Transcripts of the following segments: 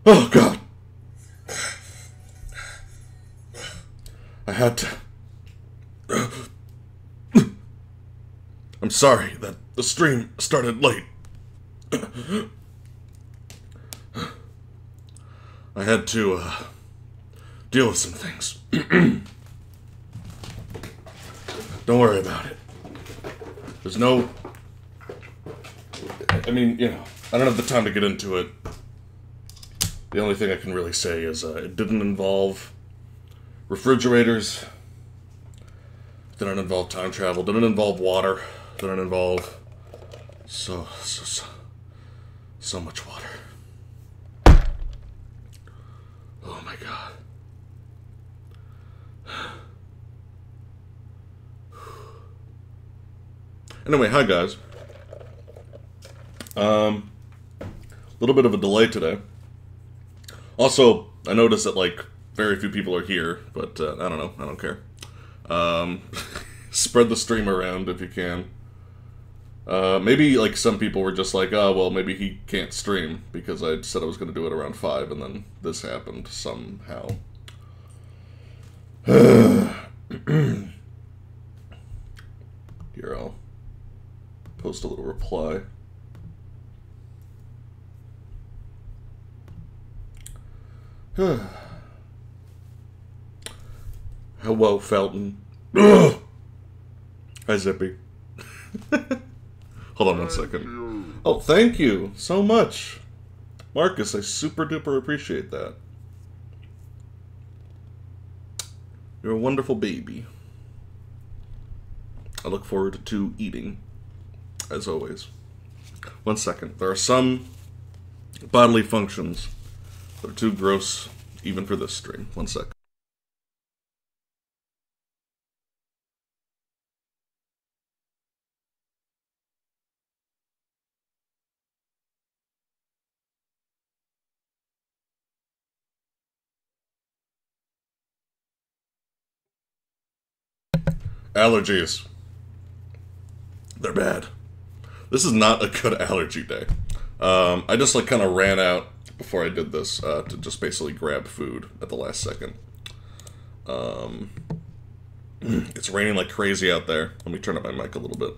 Oh, God. I had to... I'm sorry that the stream started late. I had to, deal with some things. Don't worry about it. There's no... I mean, you know, I don't have the time to get into it. The only thing I can really say is it didn't involve refrigerators, didn't involve time travel, didn't involve water, didn't involve so much water. Oh my God. Anyway, hi guys. Little bit of a delay today. Also, I noticed that, like, very few people are here, but, I don't know, I don't care. Spread the stream around if you can. Maybe, like, some people were just like, oh, well, maybe he can't stream, because I said I was going to do it around 5, and then this happened somehow. Here, I'll post a little reply. Hello, Felton. Hi, Zippy. Hold on one second. Oh, thank you so much. Marcus, I super duper appreciate that. You're a wonderful baby. I look forward to eating, as always. One second. There are some bodily functions that are too gross even for this stream. One second. Allergies. They're bad. This is not a good allergy day. I just like kind of ran out before I did this to just basically grab food at the last second. It's raining like crazy out there. Let me turn up my mic a little bit.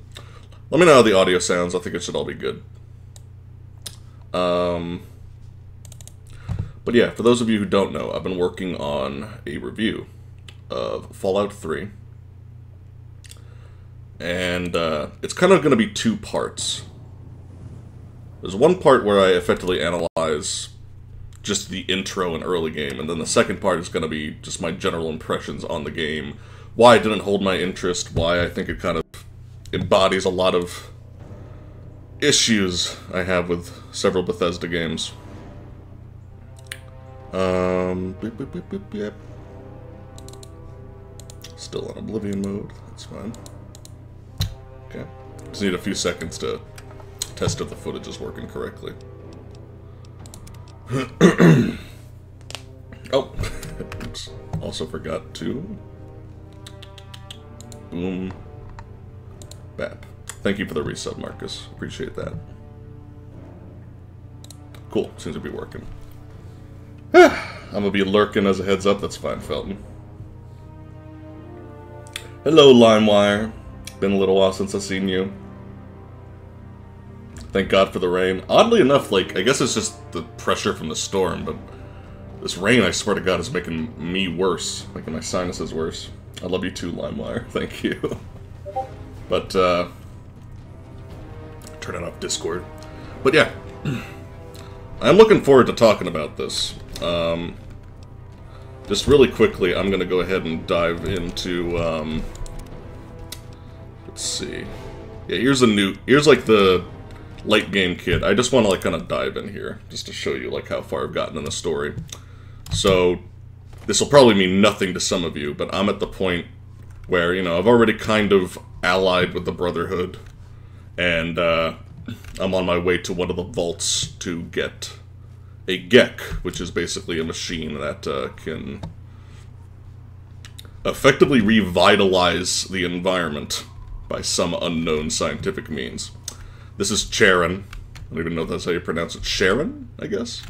Let me know how the audio sounds. I think it should all be good. But yeah, for those of you who don't know, I've been working on a review of Fallout 3. And it's kind of going to be two parts. There's one part where I effectively analyze just the intro and early game, and then the second part is going to be just my general impressions on the game, why it didn't hold my interest, why I think it kind of embodies a lot of issues I have with several Bethesda games. Yep. Still on Oblivion mode, that's fine. Okay. Just need a few seconds to test if the footage is working correctly. Oh, oops. Also forgot to boom bap. Thank you for the resub, Marcus. Appreciate that. Cool, seems to be working. I'm gonna be lurking as a heads up. That's fine, Felton. Hello, LimeWire. Been a little while since I've seen you. Thank God for the rain. Oddly enough, like, I guess it's just the pressure from the storm, but this rain, I swear to God, is making me worse. Making my sinuses worse. I love you too, LimeWire. Thank you. But, turn it off Discord. But yeah, I'm looking forward to talking about this. Just really quickly, I'm gonna go ahead and dive into, let's see. Yeah, here's like the late game kid. I just want to like kind of dive in here, just to show you like how far I've gotten in the story. So, this will probably mean nothing to some of you, but I'm at the point where, you know, I've already kind of allied with the Brotherhood, and I'm on my way to one of the vaults to get a Gek, which is basically a machine that can effectively revitalize the environment by some unknown scientific means. This is Charon. I don't even know if that's how you pronounce it. Sharon, I guess?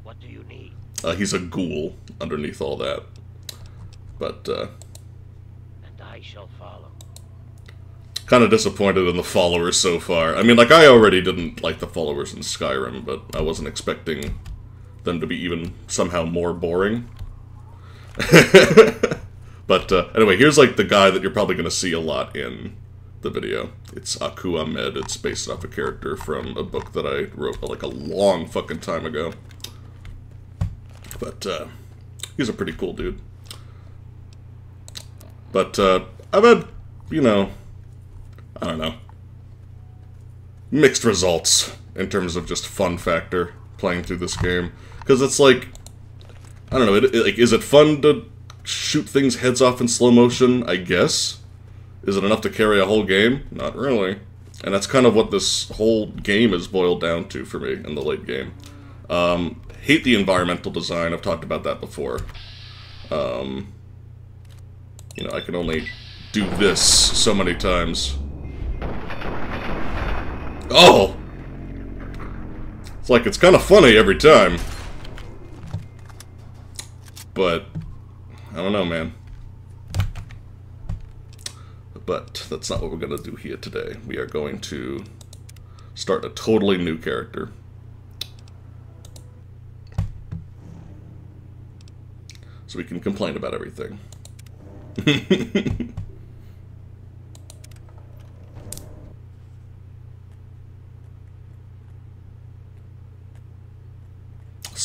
What do you need? He's a ghoul underneath all that. But, And I shall follow. kind of disappointed in the followers so far. I mean, like, I already didn't like the followers in Skyrim, but I wasn't expecting them to be even somehow more boring. But, anyway, here's, like, the guy that you're probably going to see a lot in the video. It's Aku Ahmed. It's based off a character from a book that I wrote, like, a long fucking time ago. But, he's a pretty cool dude. But, I've had, you know, I don't know, mixed results in terms of just fun factor playing through this game. Because it's like, I don't know, like, is it fun to shoot things heads off in slow motion? I guess. Is it enough to carry a whole game? Not really. And that's kind of what this whole game is boiled down to for me in the late game. Hate the environmental design, I've talked about that before. You know, I can only do this so many times. Oh! It's like, it's kind of funny every time. But, I don't know, man. But that's not what we're going to do here today. We are going to start a totally new character. So we can complain about everything.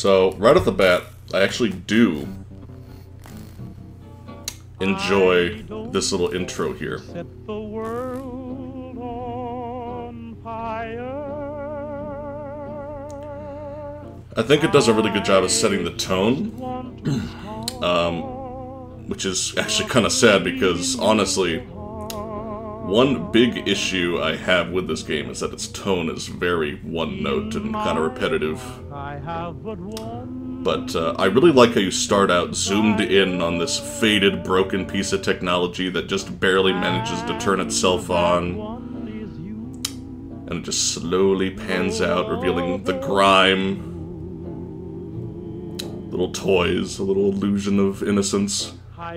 So, right off the bat, I actually do enjoy this little intro here. Set the world on fire. I think it does a really good job of setting the tone, which is actually kind of sad because, honestly, one big issue I have with this game is that its tone is very one-note and kind of repetitive. I have but one. But I really like how you start out zoomed in on this faded, broken piece of technology that just barely manages to turn itself on. And it just slowly pans out, revealing the grime, little toys, a little illusion of innocence.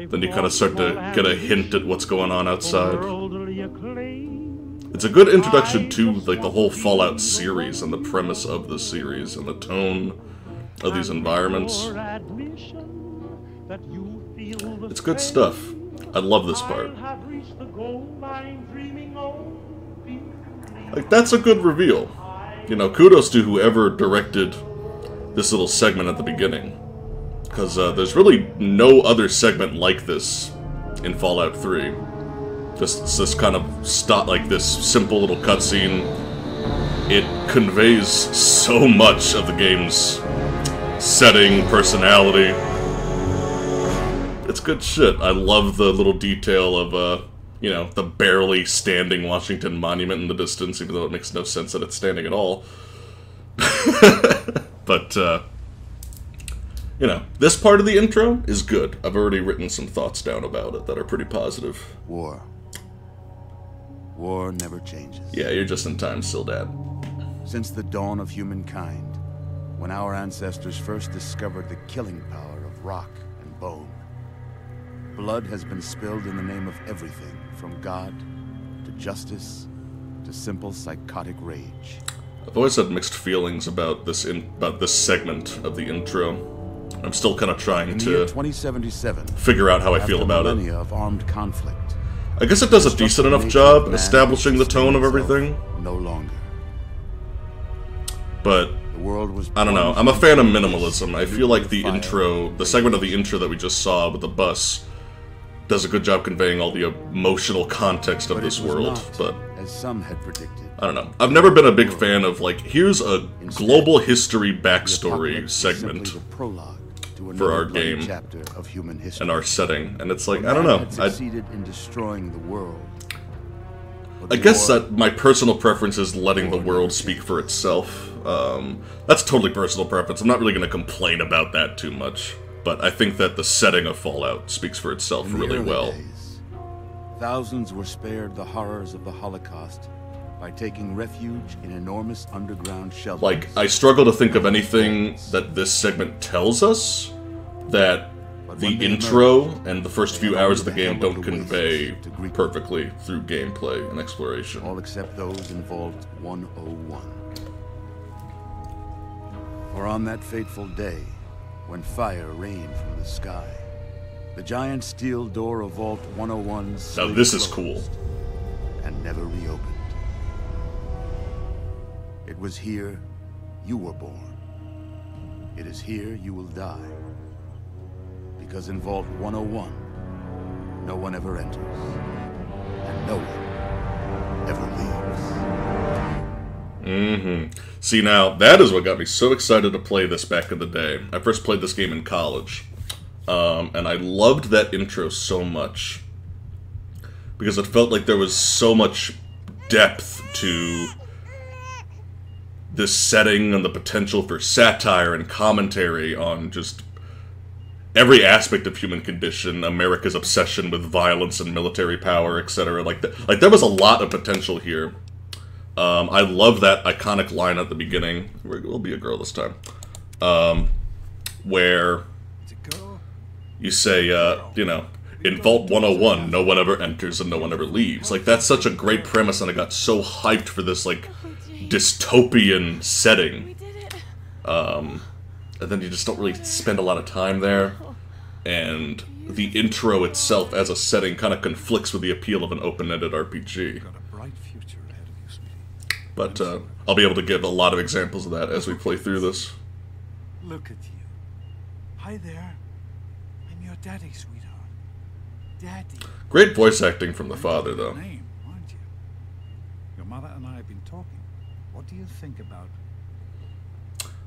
Then you kind of start to get a hint at what's going on outside. It's a good introduction to like the whole Fallout series and the premise of the series and the tone of these environments. It's good stuff. I love this part. Like, that's a good reveal. You know, kudos to whoever directed this little segment at the beginning. Because there's really no other segment like this in Fallout 3. Just this kind of like this simple little cutscene. It conveys so much of the game's setting, personality. It's good shit. I love the little detail of, you know, the barely standing Washington Monument in the distance, even though it makes no sense that it's standing at all. But, you know, this part of the intro is good. I've already written some thoughts down about it that are pretty positive. War. War never changes. Yeah, you're just in time still, Dad. Since the dawn of humankind, when our ancestors first discovered the killing power of rock and bone, blood has been spilled in the name of everything, from God to justice to simple psychotic rage. I've always had mixed feelings about this segment of the intro. I'm still kind of trying to 2077, figure out how I feel about it. Of armed conflict, I guess it does a decent enough job establishing the tone of everything. No longer. But I don't know. I'm a fan of minimalism. I feel like the intro, the segment of the intro that we just saw with the bus, does a good job conveying all the emotional context of this world. But as some had predicted, I don't know. I've never been a big fan of, like, here's a global history backstory segment for our game and our setting, and it's like, I don't know. I guess that my personal preference is letting the world speak for itself. That's totally personal preference. I'm not really going to complain about that too much, but I think that the setting of Fallout speaks for itself really well. Thousands were spared the horrors of the Holocaust by taking refuge in enormous underground shelters. Like, I struggle to think of anything that this segment tells us that the intro and the first few hours of the game don't convey perfectly through gameplay and exploration. All except those in Vault 101. For on that fateful day, when fire rained from the sky, the giant steel door of Vault 101 now this is cool. And never reopened. It was here you were born. It is here you will die. Because in Vault 101, no one ever enters, and no one ever leaves. See, now, that is what got me so excited to play this back in the day. I first played this game in college, and I loved that intro so much, because it felt like there was so much depth to this setting and the potential for satire and commentary on just every aspect of human condition, America's obsession with violence and military power, etc. Like there was a lot of potential here. I love that iconic line at the beginning. We'll be a girl this time. Where you say, you know, in Vault 101, no one ever enters and no one ever leaves. Like, that's such a great premise, and I got so hyped for this, like, dystopian setting. And then you just don't really spend a lot of time there. And the intro itself as a setting kind of conflicts with the appeal of an open-ended RPG. But I'll be able to give a lot of examples of that as we play through this. Look at you. Hi there. I'm your daddy, sweetheart. Daddy. Great voice acting from the father, Your though. name, aren't you? Your mother and I have been talking. What do you think about...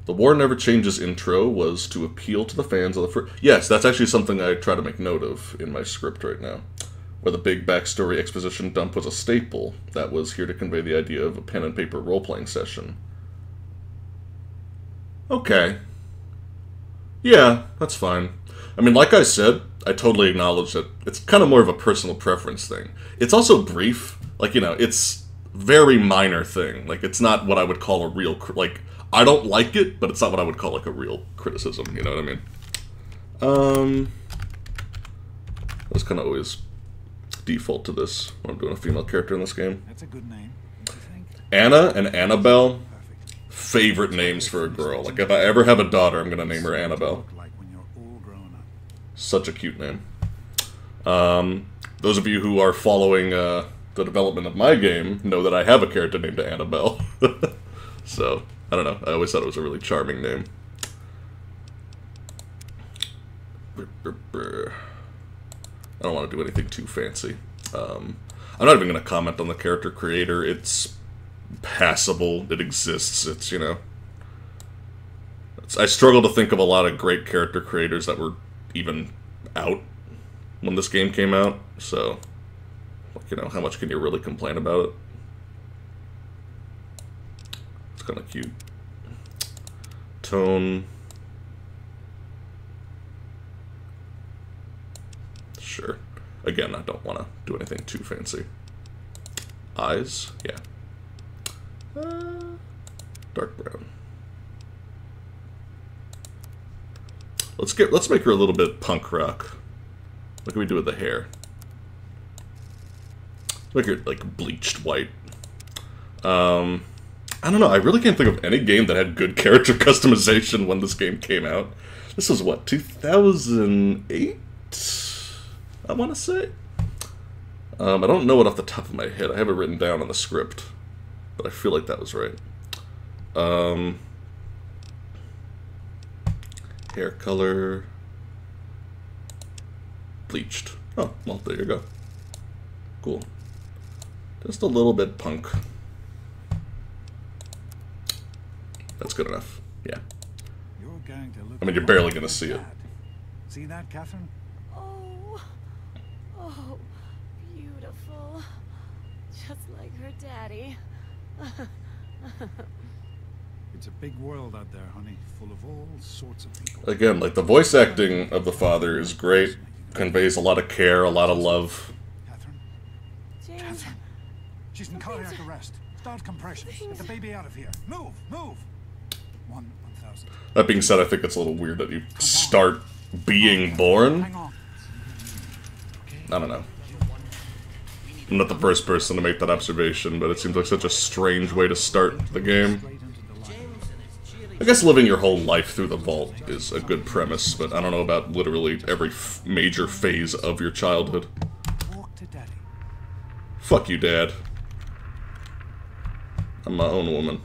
The War Never Changes intro was to appeal to the fans of the first... Yes, that's actually something I try to make note of in my script right now. Where the big backstory exposition dump was a staple that was here to convey the idea of a pen and paper role-playing session. Okay. Yeah, that's fine. I mean, like I said, I totally acknowledge that it's kind of more of a personal preference thing. It's also brief. Like, you know, it's very minor thing. Like, it's not what I would call a real... Like, I don't like it, but it's not what I would call, like, a real criticism. You know what I mean? That's kind of always default to this when I'm doing a female character in this game. That's a good name, don't you think? Anna and Annabelle, Perfect. favorite names for a girl. Like, if I ever have a daughter, I'm gonna name her Annabelle. Look like when you're all grown up. Such a cute name. Those of you who are following the development of my game know that I have a character named Annabelle. So, I don't know. I always thought it was a really charming name. I don't want to do anything too fancy. I'm not even going to comment on the character creator. It's passable. It exists. It's, you know... I struggle to think of a lot of great character creators that were even out when this game came out. So, like, you know, how much can you really complain about it? It's kind of cute. Tone... Sure. Again, I don't want to do anything too fancy. Eyes? Yeah. Dark brown. Let's make her a little bit punk rock. What can we do with the hair? Let's make her like bleached white. I don't know. I really can't think of any game that had good character customization when this game came out. This was what, 2008? I want to say. I don't know it off the top of my head. I have it written down on the script, but I feel like that was right. Hair color. Bleached. Oh, well, there you go. Cool. Just a little bit punk. That's good enough. Yeah. You're going to look... I mean, you're barely going to see it. See that, Catherine? Oh, beautiful. Just like her daddy. It's a big world out there, honey, full of all sorts of people. Again, like, the voice acting of the father is great. Conveys a lot of care, a lot of love. Catherine? James. Catherine! She's in cardiac arrest. Start compression. Get the baby out of here. Move! Move! 1,000. That being said, I think it's a little weird that you start being born. Hang on. I don't know. I'm not the first person to make that observation, but it seems like such a strange way to start the game. I guess living your whole life through the vault is a good premise, but I don't know about literally every major phase of your childhood. Walk to Daddy. Fuck you, Dad. I'm my own woman.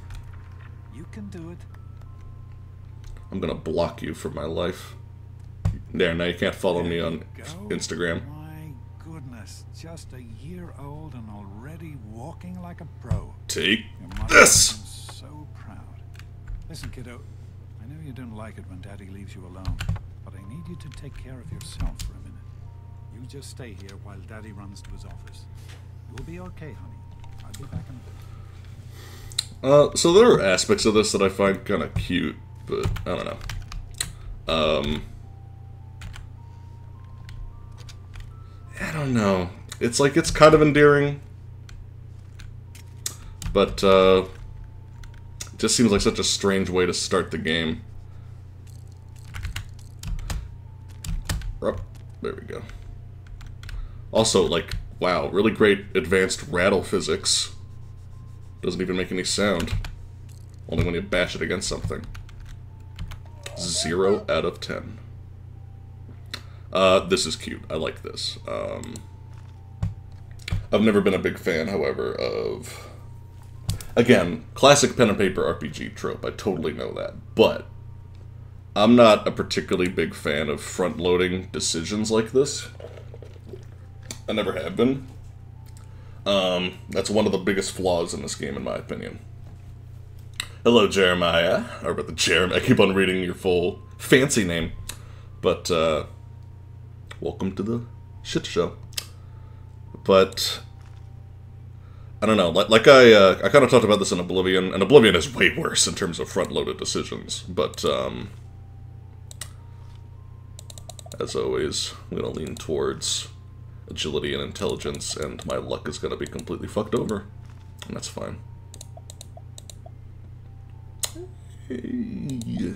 You can do it. I'm gonna block you from my life. There, now you can't follow me on Instagram. My goodness, just a year old and already walking like a pro. Take Your mother this! is so proud. Listen, kiddo, I know you don't like it when Daddy leaves you alone, but I need you to take care of yourself for a minute. You just stay here while Daddy runs to his office. You'll be okay, honey. I'll be back in a bit. So there are aspects of this that I find kind of cute, but I don't know. I don't know. It's like, it's kind of endearing, but it just seems like such a strange way to start the game. Oh, there we go. Also, like, wow, really great advanced rattle physics. Doesn't even make any sound. Only when you bash it against something. 0 out of 10. This is cute. I like this. I've never been a big fan, however, of... Again, classic pen and paper RPG trope. I totally know that. But I'm not a particularly big fan of front-loading decisions like this. I never have been. That's one of the biggest flaws in this game, in my opinion. Hello, Jeremiah. Or about the Jeremiah. I keep on reading your full fancy name. But, welcome to the shit show. But, I don't know. Like I kind of talked about this in Oblivion, and Oblivion is way worse in terms of front-loaded decisions. But, as always, I'm going to lean towards agility and intelligence, and my luck is going to be completely fucked over. And that's fine. Hey.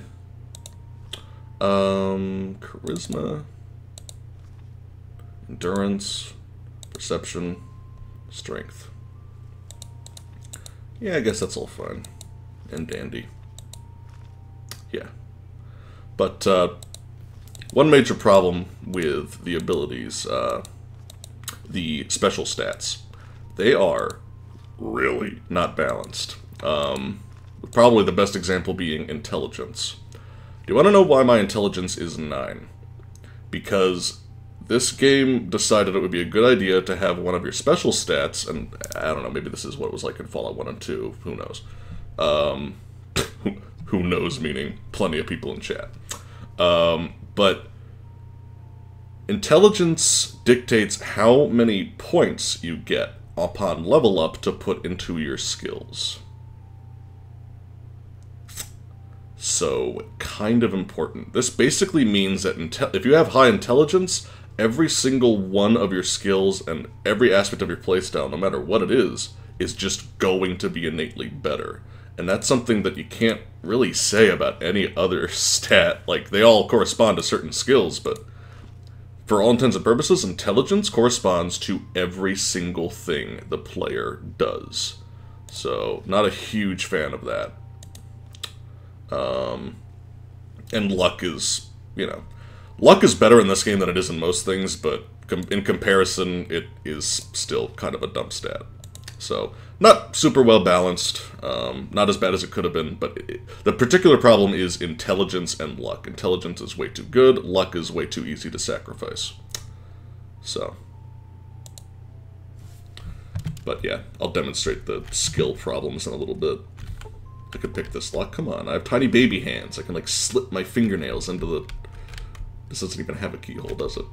Charisma, endurance, perception, strength. Yeah, I guess that's all fine. And dandy. Yeah. But, one major problem with the abilities, the special stats, they are really not balanced. Probably the best example being intelligence. Do you want to know why my intelligence is 9? Because this game decided it would be a good idea to have one of your special stats, and I don't know, maybe this is what it was like in Fallout 1 and 2, who knows. Who knows, meaning plenty of people in chat. But intelligence dictates how many points you get upon level up to put into your skills. So, kind of important. This basically means that if you have high intelligence, every single one of your skills and every aspect of your playstyle, no matter what it is just going to be innately better. And that's something that you can't really say about any other stat. Like, they all correspond to certain skills, but for all intents and purposes, intelligence corresponds to every single thing the player does. So, not a huge fan of that. And luck is, you know, luck is better in this game than it is in most things, but in comparison, it is still kind of a dumb stat. So, not super well balanced, not as bad as it could have been, but the particular problem is intelligence and luck. Intelligence is way too good, luck is way too easy to sacrifice. So. But yeah, I'll demonstrate the skill problems in a little bit. I could pick this lock. Come on, I have tiny baby hands. I can, like, slip my fingernails into the... This doesn't even have a keyhole, does it?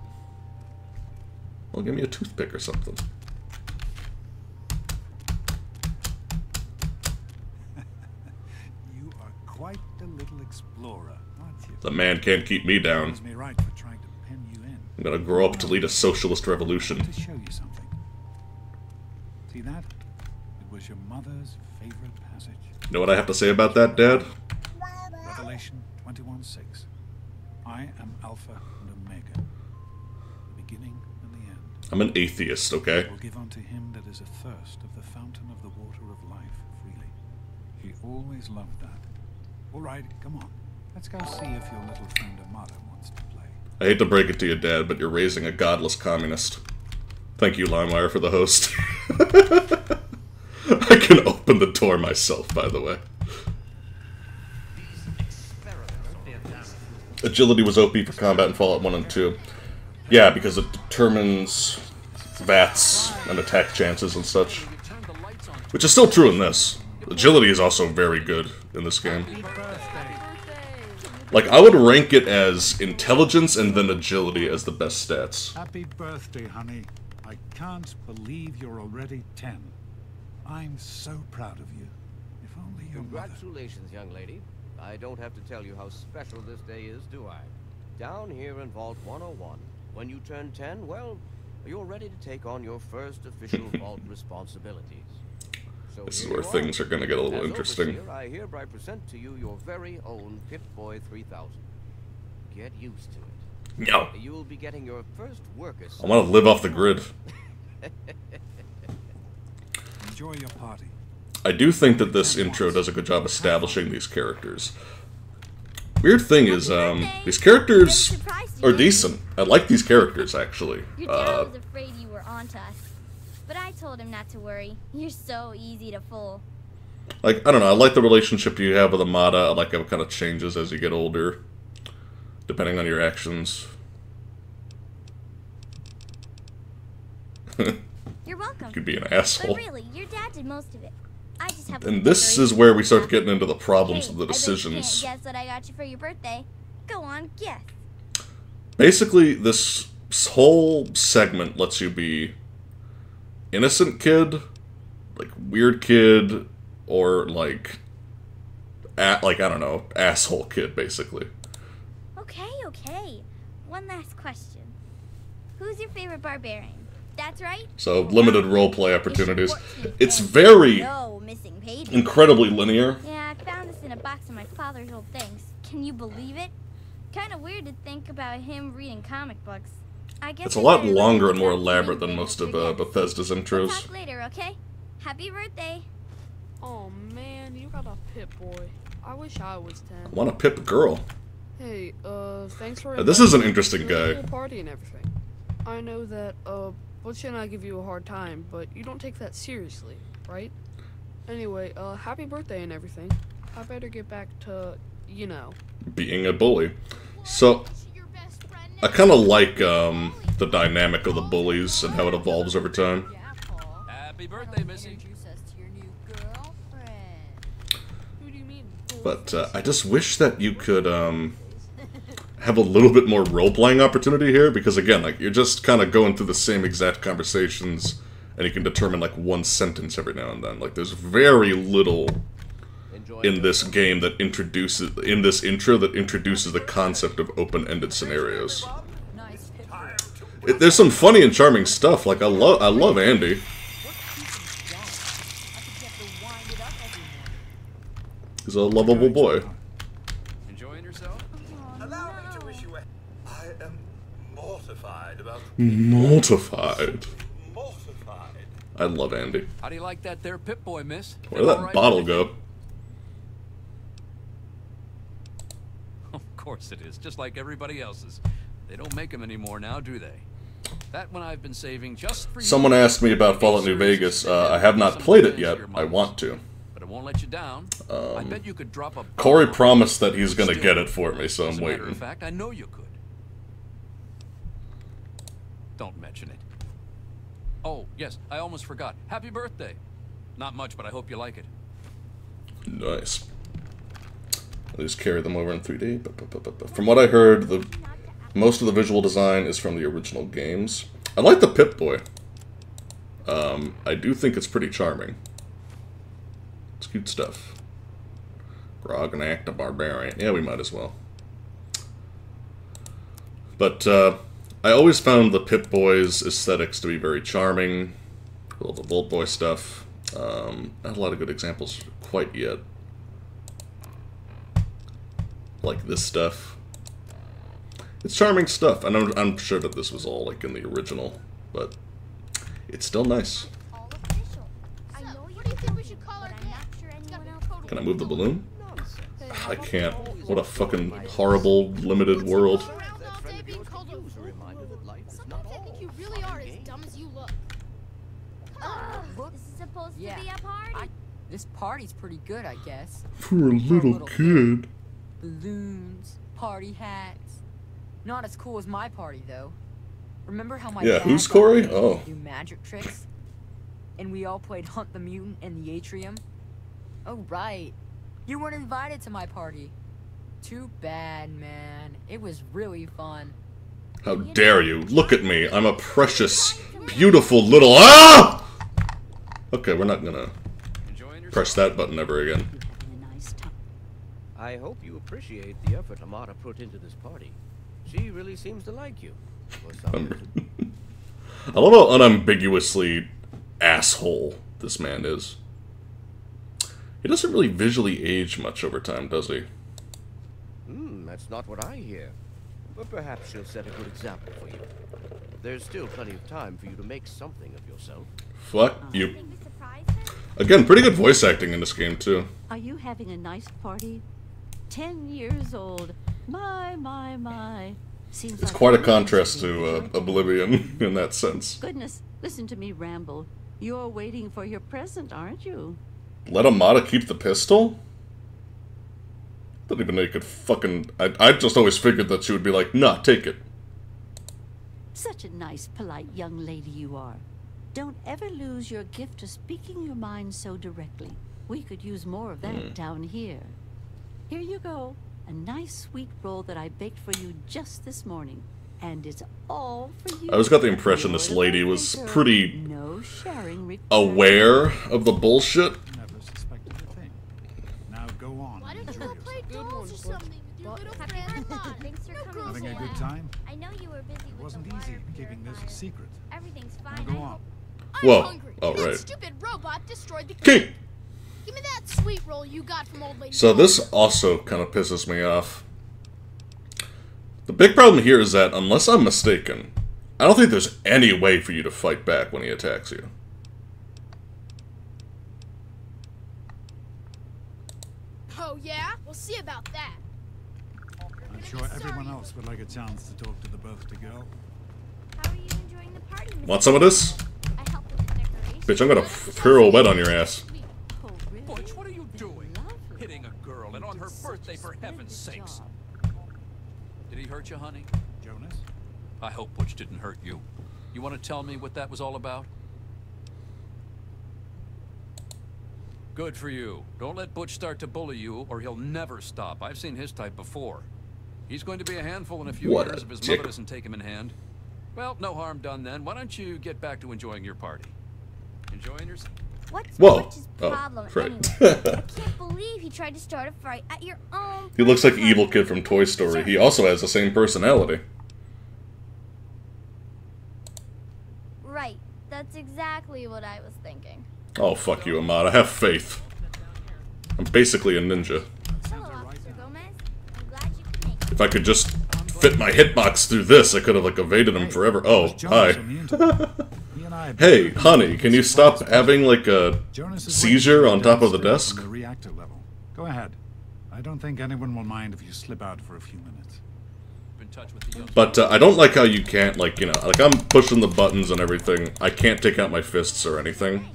Well, give me a toothpick or something. You are quite the little explorer, aren't you? The man can't keep me down. Serves me right for trying to pen you in. I'm gonna grow up to lead a socialist revolution. To show you something. See that? It was your mother's favorite passage. You know what I have to say about that, Dad? Revelation 21:6. I am Alpha and Omega, the beginning and the end. I'm an atheist, okay? I will give unto him that is athirst of the fountain of the water of life freely. He always loved that. All right, come on. Let's go see if your little friend Amada wants to play. I hate to break it to you, Dad, but you're raising a godless communist. Thank you, LimeWire, for the host. I can open the door myself, by the way. Agility was OP for combat in Fallout 1 and 2. Yeah, because it determines VATs and attack chances and such. Which is still true in this. Agility is also very good in this game. Like, I would rank it as intelligence and then agility as the best stats. Happy birthday, honey. I can't believe you're already 10. I'm so proud of you. If only your mother... Congratulations, young lady. I don't have to tell you how special this day is, do I? Down here in Vault 101, when you turn 10, well, you're ready to take on your first official Vault responsibilities. So this is where things are going to get a little interesting. Overseer, I hereby present to you your very own Pip-Boy 3000. Get used to it. No. You'll be getting your first work assignment. I want to live off the grid. Enjoy your party. I do think that this intro does a good job establishing these characters. Weird thing is, these characters are decent. I like these characters, actually. Your dad was afraid you were onto us, but I told him not to worry. You're so easy to fool. Like, I don't know, I like the relationship you have with Amada. I like how it kind of changes as you get older. depending on your actions. You're welcome. You could be an But asshole. really, your dad did most of it. I just have. And this is where we start getting into the problems of the I bet decisions. you can't guess what I got you for your birthday. Go on, guess. Basically, this whole segment lets you be innocent kid, like weird kid, or like I don't know, asshole kid, basically. Okay. One last question. Who's your favorite barbarian? That's right. So limited roleplay opportunities. Issue 14, It's and very no missing pages. incredibly linear. Yeah, I found this in a box of my father's old things. Can you believe it? Kind of weird to think about him reading comic books. I guess It's a I lot better look longer at and more the top elaborate screen than thing most of after this. Bethesda's We'll intros. talk later, okay? Happy birthday. Oh man, you got a Pip-Boy. I wish I was 10. I want to pip a girl. Hey, thanks for This is an inviting me interesting to the guy. pool party and everything. I know that, Butch and I give you a hard time, but you don't take that seriously, right? Anyway, happy birthday and everything. I better get back to, you know. Being a bully. So, I kind of like the dynamic of the bullies and how it evolves over time. Happy birthday, Missy. Who do you mean? But I just wish that you could have a little bit more role-playing opportunity here, because again, like, you're just kind of going through the same exact conversations, and you can determine like one sentence every now and then. Like, there's very little in this game that introduces, in this intro, that introduces the concept of open-ended scenarios. There's some funny and charming stuff. Like, I love Andy. He's a lovable boy. Enjoying yourself? Allow me to wish you a... I am mortified about... Mortified. Mortified. I love Andy. How do you like that there Pip-Boy, miss? Where did that Alright? bottle go? Of course it is, just like everybody else's. They don't make them anymore now, do they? That one I've been saving just for you. Someone asked me about Fallout New Vegas. I have not played it yet. I want to. But it won't let you down. I bet you could drop a Corey bomb. promised that he's gonna Still, get it for me, so as I'm a matter waiting. of fact, I know you could. Don't mention it. Oh, yes, I almost forgot. Happy birthday. Not much, but I hope you like it. Nice. I'll just carry them over in 3D. From what I heard, most of the visual design is from the original games. I like the Pip-Boy. I do think it's pretty charming. It's cute stuff. Grog and act a barbarian. Yeah, we might as well. But, I always found the Pip-Boy's aesthetics to be very charming. All the Bolt Boy stuff. Not a lot of good examples quite yet. Like this stuff. It's charming stuff, and I'm sure that this was all like in the original, but it's still nice. All official. I know What do you think we should call our but I'm dad? not sure anyone else. Can I move the balloon? Hey, I can't. What a fucking horrible, limited world. Around all day being called a fool. Sometimes I think you really are as dumb as you look. This is supposed to be a party. This party's pretty good, I guess. For a little kid. Balloons, party hats. Not as cool as my party, though. Remember how my Yeah, dad who's got Corey? me to Oh. do magic tricks? And we all played Hunt the Mutant in the atrium? Oh, right. You weren't invited to my party. Too bad, man. It was really fun. How dare you? Look at me. I'm a precious, beautiful little... Ah! Okay, we're not gonna Enjoying yourself? press that button ever again. I hope you appreciate the effort Amata put into this party. She really seems to like you. For some reason. I love how unambiguously asshole this man is. He doesn't really visually age much over time, does he? That's not what I hear. But perhaps she'll set a good example for you. There's still plenty of time for you to make something of yourself. Fuck you. Think we surprised her? Again, pretty good voice acting in this game, too. Are you having a nice party? 10 years old. My. Seems It's like quite a millions contrast of to people joined Oblivion in that sense. Goodness, listen to me ramble. You're waiting for your present, aren't you? Let Amata keep the pistol? Didn't even know you could fucking... I just always figured that she would be like, nah, take it. Such a nice, polite young lady you are. Don't ever lose your gift of speaking your mind so directly. We could use more of that down here. Here you go. A nice sweet roll that I baked for you just this morning. And it's all for you. I always got the impression this lady was pretty no sharing aware of the bullshit. Never suspected a thing. Now go on. Why don't you enjoy go play yourself. dolls or something with your little friend? Thanks for coming. Having a good Dad. time? I know you were busy It with wasn't the easy water keeping this a purifier. secret. Everything's Now fine. go on. I'm Whoa. hungry. Oh, That right. stupid robot destroyed the King! Give me that sweet roll you got from old lady. So this also kind of pisses me off. The big problem here is that, unless I'm mistaken, I don't think there's any way for you to fight back when he attacks you. Oh yeah? We'll see about that. I'm sure everyone else would like a chance to talk to the birthday girl. How are you enjoying the party, Mr. Want some of this? I helped with the decorations. Bitch, I'm gonna pirouette on your ass. Oh, really? Butch, what are you doing? Lovely. Hitting a girl, and on her birthday, for heaven's sakes. Did he hurt you, honey? Jonas? I hope Butch didn't hurt you. You want to tell me what that was all about? Good for you. Don't let Butch start to bully you, or he'll never stop. I've seen his type before. He's going to be a handful in a few What years a if his dick. mother doesn't take him in hand. Well, no harm done then. Why don't you get back to enjoying your party? Enjoying yourself? What's Whoa. Butch's Oh, problem right. anyway? I can't believe he tried to start a fight at your own. He looks like birthday Evil party. Kid from Toy Story. He also has the same personality. Right. That's exactly what I was thinking. Oh, fuck you, Ahmad. I have faith. I'm basically a ninja. Hello, Officer Gomez. I'm glad you could make it. If I could just fit my hitbox through this, I could have, like, evaded him forever. Oh, hi. Hey, honey, can you stop having, like, a seizure on top of the desk? The reactor level. Go ahead. I don't think anyone will mind if you slip out for a few minutes. In touch with the young But I don't like how you can't, like, you know, like, I'm pushing the buttons and everything. I can't take out my fists or anything.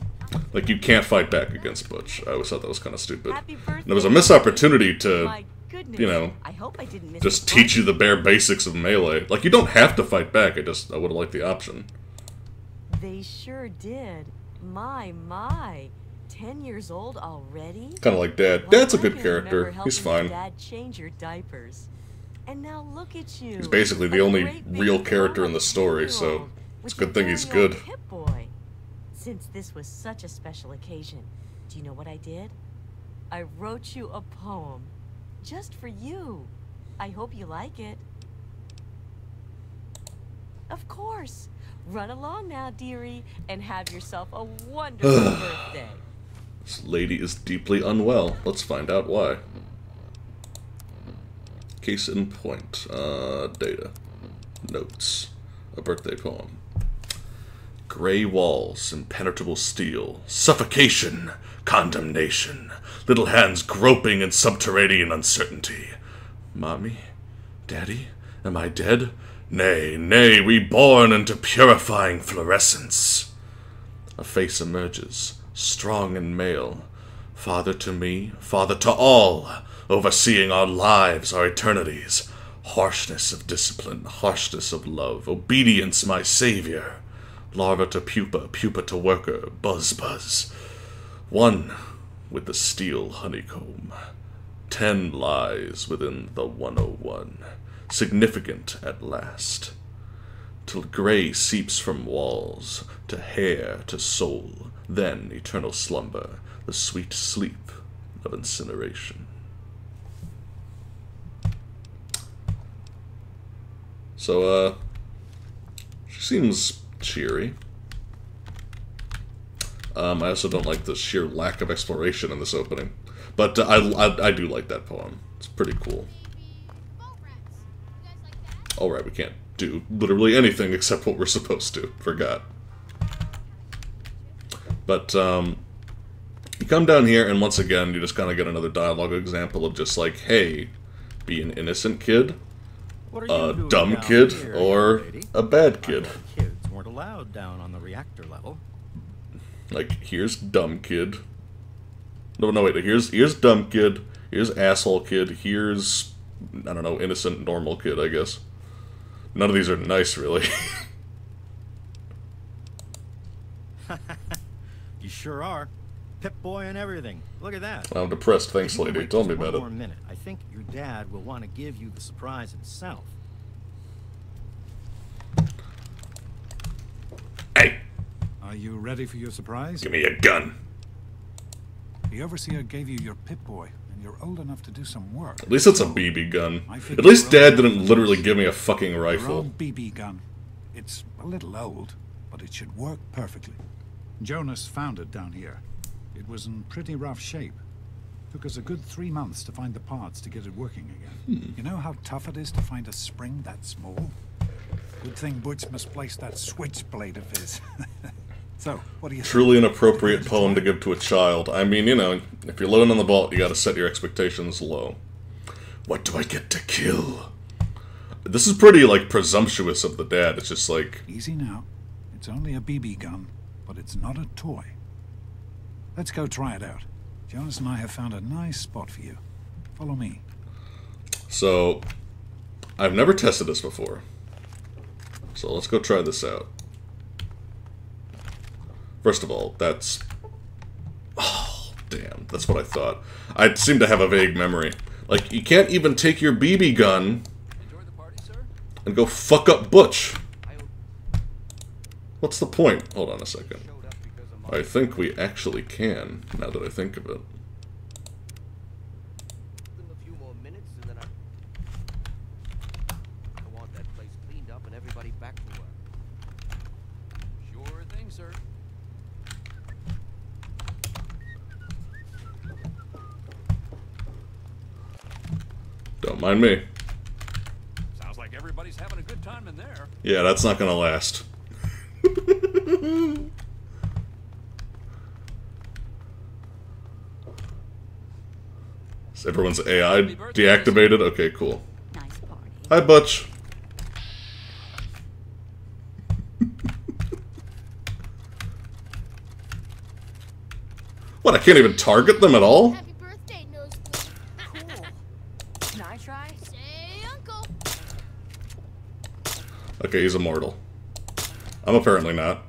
Like, you can't fight back against Butch. I always thought that was kind of stupid. And there was a missed opportunity to, you know, I hope I didn't miss just teach you the bare basics of melee. Like, you don't have to fight back. I would have liked the option. They sure did. My. 10 years old already? Kind of like Dad. Well, Dad's a I good can character. remember He's helping fine. Dad change your diapers. And now look at you. He's basically the A only great big real character in the grown-up story, so 10-year-old it's a with good thing your he's very own good. Pip-Boy. Since this was such a special occasion, do you know what I did? I wrote you a poem. Just for you. I hope you like it. Of course. Run along now, dearie, and have yourself a wonderful birthday. This lady is deeply unwell. Let's find out why. Case in point. Data. Notes. A birthday poem. Gray walls, impenetrable steel, suffocation, condemnation, little hands groping in subterranean uncertainty. Mommy? Daddy? Am I dead? Nay, reborn into purifying fluorescence. A face emerges, strong and male. Father to me, father to all, overseeing our lives, our eternities. Harshness of discipline, harshness of love, obedience my savior. Larva to pupa, pupa to worker, buzz. One with the steel honeycomb. 10 lies within the 101. Significant at last. Till gray seeps from walls, to hair, to soul, then eternal slumber, the sweet sleep of incineration. So, she seems cheery. I also don't like the sheer lack of exploration in this opening. But I do like that poem. It's pretty cool. Alright, we can't do literally anything except what we're supposed to. Forgot. But, you come down here, and once again, you just kind of get another dialogue example of just like, hey, be an innocent kid, a dumb kid, or a bad kid. Kids weren't allowed down on the reactor level. Like, here's dumb kid. No, wait, here's dumb kid, Here's asshole kid. Here's, I don't know, innocent normal kid, I guess. None of these are nice, really. You sure are. Pip-Boy and everything. Look at that. I'm depressed. Thanks, If you lady. wait Tell just me one about more it. minute, I think your dad will want to give you the surprise himself. Hey! Are you ready for your surprise? Give me a gun. The Overseer gave you your Pip-Boy, and you're old enough to do some work. At least it's a BB gun. I figured At least your Dad own didn't gun literally is give me a fucking your rifle. own BB gun. It's a little old, but it should work perfectly. Jonas found it down here. It was in pretty rough shape. Took us a good 3 months to find the parts to get it working again. You know how tough it is to find a spring that small? Good thing Butch misplaced that switchblade of his. So, what do you Truly think? an appropriate poem to give to a child. I mean, you know, if you're loading on the vault, you gotta set your expectations low. What do I get to kill? This is pretty, like, presumptuous of the dad. It's just like... Easy now. It's only a BB gun, but it's not a toy. Let's go try it out. Jonas and I have found a nice spot for you. Follow me. So, I've never tested this before. So let's go try this out. First of all, that's... Oh, damn. That's what I thought. I seem to have a vague memory. Like, you can't even take your BB gun and go fuck up Butch. What's the point? Hold on a second. I think we actually can, now that I think of it. A few more minutes and then I want that place cleaned up and everybody back to work. Sure thing, sir. Don't mind me. Sounds like everybody's having a good time in there. Yeah, that's not gonna last. Is everyone's AI deactivated? Okay, cool. Nice party. Hi, Butch. What, I can't even target them at all? Happy birthday, Nosebleed. Cool. Can I try? Say, Uncle. Okay, he's immortal. I'm apparently not.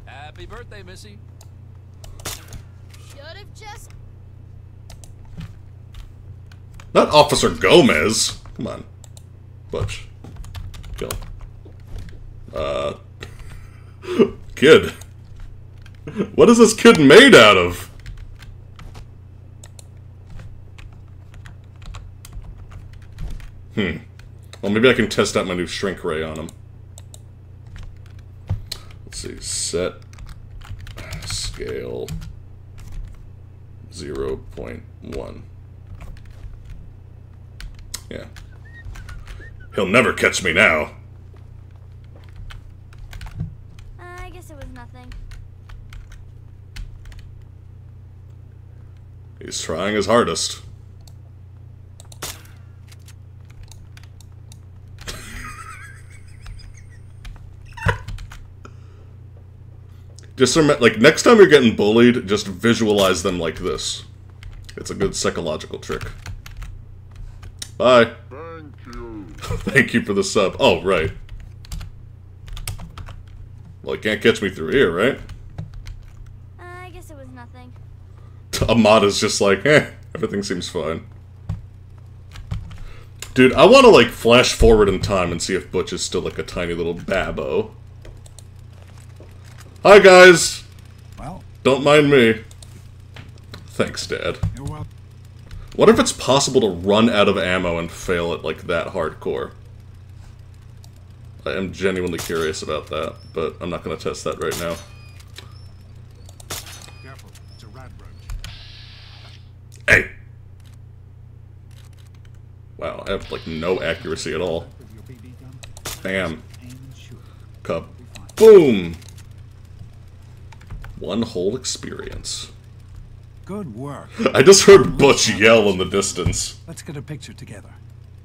Happy birthday, Missy. Should have just. Not Officer Gomez. Come on. Butch. Kill him. Kid. What is this kid made out of? Well, maybe I can test out my new shrink ray on him. Let's see. Set. Scale. 0.1. Yeah. He'll never catch me now. I guess it was nothing. He's trying his hardest. Just like, next time you're getting bullied, just visualize them like this. It's a good psychological trick. Bye. Thank you. Thank you for the sub. Oh, right. Well, he can't catch me through here, right? I guess it was nothing. Ahmad is just like, everything seems fine. Dude, I want to, like, flash forward in time and see if Butch is still, like, a tiny little babbo. Hi, guys! Well, don't mind me. Thanks, Dad. You're welcome. What if it's possible to run out of ammo and fail it, like, that hardcore? I am genuinely curious about that, but I'm not going to test that right now. Careful, it's a rat roach. Hey! Wow, I have, like, no accuracy at all. Bam. Cup. Boom! One whole experience. Good work. I just heard Butch yell in the distance. Let's get a picture together.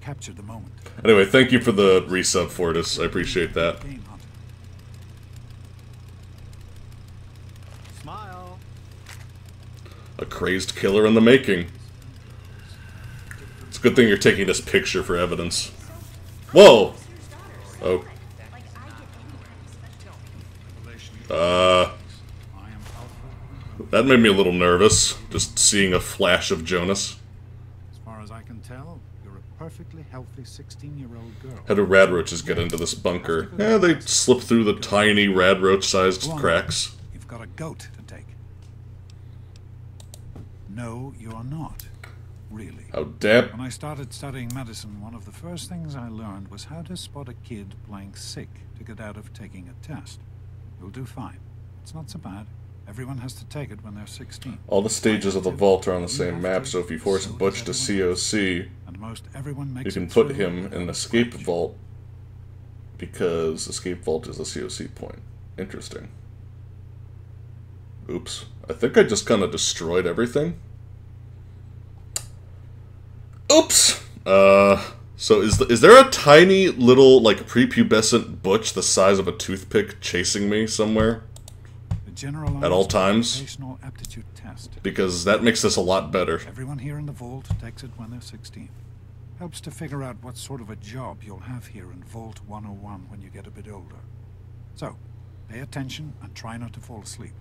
Capture the moment. Anyway, thank you for the resub, Fortis. I appreciate that. Smile. A crazed killer in the making. It's a good thing you're taking this picture for evidence. Whoa! Oh. That made me a little nervous, just seeing a flash of Jonas. As far as I can tell, you're a perfectly healthy 16-year-old girl. How do radroaches get into this bunker? Yeah, they slip through the tiny radroach-sized cracks. You've got a goat to take. No, you're not. Really. How dare... When I started studying medicine, one of the first things I learned was how to spot a kid playing sick to get out of taking a test. You'll do fine. It's not so bad. Everyone has to take it when they're 16. All the stages of the vault are on the same map, so if you force Butch to COC, you can put him in an escape vault, because escape vault is a COC point. Interesting. Oops. I think I just kind of destroyed everything. Oops! So is there a tiny little, like, prepubescent Butch the size of a toothpick chasing me somewhere? At all times? Aptitude test. Because that makes this a lot better. Everyone here in the vault takes it when they're 16. Helps to figure out what sort of a job you'll have here in Vault 101 when you get a bit older. So, pay attention and try not to fall asleep.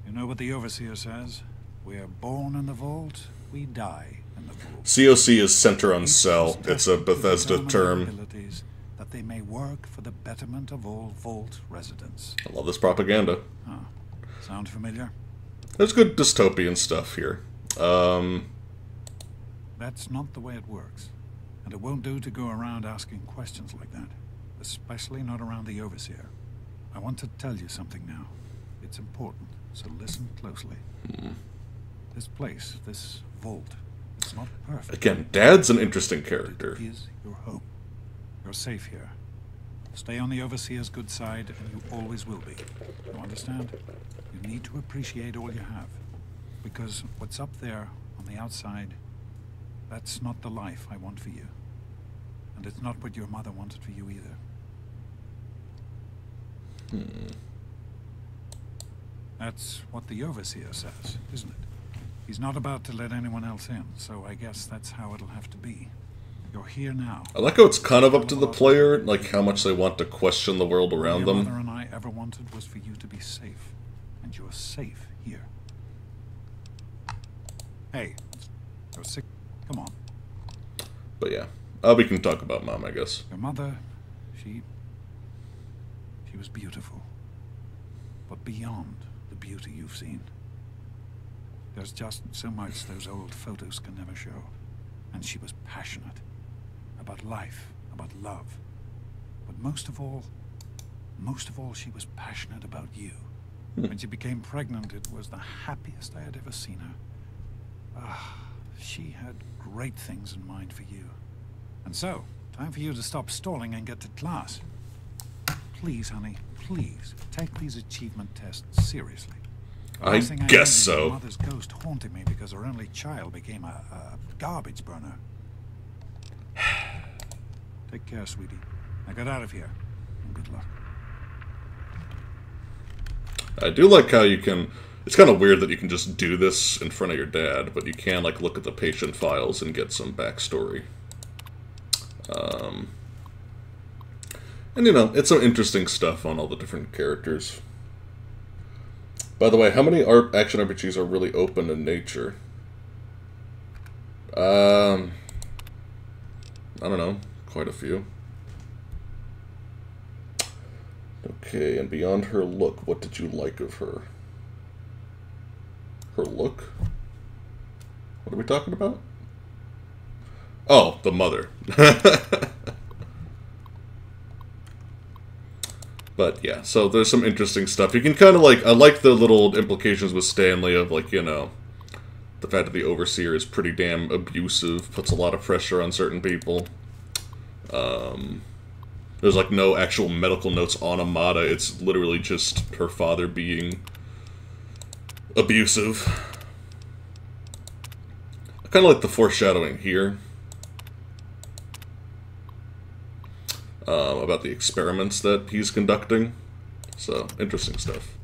You know what the Overseer says? We're born in the vault, we die in the vault. COC is Center on Cell. It's a Bethesda term. That they may work for the betterment of all vault residents. I love this propaganda. Oh. Sound familiar? There's good dystopian stuff here. That's not the way it works. And it won't do to go around asking questions like that. Especially not around the Overseer. I want to tell you something now. It's important, so listen closely. This place, this vault, it's not perfect. Again, Dad's an interesting character. It is your home. You're safe here. Stay on the Overseer's good side, and you always will be. You understand? You need to appreciate all you have. Because what's up there, on the outside, that's not the life I want for you. And it's not what your mother wanted for you either. That's what the Overseer says, isn't it? He's not about to let anyone else in, so I guess that's how it'll have to be. You're here now. I like how it's kind of up to the player, like how much they want to question the world around them. All your mother and I ever wanted was for you to be safe. And you're safe here. Hey, you're sick. Come on. But yeah, we can talk about Mom, I guess. Your mother, she was beautiful. But beyond the beauty you've seen. There's just so much those old photos can never show. And she was passionate. About life, about love. But most of all, she was passionate about you. When she became pregnant, it was the happiest I had ever seen her. She had great things in mind for you. And so, time for you to stop stalling and get to class. Please, honey, please, take these achievement tests seriously. I guess so. Your mother's ghost haunted me because her only child became a garbage burner. Take care, sweetie. Now get out of here. And good luck. I do like how you can... It's kind of weird that you can just do this in front of your dad, but you can, like, look at the patient files and get some backstory. And, you know, it's some interesting stuff on all the different characters. By the way, how many action RPGs are really open in nature? I don't know. Quite a few. Okay, and beyond her look, what did you like of her? Her look? What are we talking about? Oh, the mother. But yeah, so there's some interesting stuff. You can kind of like, I like the little implications with Stanley of like, you know, the fact that the Overseer is pretty damn abusive, puts a lot of pressure on certain people. There's like no actual medical notes on Amada, it's literally just her father being abusive. I kind of like the foreshadowing here. About the experiments that he's conducting. So, interesting stuff.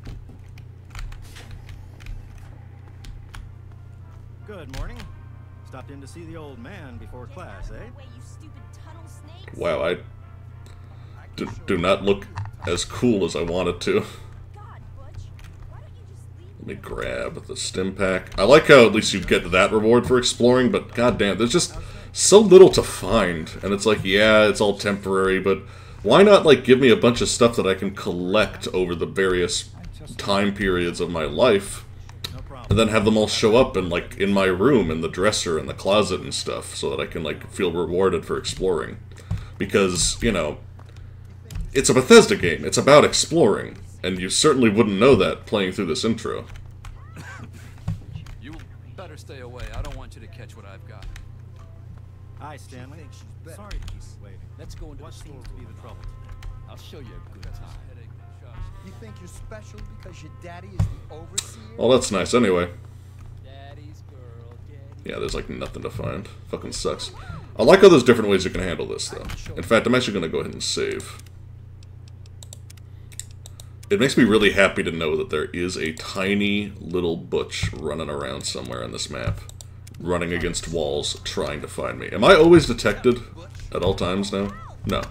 Good morning. Stopped in to see the old man before class, eh? Wow, I do not look as cool as I wanted to. Let me grab the stim pack. I like how at least you get that reward for exploring, but goddamn, there's just so little to find. And it's like, yeah, it's all temporary, but why not, like, give me a bunch of stuff that I can collect over the various time periods of my life, and then have them all show up in, like, in my room, in the dresser, in the closet and stuff, so that I can, like, feel rewarded for exploring. Because, you know, it's a Bethesda game. It's about exploring. And you certainly wouldn't know that playing through this intro. You better stay away. I don't want you to catch what I've got. Hi, Stanley. Sorry to keep you waiting. Let's go into what seems to be the trouble today. I'll show you a good time. You think you're special because your daddy is the overseer? Well, that's nice anyway. Yeah, there's like nothing to find. Fucking sucks. I like how there's different ways you can handle this, though. In fact, I'm actually going to go ahead and save. It makes me really happy to know that there is a tiny little butch running around somewhere on this map. Running against walls, trying to find me. Am I always detected at all times now? No.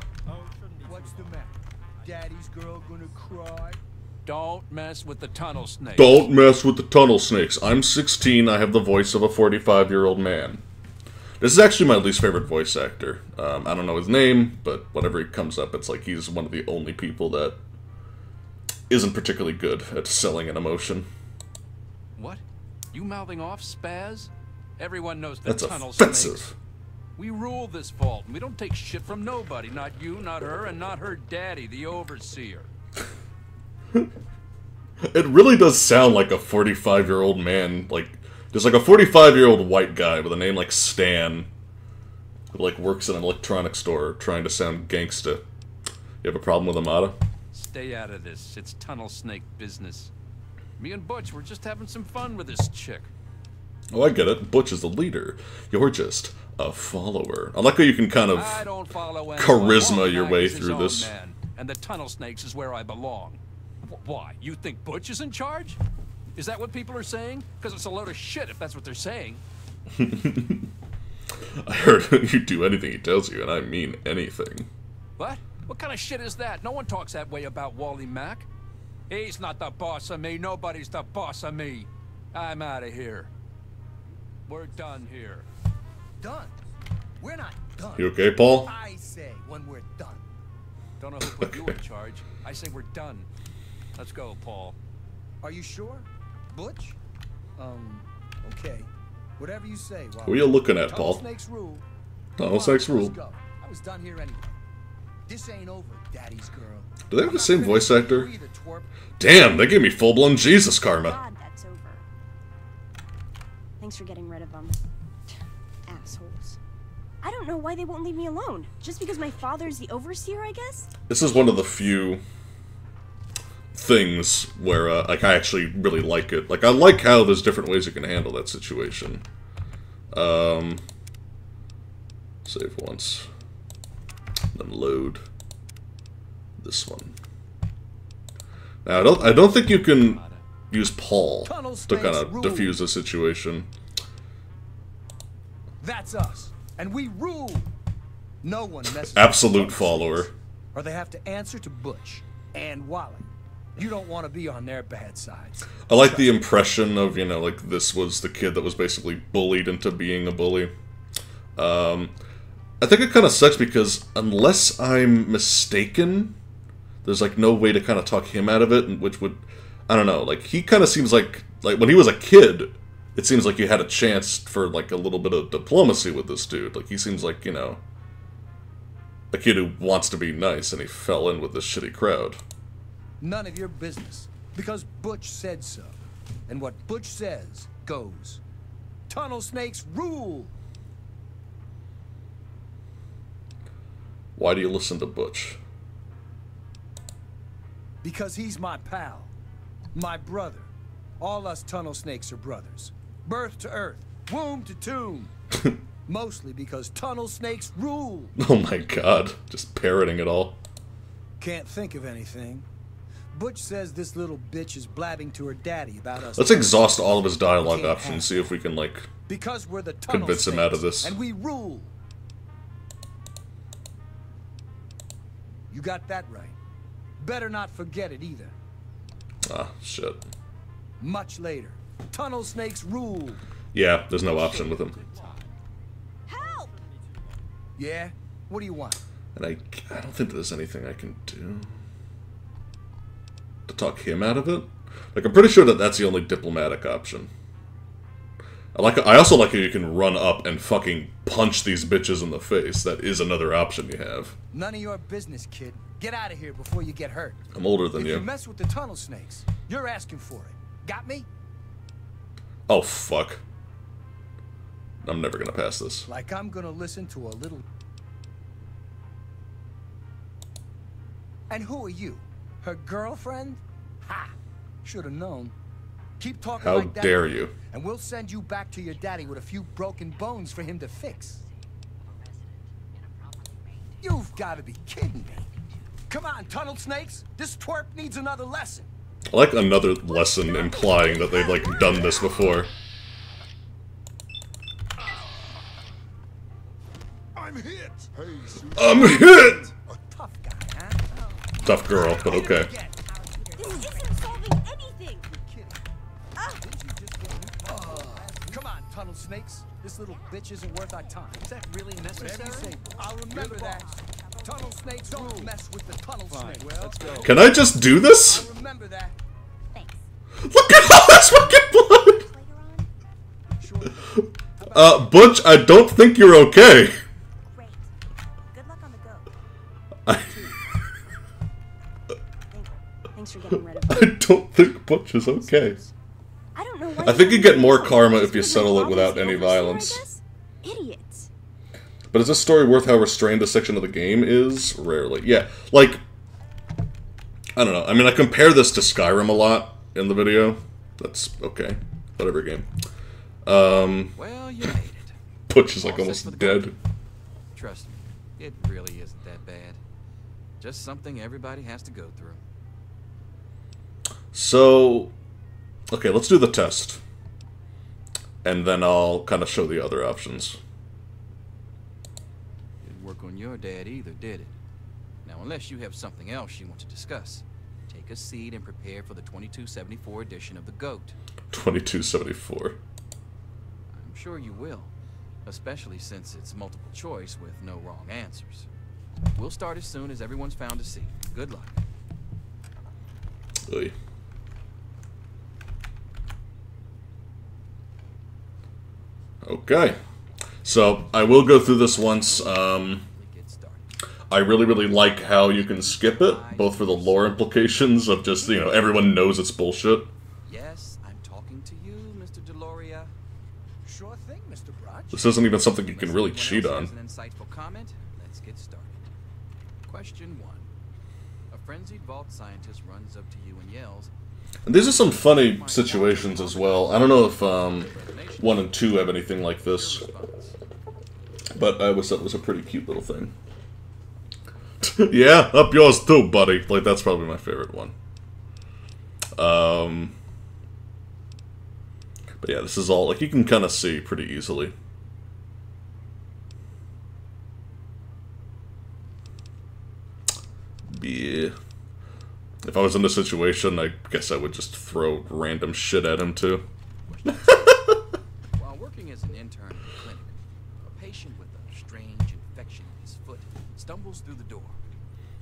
What's the matter? Daddy's girl gonna cry? Don't mess with the tunnel snakes. Don't mess with the tunnel snakes. I'm 16, I have the voice of a 45-year-old man. This is actually my least favorite voice actor. I don't know his name, but whenever he comes up, it's like he's one of the only people that isn't particularly good at selling an emotion. What? You mouthing off, Spaz? Everyone knows the That's tunnel offensive. snakes. We rule this vault, and we don't take shit from nobody. Not you, not her, and not her daddy, the overseer. It really does sound like a 45-year-old man, like, just like a 45-year-old white guy with a name like Stan, who, like, works in an electronics store trying to sound gangsta. You have a problem with Amada? Stay out of this. It's tunnel snake business. Me and Butch were just having some fun with this chick. Oh, I get it. Butch is the leader. You're just a follower. I like how you can kind of I don't follow anyone. charisma your way He's his through own this. Man, and the tunnel snakes is where I belong. Why? You think Butch is in charge? Is that what people are saying? Because it's a load of shit if that's what they're saying. I heard you do anything he tells you, and I mean anything. What? What kind of shit is that? No one talks that way about Wally Mack. He's not the boss of me. Nobody's the boss of me. I'm out of here. We're done here. Done? We're not done. You okay, Paul? I say when we're done. Don't know who put you in charge. I say we're done. Let's go, Paul. Are you sure? Butch? Okay. Whatever you say. Who are you looking at, Paul? Snakes rule. Tunnel snakes rule. Let's go. I was done here anyway. This ain't over, Daddy's girl. Do they have the same voice actor? Damn, they gave me full-blown Jesus karma. God, that's over. Thanks for getting rid of them. Assholes. I don't know why they won't leave me alone. Just because my father's the overseer, I guess? This is one of the few things where, like, I actually really like it. Like, I like how there's different ways you can handle that situation. Save once. Then load this one. Now, I don't think you can use Paul to kind of defuse the situation. That's us, and we rule. No one messes Absolute with follower. or they have to answer to Butch and Wally. You don't want to be on their bad sides. I like the impression of, you know, like, this was the kid that was basically bullied into being a bully. I think it kind of sucks because, unless I'm mistaken, there's, like, no way to kind of talk him out of it, which would, I don't know, like, he kind of seems like, when he was a kid, it seems like you had a chance for, like, a little bit of diplomacy with this dude. Like, he seems like, you know, a kid who wants to be nice, and he fell in with this shitty crowd. None of your business, because Butch said so. And what Butch says, goes. Tunnel snakes rule! Why do you listen to Butch? Because he's my pal. My brother. All us tunnel snakes are brothers. Birth to earth. Womb to tomb. Mostly because tunnel snakes rule. Oh my god. Just parroting it all. Can't think of anything. Butch says this little bitch is blabbing to her daddy about us. Let's exhaust all of his dialogue options, see if we can, like, Because we're the tunnel convince him out of snakes, this. and we rule. You got that right. Better not forget it either. Ah, shit. Much later. Tunnel snakes rule. Yeah, there's no option with him. Help! Yeah? What do you want? And I don't think there's anything I can do to talk him out of it. Like, I'm pretty sure that that's the only diplomatic option. I also like how you can run up and fucking punch these bitches in the face. That is another option you have. None of your business, kid. Get out of here before you get hurt. I'm older than if you. you mess with the tunnel snakes, you're asking for it. Got me? Oh, fuck. I'm never gonna pass this. Like I'm gonna listen to a little... And who are you? Her girlfriend? Ha! Should've known. Keep talking How like that, dare you. and we'll send you back to your daddy with a few broken bones for him to fix. You've got to be kidding me. Come on, tunnel snakes. This twerp needs another lesson. I like another lesson implying that they've, like, done this before. I'm hit. I'm hit! Tough girl, but okay. This isn't solving anything. Come on, tunnel snakes. This little bitch isn't worth our time. Is that really necessary? I'll remember that. Tunnel snakes don't mess with the tunnel snakes. Well, let's go. Can I just do this? I'll remember that. Look at all this fucking blood! Butch, I don't think you're okay. Good luck on the go. Thanks for getting rid of I don't think Butch is okay. I don't know why. I think you get more karma if you settle it without any violence. Idiots. But is this story worth how restrained a section of the game is? Rarely. Yeah, like, I don't know. I mean, I compare this to Skyrim a lot in the video. That's okay. Whatever game. Well, you made it. Butch is like almost dead. Trust me, it really isn't that bad. Just something everybody has to go through. So, okay, let's do the test. And then I'll kind of show the other options. Didn't work on your dad either, did it? Now, unless you have something else you want to discuss, take a seat and prepare for the 2274 edition of the GOAT. 2274. I'm sure you will, especially since it's multiple choice with no wrong answers. We'll start as soon as everyone's found a seat. Good luck. Oy. Okay. So, I will go through this once. I really like how you can skip it, both for the lore implications of just, you know, everyone knows it's bullshit. Yes, I'm talking to you, Mr. Deloria. Sure thing, Mr. Broch. This isn't even something you can really cheat on. An insightful comment. Let's get started. Question 1. A frenzied vault scientist runs up to you and yells, And these are some funny situations as well. I don't know if 1 and 2 have anything like this, but I always thought it was a pretty cute little thing. Yeah, up yours too, buddy. Like, that's probably my favorite one. But yeah, this is all, like, you can kind of see pretty easily. Yeah. If I was in this situation, I guess I would just throw random shit at him, too. While working as an intern in the clinic, a patient with a strange infection in his foot stumbles through the door.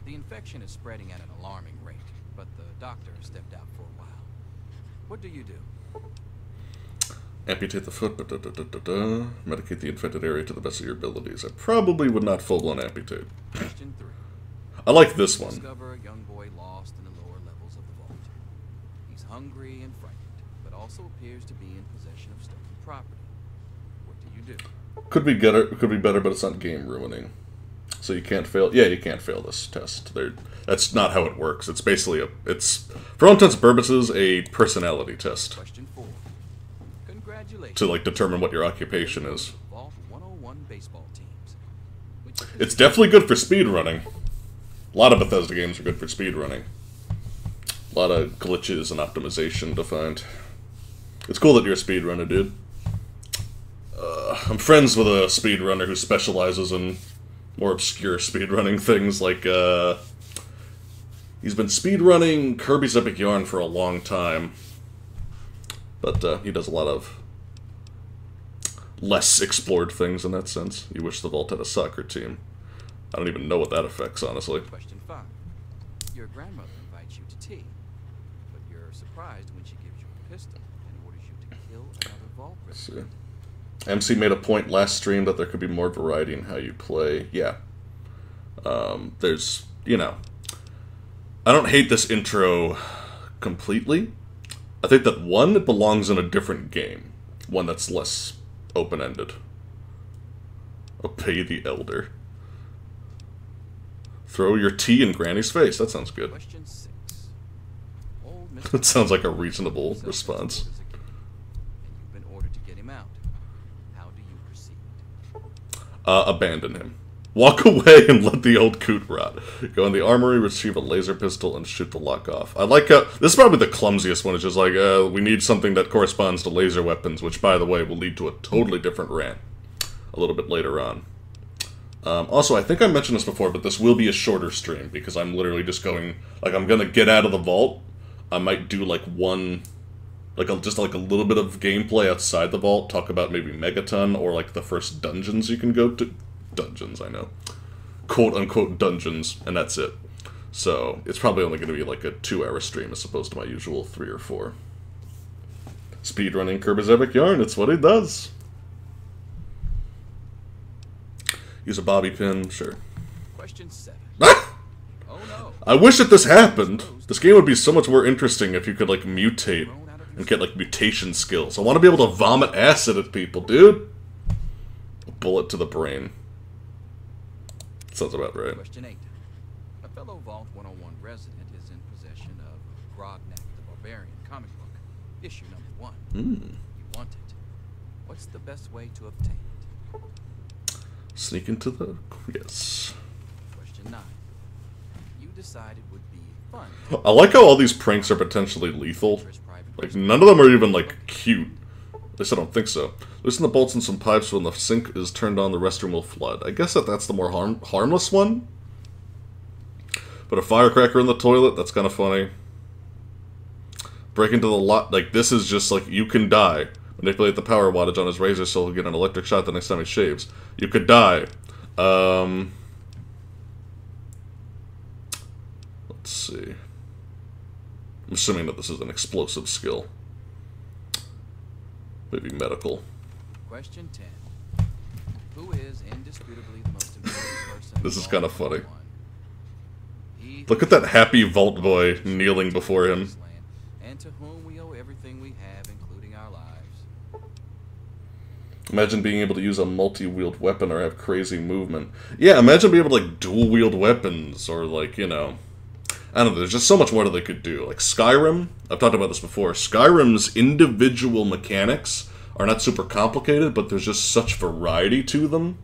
The infection is spreading at an alarming rate, but the doctor stepped out for a while. What do you do? Amputate the foot, medicate the infected area to the best of your abilities. I probably would not full-blown amputate. Question 3. I like this one. Discover a young boy lost in the lower levels of the vault. He's hungry and frightened, but also appears to be in possession of stolen property. What do you do? Could be better, but it's not game ruining. So you can't fail. Yeah, you can't fail this test. That's not how it works. It's basically it's for all intents and purposes a personality test. Question 4. Congratulations. To like determine what your occupation is. Vault 101 baseball teams. It's definitely good for speedrunning. A lot of Bethesda games are good for speedrunning. A lot of glitches and optimization to find. It's cool that you're a speedrunner, dude. I'm friends with a speedrunner who specializes in more obscure speedrunning things, like, he's been speedrunning Kirby's Epic Yarn for a long time, but he does a lot of less explored things in that sense. You wish the Vault had a soccer team. I don't even know what that affects, honestly. Question 5. Your grandmother invites you to tea, but you're surprised when she gives you a pistol and orders you to kill another Vault resident. MC made a point last stream that there could be more variety in how you play. Yeah. There's, you know, I don't hate this intro completely. I think that, one, it belongs in a different game. One that's less open-ended. Obey the Elder. Throw your tea in Granny's face. That sounds good. Question 6. That sounds like a reasonable response. You've been ordered to get him out. How do you proceed? Abandon him. Walk away and let the old coot rot. Go in the armory, retrieve a laser pistol, and shoot the lock off. I like how... This is probably the clumsiest one. It's just like, we need something that corresponds to laser weapons, which, by the way, will lead to a totally different rant a little bit later on. Also, I think I mentioned this before, but this will be a shorter stream, because I'm literally just going... Like, I'm gonna get out of the vault. I might do, like, one... just a little bit of gameplay outside the vault, talk about maybe Megaton, or, like, the first dungeons you can go to. Dungeons, I know. Quote-unquote dungeons, and that's it. So, it's probably only going to be like a 2-hour stream as opposed to my usual 3 or 4. Speedrunning Kirby's Epic Yarn, it's what he does. Use a bobby pin, sure. Question 7. Ah! Oh no. I wish that this happened. This game would be so much more interesting if you could, like, mutate and get, like, mutation skills. I want to be able to vomit acid at people, dude. A bullet to the brain. Sounds about right. Question 8. A fellow Vault 101 resident is in possession of Grognak the Barbarian comic book, issue number 1. You want it. What's the best way to obtain it? Sneak into the... Yes. Question 9. You decided it would be fun. I like how all these pranks are potentially lethal. Like, none of them are even, like, cute. At least I don't think so. Loosen the bolts in some pipes when the sink is turned on, the restroom will flood. I guess that's the more harmless one. But a firecracker in the toilet, that's kind of funny. Break into the lot, like, this is just, like, you can die. Manipulate the power wattage on his razor so he'll get an electric shot the next time he shaves. You could die. Let's see. I'm assuming that this is an explosive skill. Maybe medical. Question 10. Who is indisputably the most important person? This is kind of funny. Look at that happy Vault Boy kneeling before him. And to whom we owe everything we have, including our lives. Imagine being able to use a multi-wield weapon or have crazy movement. Yeah, imagine being able to, like, dual-wield weapons or, like, you know... I don't know, there's just so much more that they could do. Like, Skyrim, I've talked about this before, Skyrim's individual mechanics are not super complicated, but there's just such variety to them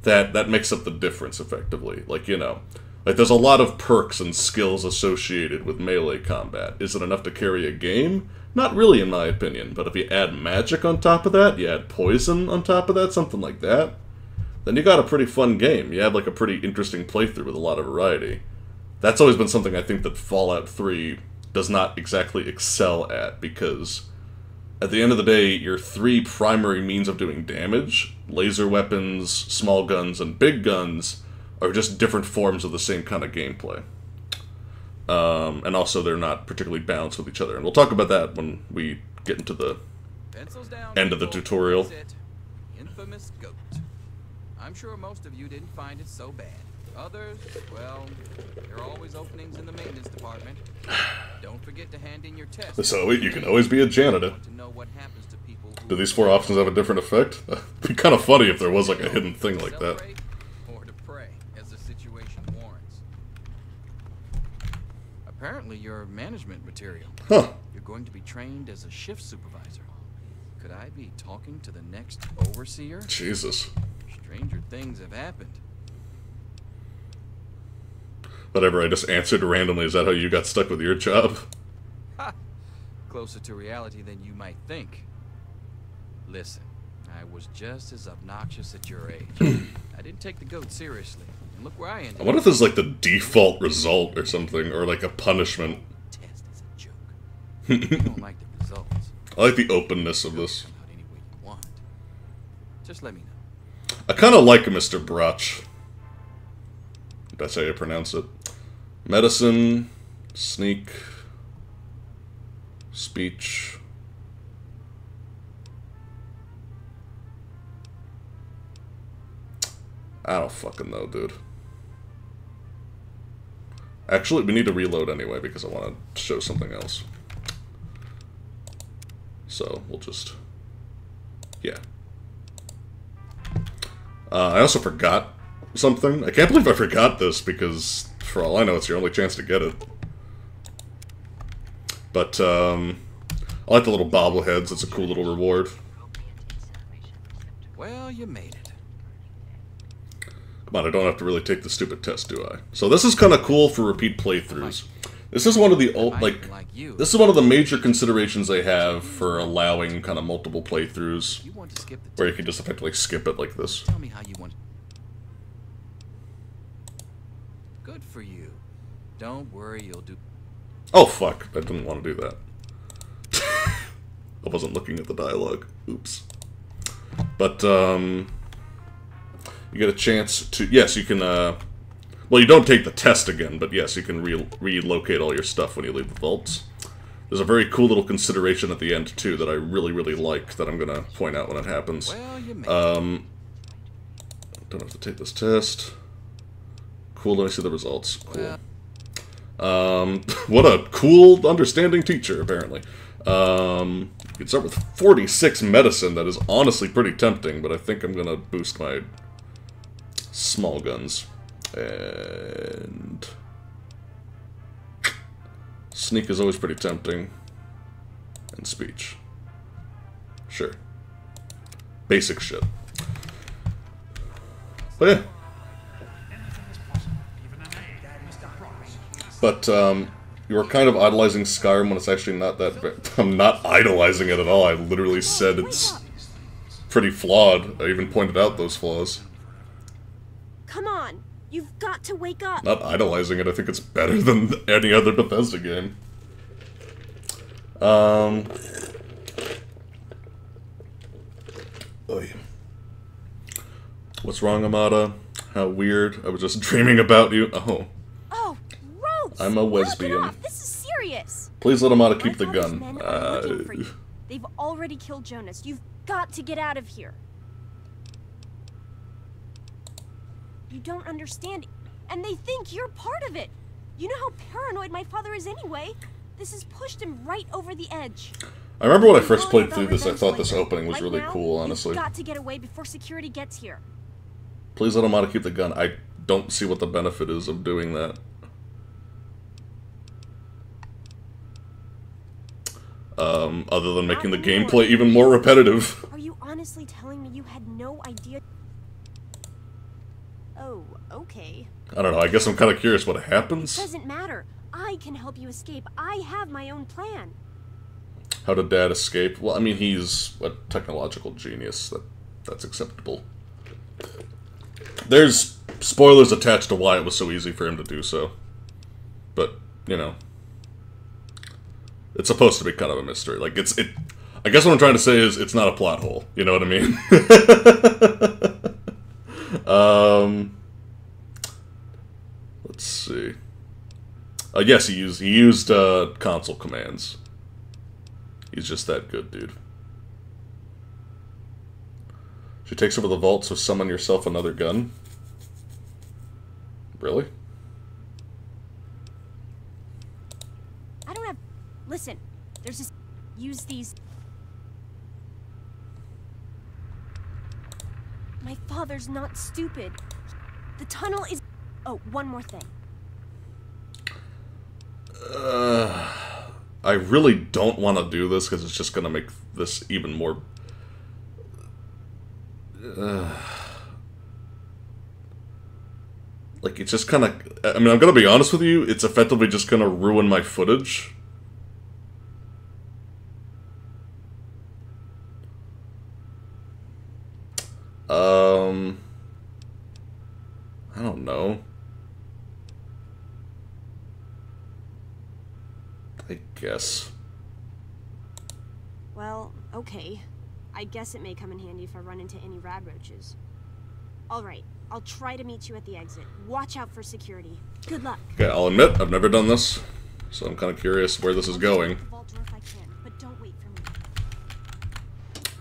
that makes up the difference, effectively. Like, you know, like, there's a lot of perks and skills associated with melee combat. Is it enough to carry a game? Not really, in my opinion, but if you add magic on top of that, you add poison on top of that, something like that, then you got a pretty fun game. You have, like, a pretty interesting playthrough with a lot of variety. That's always been something I think that Fallout 3 does not exactly excel at, because at the end of the day, your 3 primary means of doing damage, laser weapons, small guns, and big guns, are just different forms of the same kind of gameplay. And also, they're not particularly balanced with each other. And we'll talk about that when we get into the end of the tutorial. Infamous goat. I'm sure most of you didn't find it so bad. Others, well, there are always openings in the maintenance department. Don't forget to hand in your test. So you can always be a janitor. Do these 4 options have a different effect? It'd be kind of funny if there was, like, a hidden thing like that. Or to pray, as the situation warrants. Apparently you're management material. Huh. You're going to be trained as a shift supervisor. Could I be talking to the next overseer? Jesus. Stranger things have happened. Whatever, I just answered randomly. Is that how you got stuck with your job? Ha! Closer to reality than you might think. Listen, I was just as obnoxious at your age. I didn't take the goat seriously, and look where I ended I wonder up. if this is like the default result or something, or like a punishment. Test is a joke. You don't like the results. I like the openness of this. Out any way you want. Just let me know. I kind of like Mr. Brotch. That's how you pronounce it. Medicine, sneak, speech. I don't fucking know, dude. Actually, we need to reload anyway because I want to show something else. So, we'll just... Yeah. I also forgot something. I can't believe I forgot this because, for all I know, it's your only chance to get it. But, I like the little bobbleheads. It's a cool little reward. Well, you made it. Come on, I don't have to really take the stupid test, do I? So this is kind of cool for repeat playthroughs. This is one of the old, this is one of the major considerations they have for allowing kind of multiple playthroughs, where you can just effectively skip it like this. Tell me how you want. Good for you. Don't worry, you'll do. Oh fuck! I didn't want to do that. I wasn't looking at the dialogue. Oops. But you get a chance to. Yes, you can. Well, you don't take the test again, but yes, you can relocate all your stuff when you leave the vaults. There's a very cool little consideration at the end, too, that I really, really like, that I'm going to point out when it happens. Don't have to take this test. Cool, let me see the results. Cool. What a cool, understanding teacher, apparently. You can start with 46 medicine, that is honestly pretty tempting, but I think I'm going to boost my small guns. And sneak is always pretty tempting. And speech. Sure. Basic shit. But yeah. But you were kind of idolizing Skyrim when it's actually not that bad. I'm not idolizing it at all. I literally said it's pretty flawed. I even pointed out those flaws. Come on. You've got to wake up. Not idolizing it, I think it's better than any other Bethesda game. Oy. What's wrong, Amada? How weird. I was just dreaming about you. Oh. Oh, Rhodes! I'm a lesbian. This is serious. Please let Amada keep the gun. Men are looking for you. They've already killed Jonas. You've got to get out of here. You don't understand, and they think you're part of it. You know how paranoid my father is anyway. This has pushed him right over the edge. I remember when I first played through this, I thought this opening was really cool, honestly. You've got to get away before security gets here. Please let Amada keep the gun. I don't see what the benefit is of doing that. Other than making the gameplay even more repetitive. Are you honestly telling me you had no idea? Oh, okay. I don't know, I guess I'm kind of curious what happens. It doesn't matter. I can help you escape. I have my own plan. How did Dad escape? Well, I mean, he's a technological genius. That's acceptable. There's spoilers attached to why it was so easy for him to do so. But, you know. It's supposed to be kind of a mystery. Like, I guess what I'm trying to say is, it's not a plot hole. You know what I mean? Let's see. Yes, he used console commands. He's just that good, dude. She takes over the vault, so summon yourself another gun. Really? I don't have... Listen, there's this... Use these... My father's not stupid. The tunnel is... Oh, one more thing. I really don't want to do this, because it's just going to make this even more... like, it's just kind of... I mean, I'm going to be honest with you, it's effectively just going to ruin my footage. I don't know. I guess. Well, okay. I guess it may come in handy if I run into any radroaches. Alright, I'll try to meet you at the exit. Watch out for security. Good luck. Okay, I'll admit, I've never done this, so I'm kind of curious where this is going.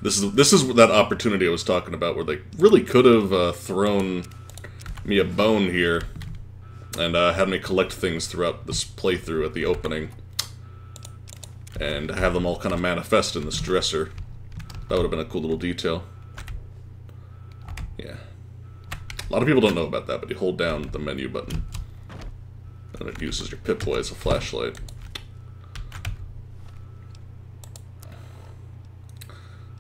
This is that opportunity I was talking about where they really could have thrown me a bone here and had me collect things throughout this playthrough at the opening and have them all kind of manifest in this dresser. That would have been a cool little detail. Yeah. A lot of people don't know about that, but you hold down the menu button and it uses your Pip-Boy as a flashlight.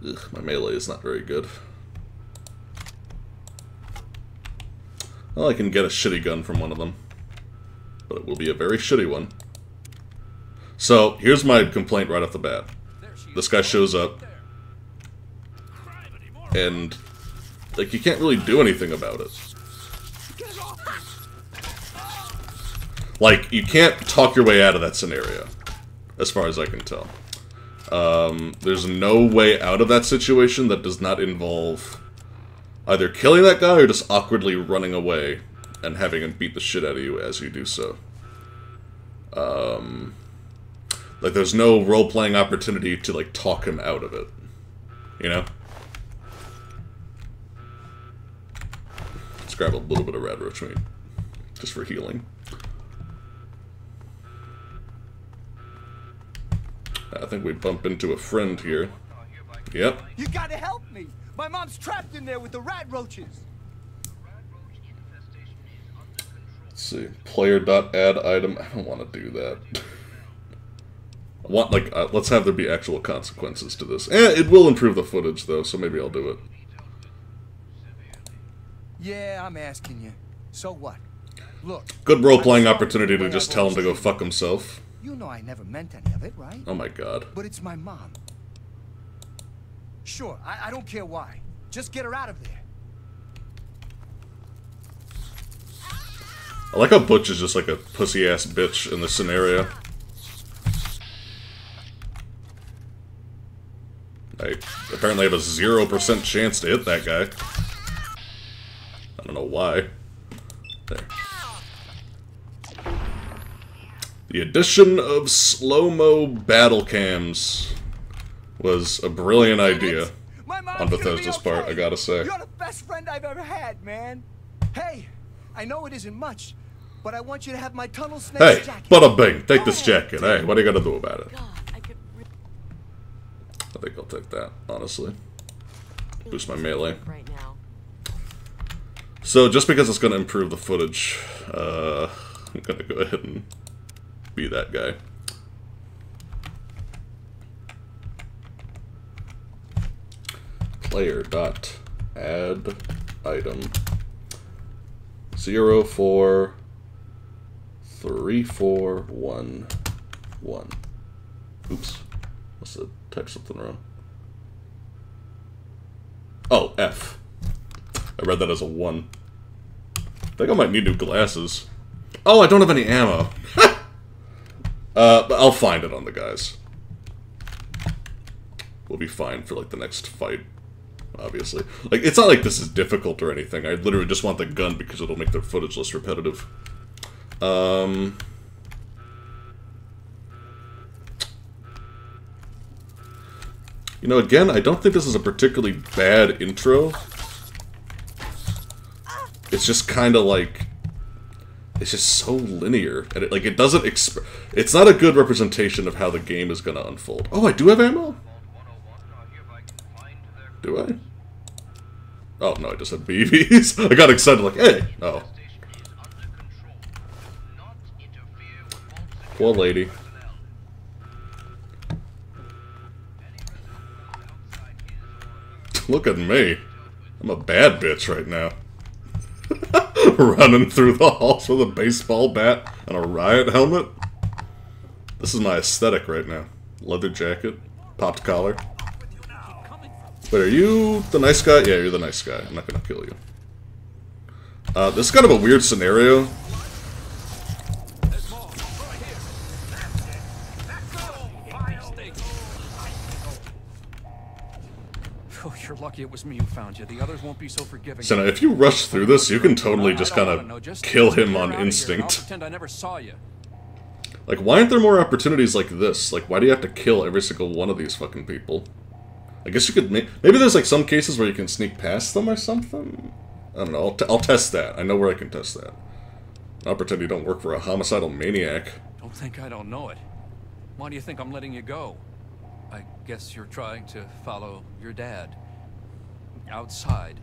Ugh, my melee is not very good. Well, I can get a shitty gun from one of them. But it will be a very shitty one. So, here's my complaint right off the bat. This guy shows up. And, like, you can't really do anything about it. Like, you can't talk your way out of that scenario. As far as I can tell. There's no way out of that situation that does not involve either killing that guy or just awkwardly running away and having him beat the shit out of you as you do so. Like, there's no role-playing opportunity to, like, talk him out of it. You know? Let's grab a little bit of radroach meat. Just for healing. I think we bump into a friend here. Yep. You gotta help me! My mom's trapped in there with the rat roaches! Let's see. Player.add item. I don't want to do that. I want, like, let's have there be actual consequences to this. It will improve the footage, though, so maybe I'll do it. Yeah, I'm asking you. So what? Look. Good role-playing opportunity to just tell him to go fuck himself. You know I never meant any of it, right? Oh my god. But it's my mom. Sure, I don't care why. Just get her out of there. I like how Butch is just like a pussy-ass bitch in this scenario. I apparently have a 0% chance to hit that guy. I don't know why. There. The addition of slow-mo battle cams was a brilliant idea on Bethesda's part, I gotta say. You're the best friend I've ever had, man. Hey, I know it isn't much, but I want you to have my tunnel snakes jacket. Hey, bada bing, take this jacket. Hey, what are you gonna do about it? I think I'll take that, honestly. Boost my melee. Right now. So, just because it's gonna improve the footage, I'm gonna go ahead and be that guy. Player.add item 043411. Oops. Must have typed something wrong. Oh, F. I read that as a 1. I think I might need new glasses. Oh, I don't have any ammo. But I'll find it on the guys. We'll be fine for, like, the next fight, obviously. Like, it's not like this is difficult or anything. I literally just want the gun because it'll make their footage less repetitive. You know, again, I don't think this is a particularly bad intro. It's just kind of like... It's just so linear, and it doesn't it's not a good representation of how the game is going to unfold. Oh, I do have ammo? Do I? Oh, no, I just had BBs. I got excited, like, hey! Oh. Poor lady. Look at me. I'm a bad bitch right now. Running through the halls with a baseball bat and a riot helmet. This is my aesthetic right now. Leather jacket, popped collar. Wait, are you the nice guy? Yeah, you're the nice guy. I'm not gonna kill you. This is kind of a weird scenario. Oh, you're lucky it was me who found you. The others won't be so forgiving. So now, if you rush through this, you can totally just kind of kill him on instinct. I'll pretend I never saw you. Like, why aren't there more opportunities like this? Like, why do you have to kill every single one of these fucking people? I guess you could maybe there's like some cases where you can sneak past them or something? I don't know, I'll test that. I know where I can test that. I'll pretend you don't work for a homicidal maniac. Don't think I don't know it. Why do you think I'm letting you go? I guess you're trying to follow your dad. Outside.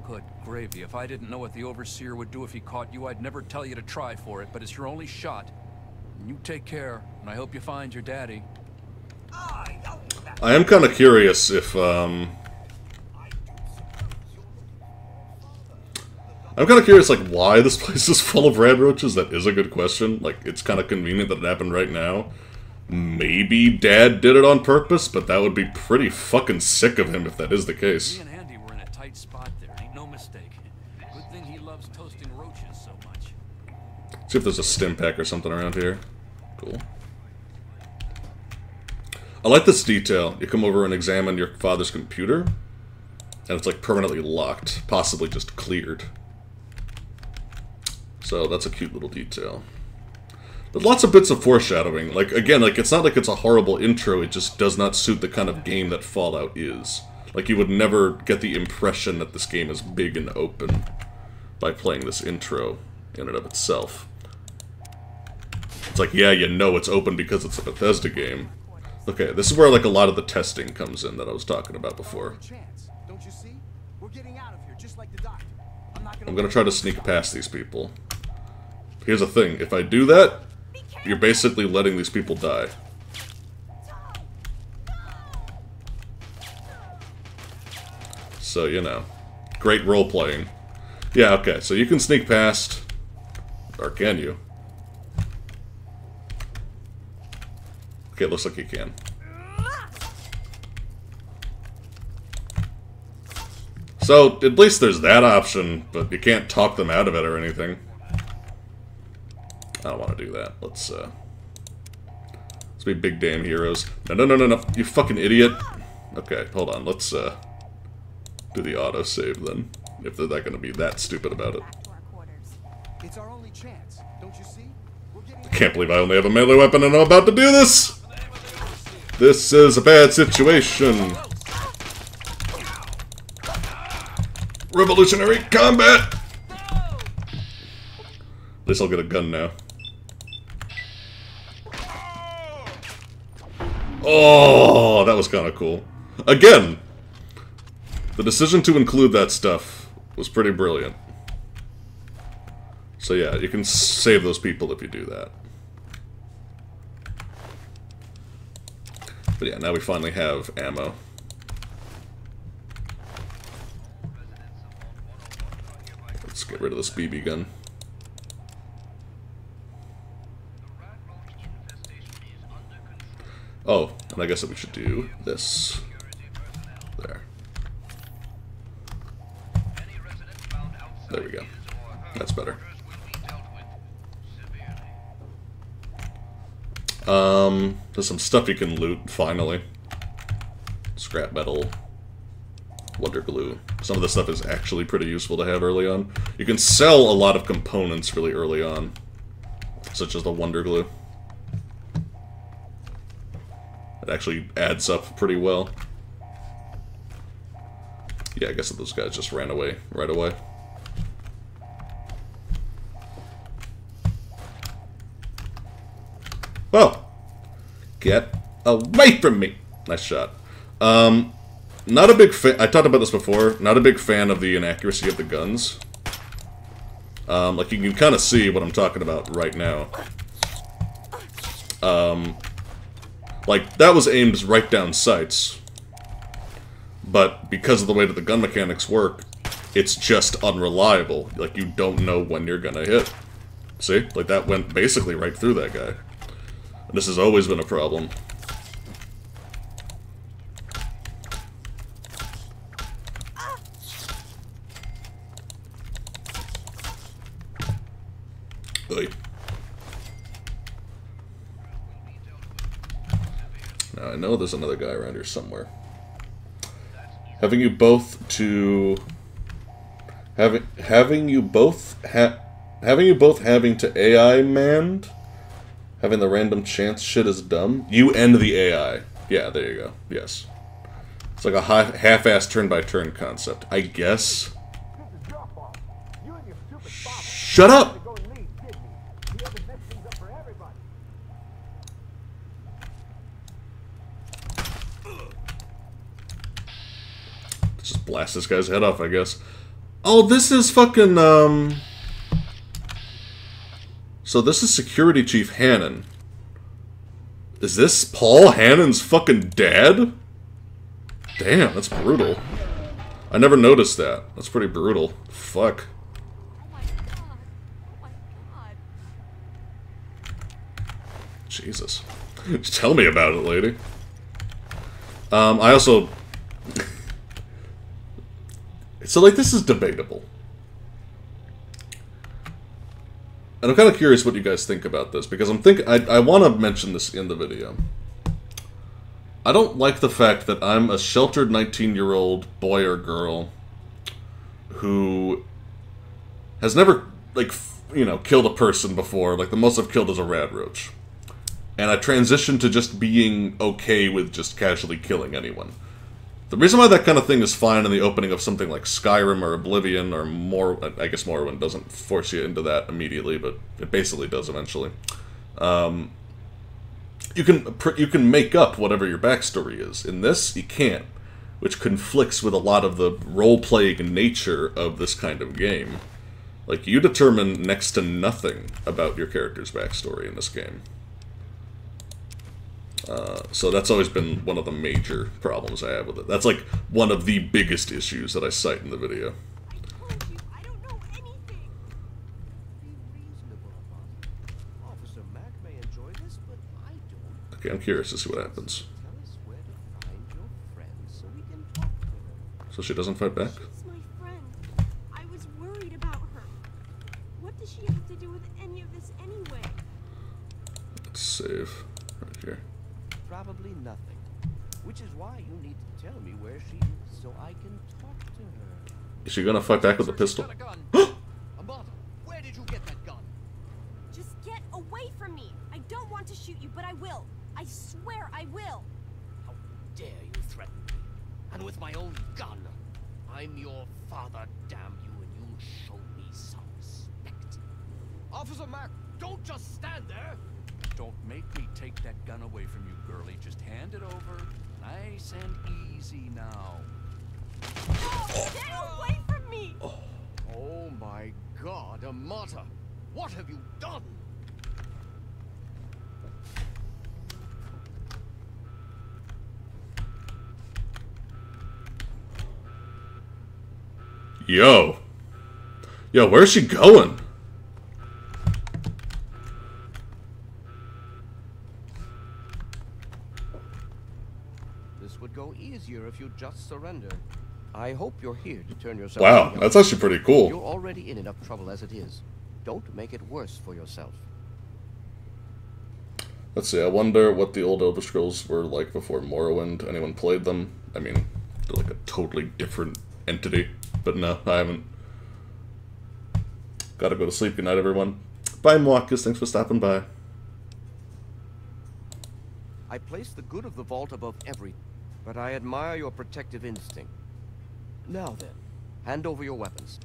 Good gravy. If I didn't know what the Overseer would do if he caught you, I'd never tell you to try for it, but it's your only shot. You take care, and I hope you find your daddy. I am kind of curious if, I'm kind of curious, like, why this place is full of rad roaches. That is a good question. Like, it's kind of convenient that it happened right now. Maybe Dad did it on purpose, but that would be pretty fucking sick of him if that is the case. Me and Andy were in a tight spot there, ain't no mistake. Good thing he loves toasting roaches so much. See if there's a stim pack or something around here. Cool. I like this detail. You come over and examine your father's computer, and it's like permanently locked, possibly just cleared. So that's a cute little detail. But lots of bits of foreshadowing. Like, again, like, it's not like it's a horrible intro, it just does not suit the kind of game that Fallout is. Like, you would never get the impression that this game is big and open by playing this intro in and of itself. It's like, yeah, you know it's open because it's a Bethesda game. Okay, this is where, like, a lot of the testing comes in that I was talking about before. I'm gonna try to sneak past these people. Here's the thing, if I do that, you're basically letting these people die. So, you know, great role-playing. Yeah, okay, so you can sneak past, or can you? Okay, it looks like you can. So, at least there's that option, but you can't talk them out of it or anything. I don't want to do that. Let's be big damn heroes. No, no, no, no, no. You fucking idiot. Okay, hold on. Let's, do the autosave then. If they're not gonna be that stupid about it. It's our only chance, don't you see? I can't believe I only have a melee weapon and I'm about to do this! This is a bad situation. Revolutionary combat! At least I'll get a gun now. Oh, that was kind of cool. Again, the decision to include that stuff was pretty brilliant. So yeah, you can save those people if you do that. But yeah, now we finally have ammo. Let's get rid of this BB gun. Oh, and I guess that we should do this. There. There we go. That's better. There's some stuff you can loot, finally. Scrap metal. Wonder glue. Some of this stuff is actually pretty useful to have early on. You can sell a lot of components really early on. Such as the wonder glue. It actually adds up pretty well. Yeah, I guess that those guys just ran away right away. Oh! Get away from me! Nice shot. Not a big fan. I talked about this before. Not a big fan of the inaccuracy of the guns. Like, you can kind of see what I'm talking about right now. Like, that was aimed right down sights. But because of the way that the gun mechanics work, it's just unreliable. Like, you don't know when you're gonna hit. See? Like, that went basically right through that guy. And this has always been a problem. Oy. Now I know there's another guy around here somewhere. Having you both having to AI manned, having the random chance shit is dumb. You and the AI. Yeah, there you go. Yes. It's like a half-assed turn-by-turn concept, I guess. Shut up! Just blast this guy's head off, I guess. Oh, this is fucking, So this is Security Chief Hannon. Is this Paul Hannon's fucking dad? Damn, that's brutal. I never noticed that. That's pretty brutal. Fuck. Jesus. Just tell me about it, lady. I also... So, like, this is debatable. And I'm kind of curious what you guys think about this, because I want to mention this in the video. I don't like the fact that I'm a sheltered 19-year-old boy or girl who has never, like, you know, killed a person before. Like, the most I've killed is a rad roach. And I transitioned to just being okay with just casually killing anyone. The reason why that kind of thing is fine in the opening of something like Skyrim or Oblivion or more, I guess Morrowind doesn't force you into that immediately, but it basically does eventually. You can make up whatever your backstory is. In this, you can't, which conflicts with a lot of the role-playing nature of this kind of game. Like, you determine next to nothing about your character's backstory in this game. So that's always been one of the major problems I have with it. That's like one of the biggest issues that I cite in the video. I don't know anything. Be reasonable about it. Officer Mack may enjoy this, but I don't. Okay, I'm curious to see what happens. Tell us where to find your friend so we can talk to her. So she doesn't fight back? She's my friend. I was worried about her. What does she have to do with any of this anyway? Let's save right here. Probably nothing. Which is why you need to tell me where she is so I can talk to her. Is she gonna fight back with a pistol? Amata, where did you get that gun? Just get away from me. I don't want to shoot you, but I will. I swear I will. How dare you threaten me? And with my own gun. I'm your father, damn you, and you'll show me some respect. Officer Mack, don't just stand there. Don't make me take that gun away from you, girlie. Just hand it over. Nice and easy now. No, get away from me! Oh my God, Amata! What have you done? Yo, where's she going? This would go easier if you just surrender. I hope you're here to turn yourself Wow, in. that's actually pretty cool. You're already in enough trouble as it is. Don't make it worse for yourself. Let's see, I wonder what the old Elder Scrolls were like before Morrowind. Anyone played them? I mean, they're like a totally different entity. But no, I haven't. Gotta go to sleep. Good night, everyone. Bye, Marcus. Thanks for stopping by. I place the good of the vault above everything, but I admire your protective instinct. Now then, hand over your weapons.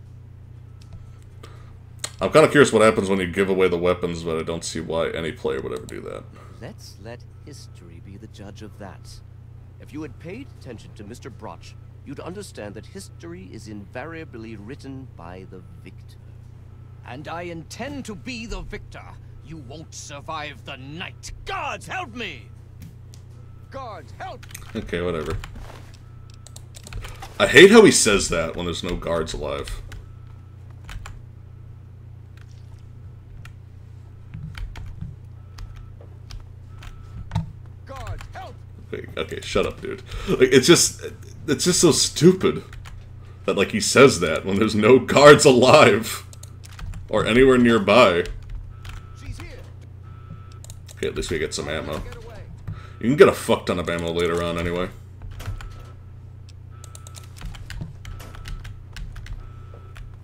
I'm kind of curious what happens when you give away the weapons, but I don't see why any player would ever do that. Let's let history be the judge of that. If you had paid attention to Mr. Broch, you'd understand that history is invariably written by the victor. And I intend to be the victor. You won't survive the night. Guards, help me! Guards, help! Okay, whatever. I hate how he says that when there's no guards alive. Guards, help! Okay, shut up, dude. Like, it's just so stupid that, like, he says that when there's no guards alive or anywhere nearby. Okay, at least we get some ammo. You can get a fuck ton of ammo later on, anyway.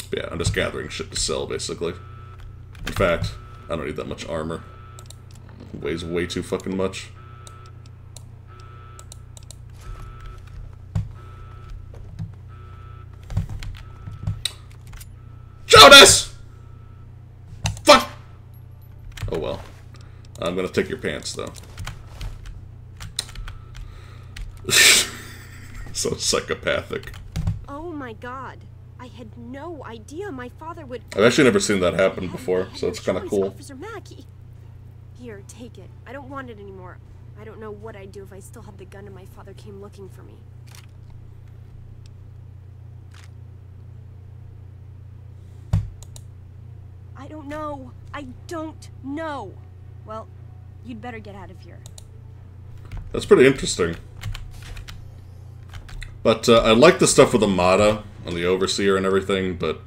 But yeah, I'm just gathering shit to sell, basically. In fact, I don't need that much armor. It weighs way too fucking much. Jonas! Fuck! Oh well. I'm gonna take your pants, though. So psychopathic. Oh my god. I had no idea my father would... I've actually never seen that happen before, so it's kind of cool. Officer Mackey. Here, take it. I don't want it anymore. I don't know what I'd do if I still had the gun and my father came looking for me. I don't know. I don't know. Well, you'd better get out of here. That's pretty interesting. But I like the stuff with Amada and the Overseer and everything, but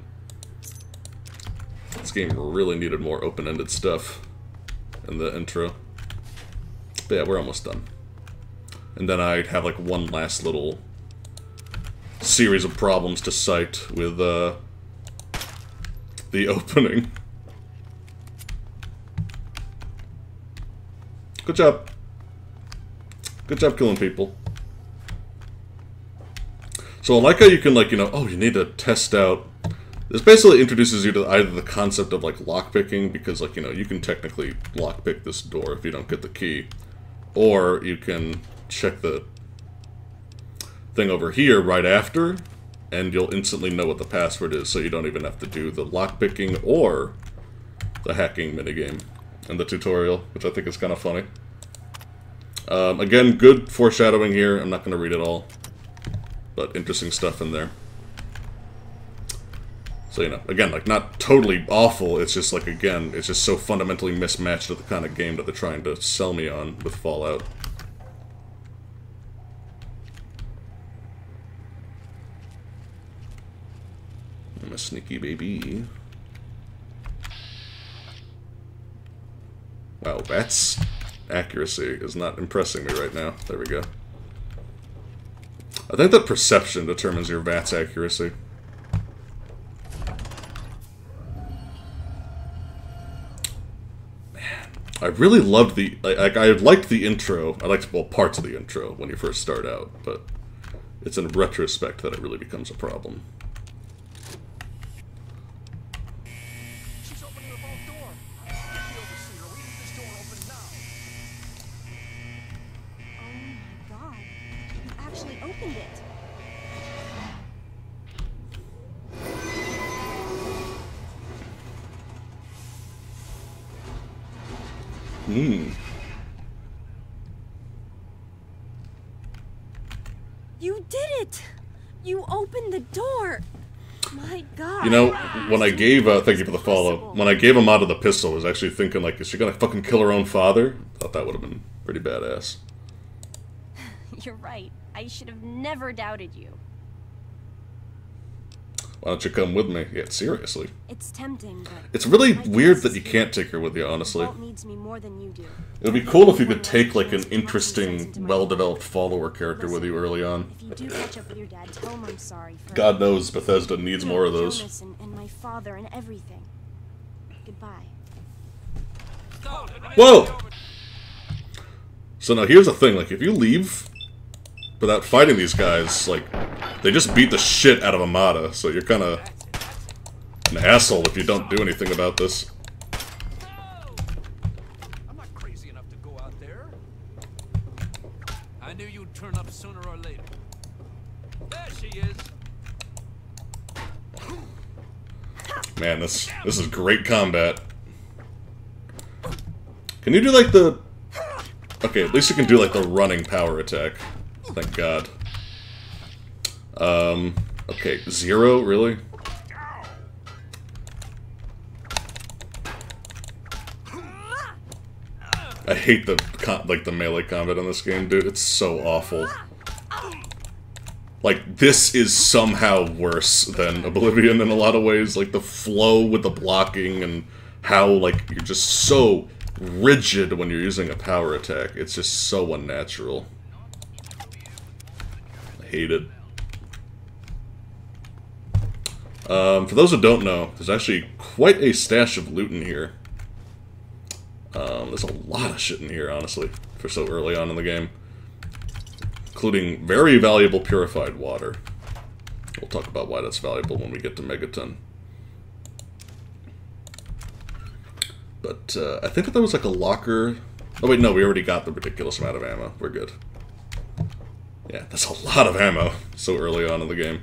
this game really needed more open-ended stuff in the intro. But yeah, we're almost done. And then I have like one last little series of problems to cite with the opening. Good job. Good job killing people. So I like how you can, like, you know, oh, you need to test out... This basically introduces you to either the concept of, like, lockpicking, because, like, you know, you can technically lockpick this door if you don't get the key. Or you can check the thing over here right after, and you'll instantly know what the password is, so you don't even have to do the lockpicking or the hacking minigame in the tutorial, which I think is kind of funny. Again, good foreshadowing here. I'm not going to read it all. But interesting stuff in there. So, you know, again, like, not totally awful, it's just, like, again, it's just so fundamentally mismatched to the kind of game that they're trying to sell me on with Fallout. I'm a sneaky baby. Wow, that's... accuracy is not impressing me right now. There we go. I think that perception determines your VATS accuracy. Man, I really loved the... Like, I liked the intro. I liked, well, parts of the intro when you first start out, but it's in retrospect that it really becomes a problem. She's opening the vault door. Get the overseer. We need this door open now. Oh my god. You actually opened it. You did it! You opened the door! My god. You know, when I gave, thank you for the follow, when I gave Amada the pistol, I was actually thinking, like, is she gonna fucking kill her own father? Thought that would have been pretty badass. You're right. I should have never doubted you. Why don't you come with me? Yeah, seriously. It's tempting, but It's really weird that you can't take her with you, honestly. Vault needs me more than you do. It would be cool if you could take, like, an interesting, well-developed follower character with you early on. If you do catch up with your dad, tell him I'm sorry for... God knows Bethesda needs more of those. Jonas and my father and everything. Goodbye. Whoa! So now here's the thing, like, if you leave without fighting these guys, like, they just beat the shit out of Amada, so you're kinda an asshole if you don't do anything about this. I'm not crazy enough to go out there. I knew you'd turn up sooner or later. There she is. Man, this is great combat. Can you do, like, the... Okay, at least you can do, like, the running power attack. Thank God. Okay, 0, really? I hate the melee combat in this game, dude. It's so awful. Like, this is somehow worse than Oblivion in a lot of ways. Like, the flow with the blocking and how, like, you're just so rigid when you're using a power attack. It's just so unnatural. I hate it. For those who don't know, there's actually quite a stash of loot in here. There's a lot of shit in here, honestly, for so early on in the game. Including very valuable purified water. We'll talk about why that's valuable when we get to Megaton. But, I think that there was like a locker... Oh wait, no, we already got the ridiculous amount of ammo. We're good. Yeah, that's a lot of ammo so early on in the game.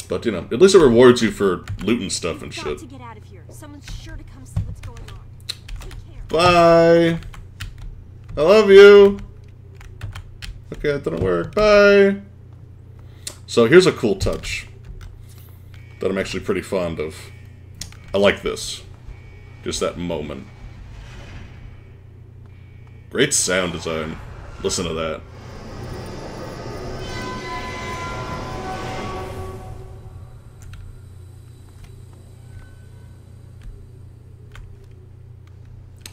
But, you know, at least it rewards you for looting stuff and shit. To get out of here. Someone's sure to come see what's going on. Take care. Bye! I love you! Okay, that didn't work. Bye! So here's a cool touch that I'm actually pretty fond of. I like this. Just that moment. Great sound design. Listen to that.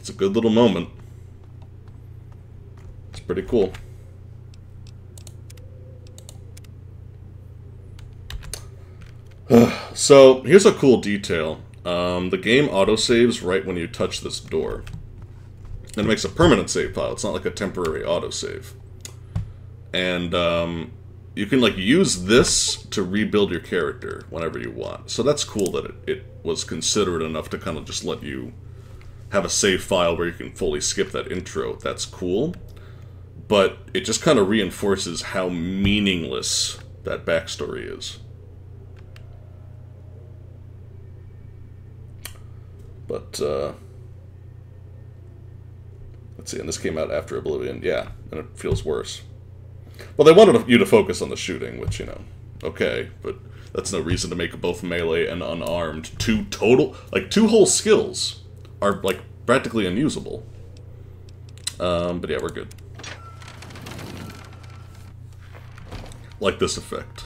It's a good little moment. It's pretty cool. So, here's a cool detail. The game autosaves right when you touch this door. And it makes a permanent save file. It's not like a temporary autosave. And, you can, like, use this to rebuild your character whenever you want. So that's cool that it was considerate enough to kind of just let you have a save file where you can fully skip that intro. That's cool. But it just kind of reinforces how meaningless that backstory is. But, let's see, and this came out after Oblivion. Yeah, and it feels worse. Well, they wanted you to focus on the shooting, which, you know, okay, but that's no reason to make both melee and unarmed two whole skills are, like, practically unusable. But yeah, we're good. Like this effect.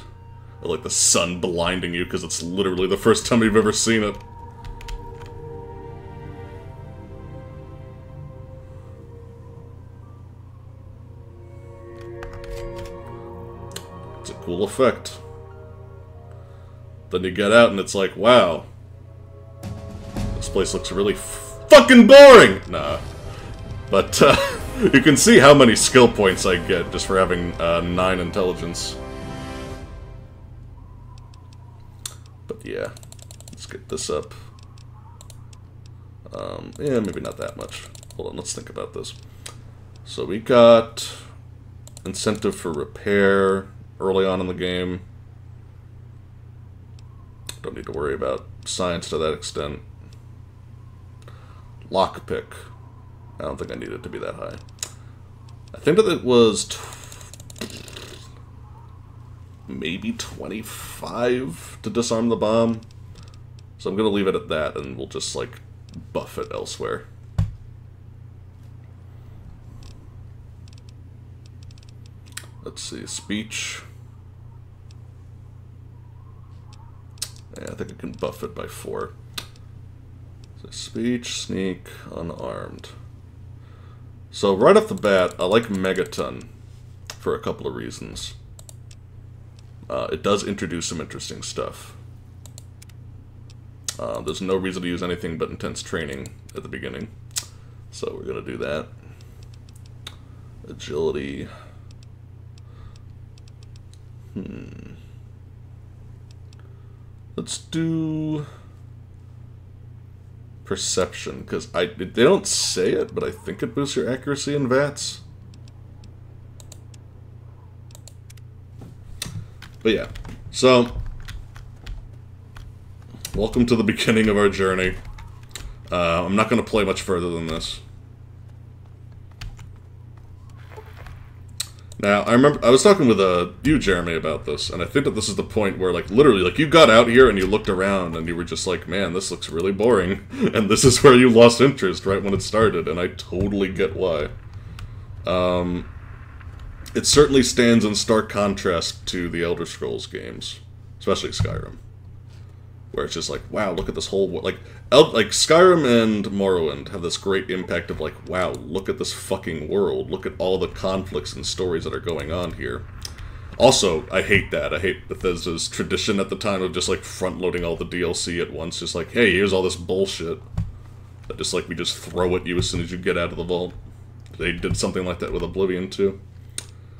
Or like the sun blinding you, because it's literally the first time you've ever seen it. It's a cool effect. Then you get out and it's like, wow. This place looks really fucking boring! Nah. But, you can see how many skill points I get just for having 9 intelligence. But yeah, let's get this up. Yeah, maybe not that much. Hold on, let's think about this. So we got incentive for repair early on in the game. Don't need to worry about science to that extent. Lockpick. I don't think I need it to be that high. I think that it was maybe 25 to disarm the bomb. So I'm going to leave it at that, and we'll just, like, buff it elsewhere. Let's see, speech. Yeah, I think I can buff it by 4. So speech, sneak, unarmed. So right off the bat, I like Megaton for a couple of reasons. It does introduce some interesting stuff. There's no reason to use anything but intense training at the beginning. So we're going to do that. Agility. Let's do perception, because they don't say it, but I think it boosts your accuracy in VATS. But yeah, so welcome to the beginning of our journey. I'm not going to play much further than this. Now, I remember I was talking with you, Jeremy, about this, and I think that this is the point where, like, literally, like, you got out here and you looked around and you were just like, man, this looks really boring. And this is where you lost interest right when it started, and I totally get why. It certainly stands in stark contrast to the Elder Scrolls games, especially Skyrim. where it's just like, wow, look at this whole like Skyrim and Morrowind have this great impact of like, wow, look at this fucking world, look at all the conflicts and stories that are going on here. Also, I hate that. I hate Bethesda's tradition at the time of just like front-loading all the DLC at once, just like, hey, here's all this bullshit that just like we just throw at you as soon as you get out of the vault. They did something like that with Oblivion too,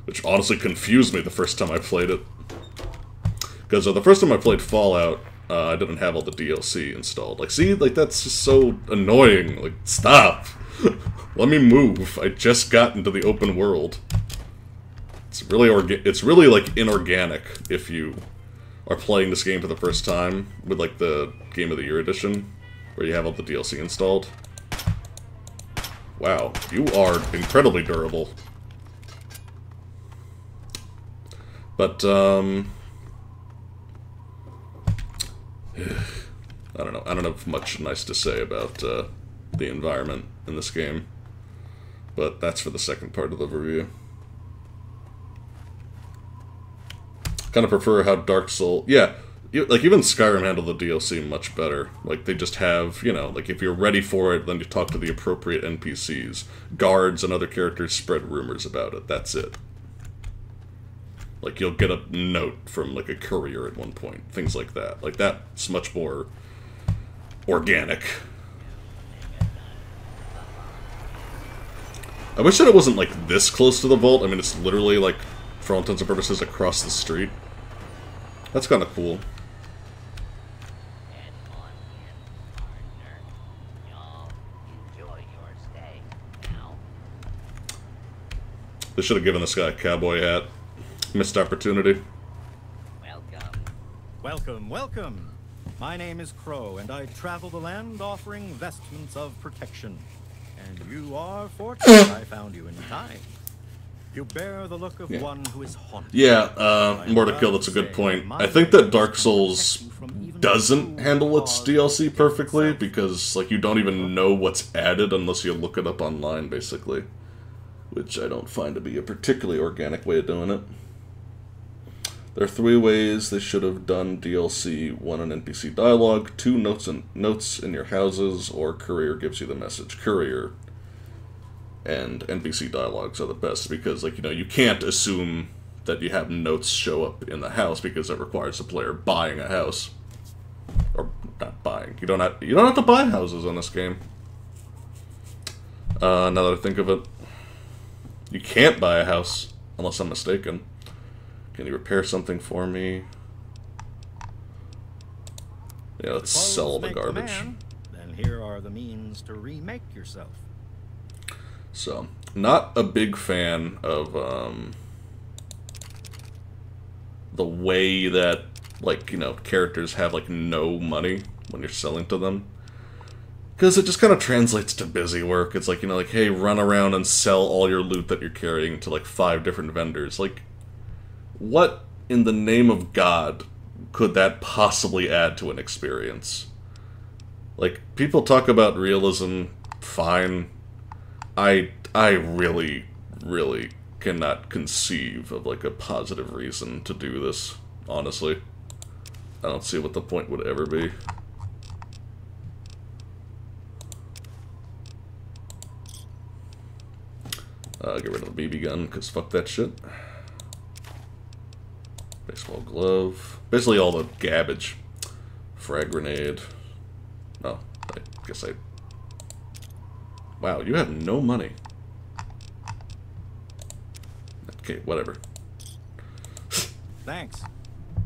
which honestly confused me the first time I played it. Because the first time I played Fallout, I didn't have all the DLC installed. Like, see, like that's just so annoying. Like, stop. Let me move. I just got into the open world. It's really like inorganic if you are playing this game for the first time with like the Game of the Year edition, where you have all the DLC installed. Wow, you are incredibly durable. But I don't know. I don't have much nice to say about the environment in this game, but that's for the second part of the review. Kind of prefer how Dark Souls... Yeah, like, even Skyrim handled the DLC much better. Like, they just have, you know, like, if you're ready for it, then you talk to the appropriate NPCs. Guards and other characters spread rumors about it. That's it. Like, you'll get a note from, like, a courier at one point. Things like that. Like, that's much more organic. I wish that it wasn't, like, this close to the vault. I mean, it's literally, like, for all intents and purposes, across the street. That's kind of cool. They should have given this guy a cowboy hat. Missed opportunity. Welcome, welcome. My name is Crow, and I travel the land offering vestments of protection. And you are fortunate I found you in time. You bear the look of one who is haunted. Yeah, more to kill, that's a good point. I think that Dark Souls doesn't handle its DLC perfectly, because, like, you don't even know what's added unless you look it up online, basically. Which I don't find to be a particularly organic way of doing it. There are 3 ways they should have done DLC. 1, an NPC dialogue, 2, notes in your houses, or courier gives you the message. Courier and NPC dialogues are the best, because, like, you know, you can't assume that you have notes show up in the house, because it requires the player buying a house. Or, not buying. You don't have to buy houses in this game. Now that I think of it. You can't buy a house, unless I'm mistaken. Can you repair something for me? Yeah, let's sell the garbage. Then here are the means to remake yourself. So, not a big fan of the way that, like, you know, characters have, like, no money when you're selling to them. Because it just kind of translates to busy work. It's like, you know, like, hey, run around and sell all your loot that you're carrying to, like, 5 different vendors. Like, what in the name of God could that possibly add to an experience? Like, people talk about realism, fine. I really, really cannot conceive of, like, a positive reason to do this, honestly. I don't see what the point would ever be. Get rid of the BB gun, because fuck that shit. Baseball glove. Basically all the garbage. Frag grenade. Oh, I guess I... Wow, you have no money. Okay, whatever. Thanks.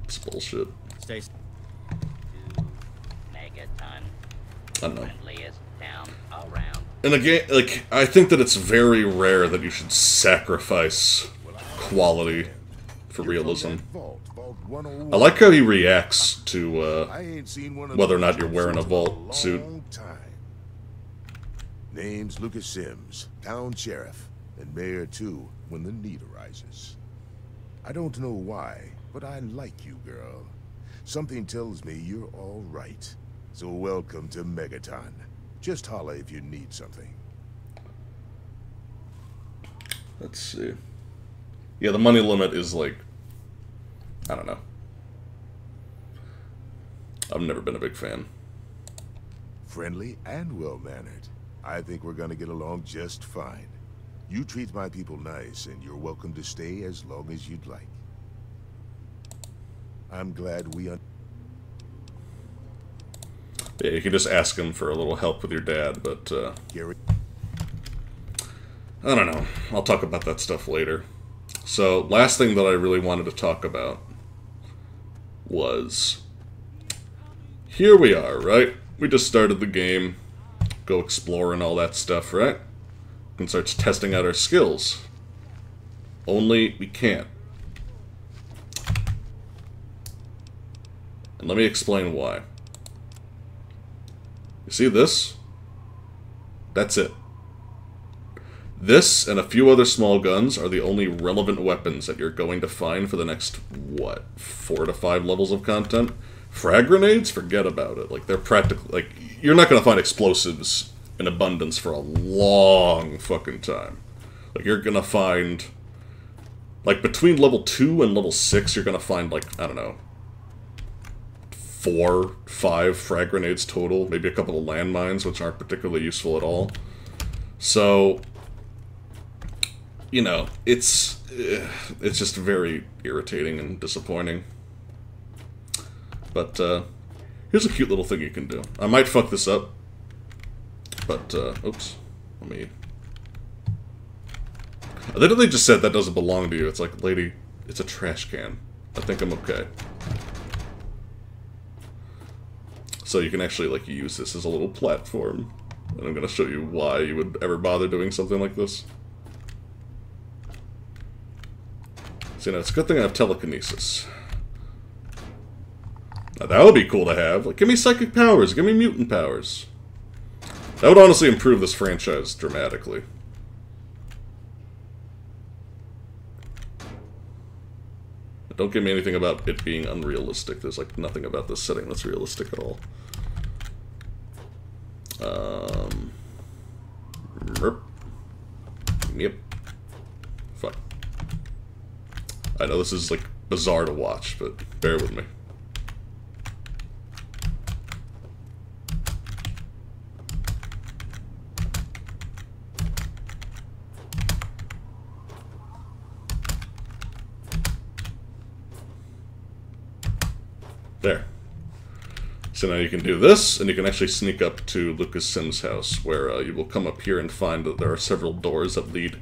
It's bullshit. Stay. Megaton. I don't know. Friendliest town around. In a game, like, I think that it's very rare that you should sacrifice quality for realism. I like how he reacts to whether or not you're wearing a vault suit. Name's Lucas Sims, town sheriff, and mayor too, when the need arises. I don't know why, but I like you, girl. Something tells me you're all right. So welcome to Megaton. Just holla if you need something. Let's see. Yeah, the money limit is like, I don't know. I've never been a big fan. Friendly and well-mannered. I think we're gonna get along just fine. You treat my people nice, and you're welcome to stay as long as you'd like. I'm glad we Yeah, you can just ask him for a little help with your dad, but, Gary. I don't know. I'll talk about that stuff later. So, last thing that I really wanted to talk about was... Here we are, right? We just started the game. Go explore and all that stuff, right? And starts testing out our skills. Only we can't. And let me explain why. You see this? That's it. This and a few other small guns are the only relevant weapons that you're going to find for the next, what, 4 to 5 levels of content? Frag grenades? Forget about it. Like, they're practically, like, you're not going to find explosives in abundance for a long fucking time. Like, you're going to find, like, between level 2 and level 6, you're going to find, like, I don't know, 4, 5 frag grenades total, maybe a couple of landmines, which aren't particularly useful at all. So, you know, it's just very irritating and disappointing. But, here's a cute little thing you can do. I might fuck this up, but, oops, let me... I literally just said that doesn't belong to you. It's like, lady, it's a trash can. I think I'm okay. So you can actually, like, use this as a little platform. And I'm gonna show you why you would ever bother doing something like this. So, you know, it's a good thing I have telekinesis. Now, that would be cool to have. Like, give me psychic powers, give me mutant powers. That would honestly improve this franchise dramatically. But don't give me anything about it being unrealistic. There's, like, nothing about this setting that's realistic at all. Yep. Fuck. I know this is, like, bizarre to watch, but bear with me. There. So now you can do this, and you can actually sneak up to Lucas Sims' house, where you will come up here and find that there are several doors that lead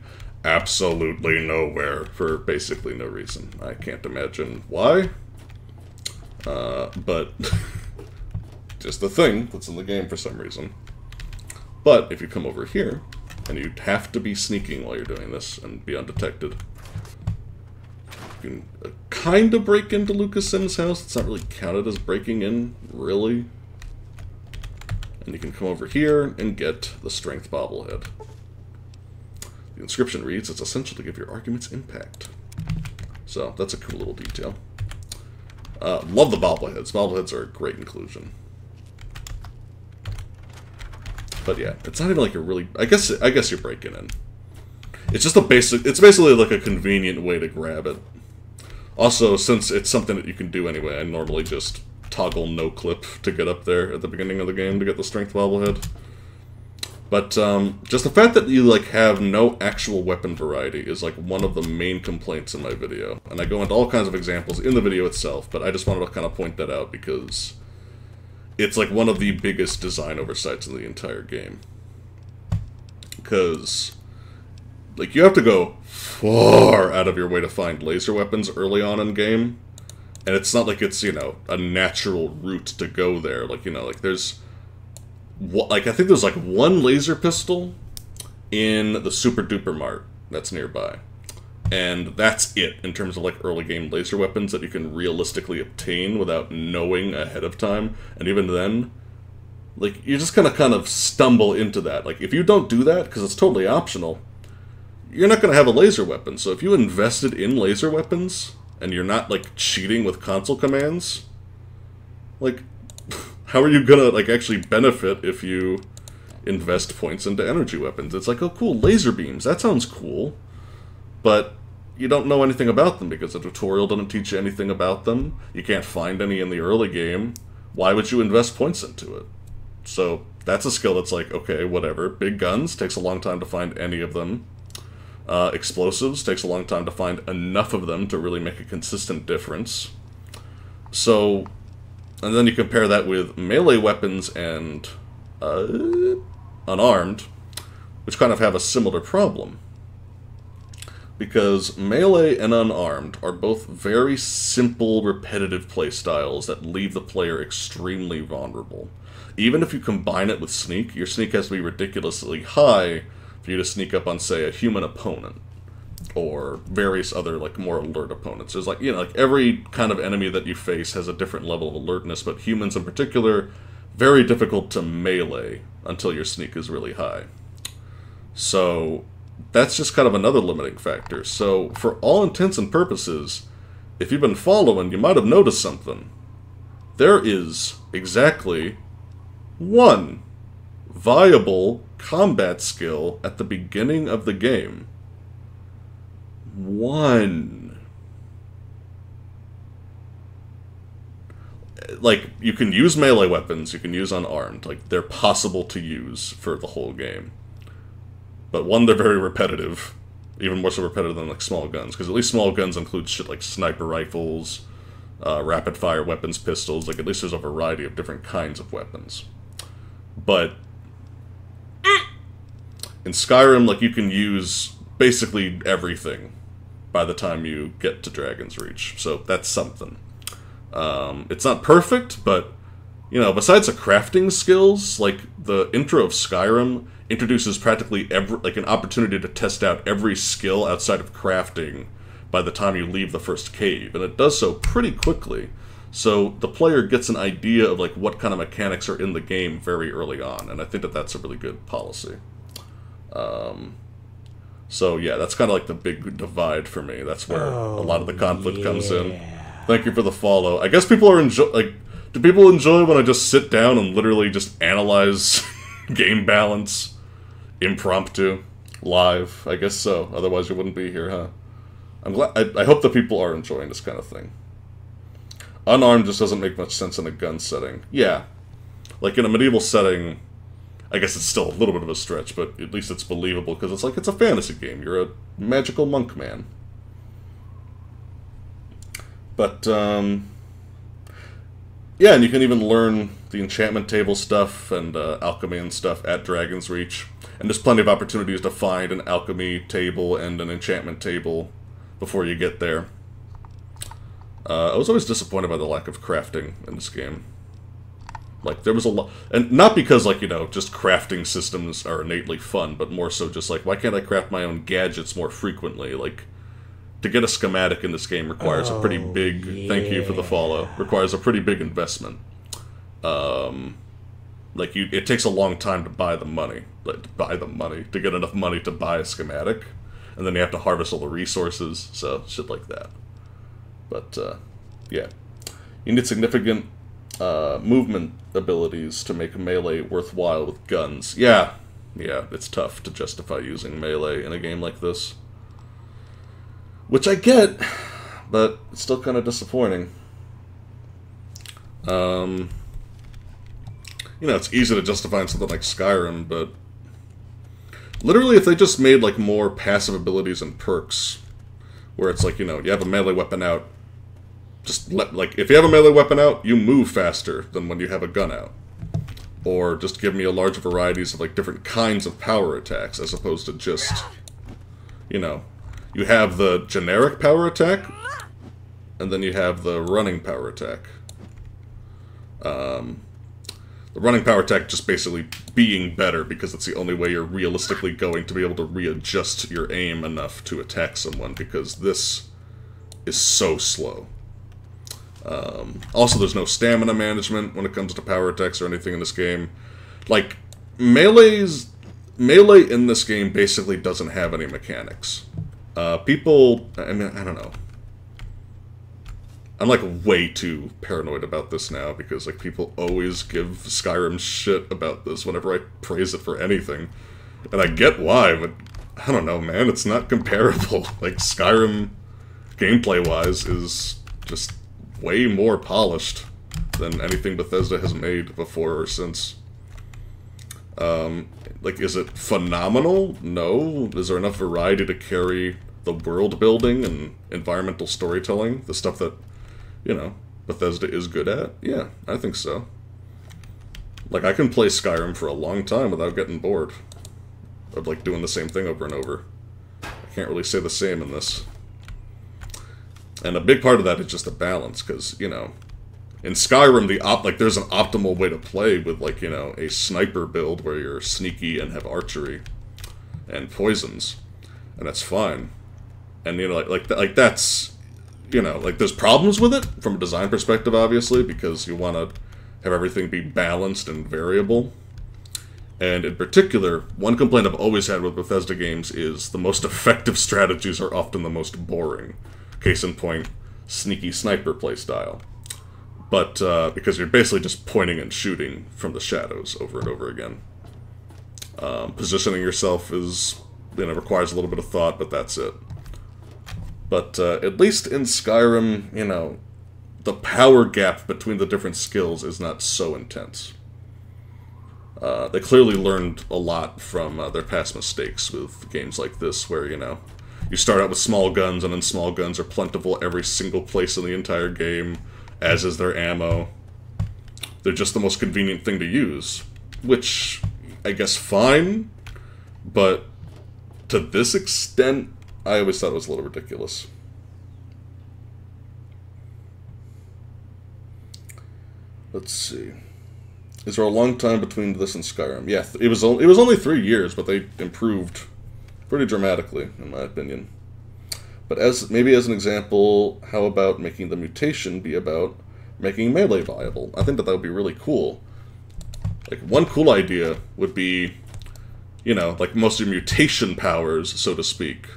absolutely nowhere for basically no reason. I can't imagine why, but just the thing that's in the game for some reason. But if you come over here, and you have to be sneaking while you're doing this and be undetected, you can kind of break into Lucas Sims' house. It's not really counted as breaking in, really. And you can come over here and get the strength bobblehead. The inscription reads, it's essential to give your arguments impact. So, that's a cool little detail. Love the bobbleheads. Bobbleheads are a great inclusion. But yeah, it's not even like you're really... I guess you're breaking in. It's just a basic... It's basically like a convenient way to grab it. Also, since it's something that you can do anyway, I normally just toggle no clip to get up there at the beginning of the game to get the strength bobblehead. But, just the fact that you, like, have no actual weapon variety is, like, one of the main complaints in my video. And I go into all kinds of examples in the video itself, but I just wanted to kind of point that out because it's, like, one of the biggest design oversights in the entire game. Because, like, you have to go far out of your way to find laser weapons early on in game. And it's not like it's, you know, a natural route to go there. Like, you know, like, there's... Like, I think there's, like, one laser pistol in the Super Duper Mart that's nearby. And that's it in terms of, like, early game laser weapons that you can realistically obtain without knowing ahead of time. And even then, like, you're just gonna kind of stumble into that. Like, if you don't do that, because it's totally optional, you're not gonna have a laser weapon. So if you invested in laser weapons, and you're not, like, cheating with console commands, like... How are you gonna, like, actually benefit if you invest points into energy weapons? It's like, oh, cool, laser beams. That sounds cool. But you don't know anything about them because the tutorial doesn't teach you anything about them. You can't find any in the early game. why would you invest points into it? So that's a skill that's like, okay, whatever. Big guns, takes a long time to find any of them. Explosives, takes a long time to find enough of them to really make a consistent difference. So, and then you compare that with melee weapons and unarmed, which kind of have a similar problem. Because melee and unarmed are both very simple, repetitive playstyles that leave the player extremely vulnerable. Even if you combine it with sneak, your sneak has to be ridiculously high for you to sneak up on, say, a human opponent. Or various other, like, more alert opponents. There's, like, you know, like, every kind of enemy that you face has a different level of alertness, but humans in particular, very difficult to melee until your sneak is really high. So that's just kind of another limiting factor. So, for all intents and purposes, if you've been following, you might have noticed something. There is exactly one viable combat skill at the beginning of the game. One. Like, you can use melee weapons, you can use unarmed. Like, they're possible to use for the whole game. But one, they're very repetitive. Even more so repetitive than, like, small guns. Because at least small guns include shit like sniper rifles, rapid-fire weapons, pistols. Like, at least there's a variety of different kinds of weapons. But in Skyrim, like, you can use basically everything by the time you get to Dragon's Reach. So that's something. It's not perfect, but, you know, besides the crafting skills, like, the intro of Skyrim introduces practically an opportunity to test out every skill outside of crafting by the time you leave the first cave, and it does so pretty quickly. So the player gets an idea of, like, what kind of mechanics are in the game very early on, and I think that that's a really good policy. So yeah, that's kind of like the big divide for me. That's where a lot of the conflict comes in. Thank you for the follow. I guess people are do people enjoy when I just sit down and literally just analyze game balance, impromptu, live? I guess so. Otherwise you wouldn't be here, huh? I'm glad. I hope that people are enjoying this kind of thing. Unarmed just doesn't make much sense in a gun setting. Yeah. Like, in a medieval setting, I guess it's still a little bit of a stretch, but at least it's believable, because it's like, it's a fantasy game. You're a magical monk man. But, yeah, and you can even learn the enchantment table stuff and alchemy and stuff at Dragon's Reach. And there's plenty of opportunities to find an alchemy table and an enchantment table before you get there. I was always disappointed by the lack of crafting in this game. Like, there was a lot... And not because, like, you know, just crafting systems are innately fun, but more so just like, why can't I craft my own gadgets more frequently? Like, to get a schematic in this game requires a pretty big... Yeah. Thank you for the follow. Requires a pretty big investment. Like, it takes a long time to buy the money. Like, to get enough money to buy a schematic. And then you have to harvest all the resources, so shit like that. But, yeah. You need significant movement abilities to make melee worthwhile with guns. Yeah, it's tough to justify using melee in a game like this. Which I get, but it's still kind of disappointing. You know, it's easy to justify in something like Skyrim, but literally if they just made, like, more passive abilities and perks, where it's like, you know, you have a melee weapon out, if you have a melee weapon out, you move faster than when you have a gun out. Or just give me a large varieties of, like, different kinds of power attacks, as opposed to just, you know, you have the generic power attack, and then you have the running power attack. The running power attack just basically being better, because it's the only way you're realistically going to be able to readjust your aim enough to attack someone, because this is so slow. Also, there's no stamina management when it comes to power attacks or anything in this game. Like, melee in this game basically doesn't have any mechanics. People, I mean, I don't know. I'm, like, way too paranoid about this now, because, like, people always give Skyrim shit about this whenever I praise it for anything. And I get why, but I don't know, man, it's not comparable. Like, Skyrim, gameplay-wise, is just way more polished than anything Bethesda has made before or since. Like, is it phenomenal? No. Is there enough variety to carry the world building and environmental storytelling? The stuff that, you know, Bethesda is good at? Yeah, I think so. Like, I can play Skyrim for a long time without getting bored of, like, doing the same thing over and over. I can't really say the same in this. And a big part of that is just a balance, because, you know, in Skyrim, there's an optimal way to play with, like, you know, a sniper build where you're sneaky and have archery and poisons, and that's fine. And, you know, like that's, you know, like, there's problems with it from a design perspective, obviously, because you want to have everything be balanced and variable. And in particular, one complaint I've always had with Bethesda games is the most effective strategies are often the most boring. Case in point, sneaky sniper playstyle. But, because you're basically just pointing and shooting from the shadows over and over again. Positioning yourself is, you know, requires a little bit of thought, but that's it. But, at least in Skyrim, you know, the power gap between the different skills is not so intense. They clearly learned a lot from their past mistakes with games like this, where, you know, you start out with small guns, and then small guns are plentiful every single place in the entire game, as is their ammo. They're just the most convenient thing to use, which, I guess, fine, but to this extent, I always thought it was a little ridiculous. Let's see. Is there a long time between this and Skyrim? Yeah, it was only 3 years, but they improved pretty dramatically, in my opinion. But maybe as an example, how about making the mutation be about making melee viable? I think that would be really cool. Like, one cool idea would be, you know, like, most of your mutation powers, so to speak,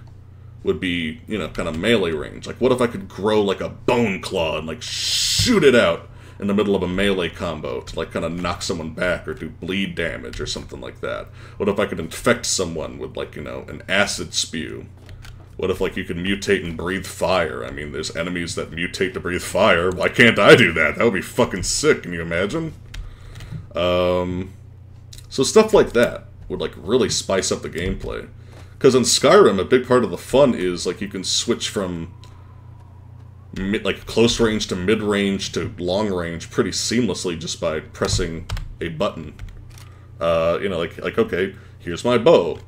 would be, you know, kind of melee range. Like, what if I could grow, like, a bone claw and, like, shoot it out in the middle of a melee combo to, like, kind of knock someone back or do bleed damage or something like that? What if I could infect someone with, like, you know, an acid spew? What if, like, you could mutate and breathe fire? I mean, there's enemies that mutate to breathe fire. Why can't I do that? That would be fucking sick, can you imagine? So stuff like that would, like, really spice up the gameplay. Because in Skyrim, a big part of the fun is, like, you can switch from like close range to mid range to long range pretty seamlessly just by pressing a button. You know, like okay, here's my bow,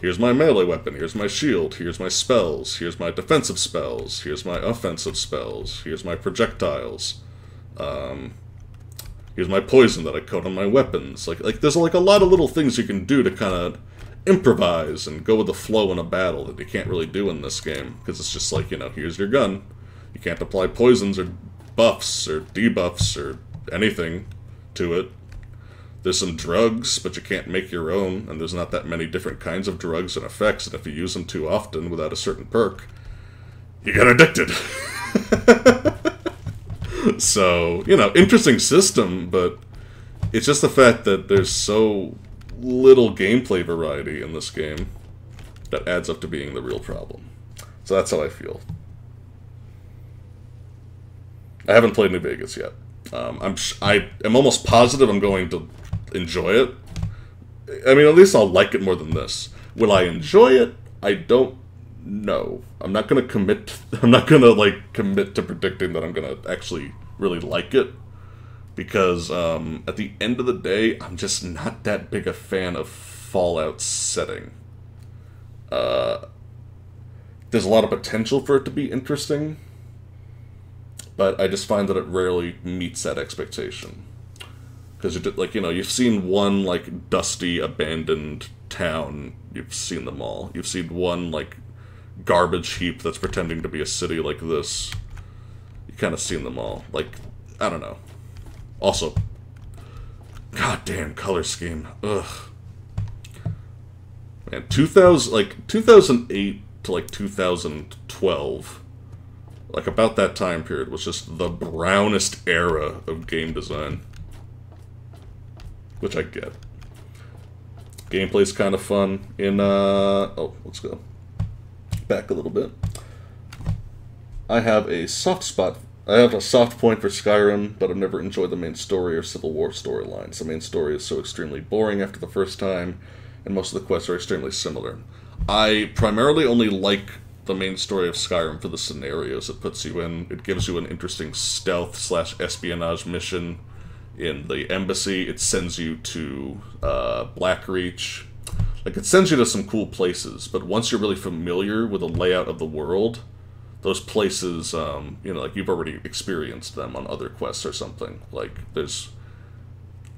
here's my melee weapon, here's my shield, here's my spells, here's my defensive spells, here's my offensive spells, here's my projectiles, here's my poison that I coat on my weapons. Like there's like a lot of little things you can do to kind of improvise and go with the flow in a battle that you can't really do in this game, because it's just like, you know, here's your gun. You can't apply poisons or buffs or debuffs or anything to it. There's some drugs, but you can't make your own, and there's not that many different kinds of drugs and effects, and if you use them too often without a certain perk, you get addicted. So, you know, interesting system, but it's just the fact that there's so little gameplay variety in this game that adds up to being the real problem. So that's how I feel. I haven't played New Vegas yet. I am almost positive I'm going to enjoy it. I mean, at least I'll like it more than this. Will I enjoy it? I don't know. I'm not gonna commit. I'm not gonna like commit to predicting that I'm gonna actually really like it, because at the end of the day, I'm just not that big a fan of Fallout setting. There's a lot of potential for it to be interesting, but I just find that it rarely meets that expectation. Because, like, you know, you've seen one, like, dusty, abandoned town. You've seen them all. You've seen one, like, garbage heap that's pretending to be a city like this. You've kind of seen them all. Like, I don't know. Also, goddamn color scheme. Ugh. Man, 2008 to, like, 2012... like, about that time period was just the brownest era of game design. Which I get. Gameplay's kind of fun. Oh, let's go back a little bit. I have a soft spot I have a soft point for Skyrim, but I've never enjoyed the main story or Civil War storylines. The main story is so extremely boring after the first time, and most of the quests are extremely similar. I primarily only like the main story of Skyrim for the scenarios it puts you in. It gives you an interesting stealth/espionage mission in the embassy. It sends you to Blackreach. Like, it sends you to some cool places, but once you're really familiar with the layout of the world, those places, you know, like, you've already experienced them on other quests or something. Like, there's,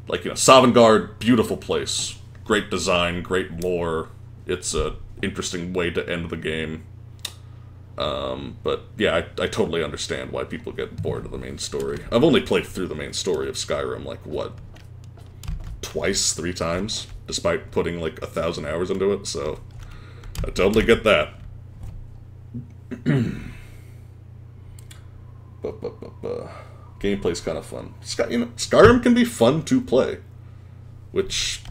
like, you know, Sovngarde, beautiful place. Great design, great lore. It's a interesting way to end the game. But, yeah, I totally understand why people get bored of the main story. I've only played through the main story of Skyrim, like, what? Twice? 3 times? Despite putting, like, 1,000 hours into it, so I totally get that. Gameplay's kind of fun. You know, Skyrim can be fun to play, which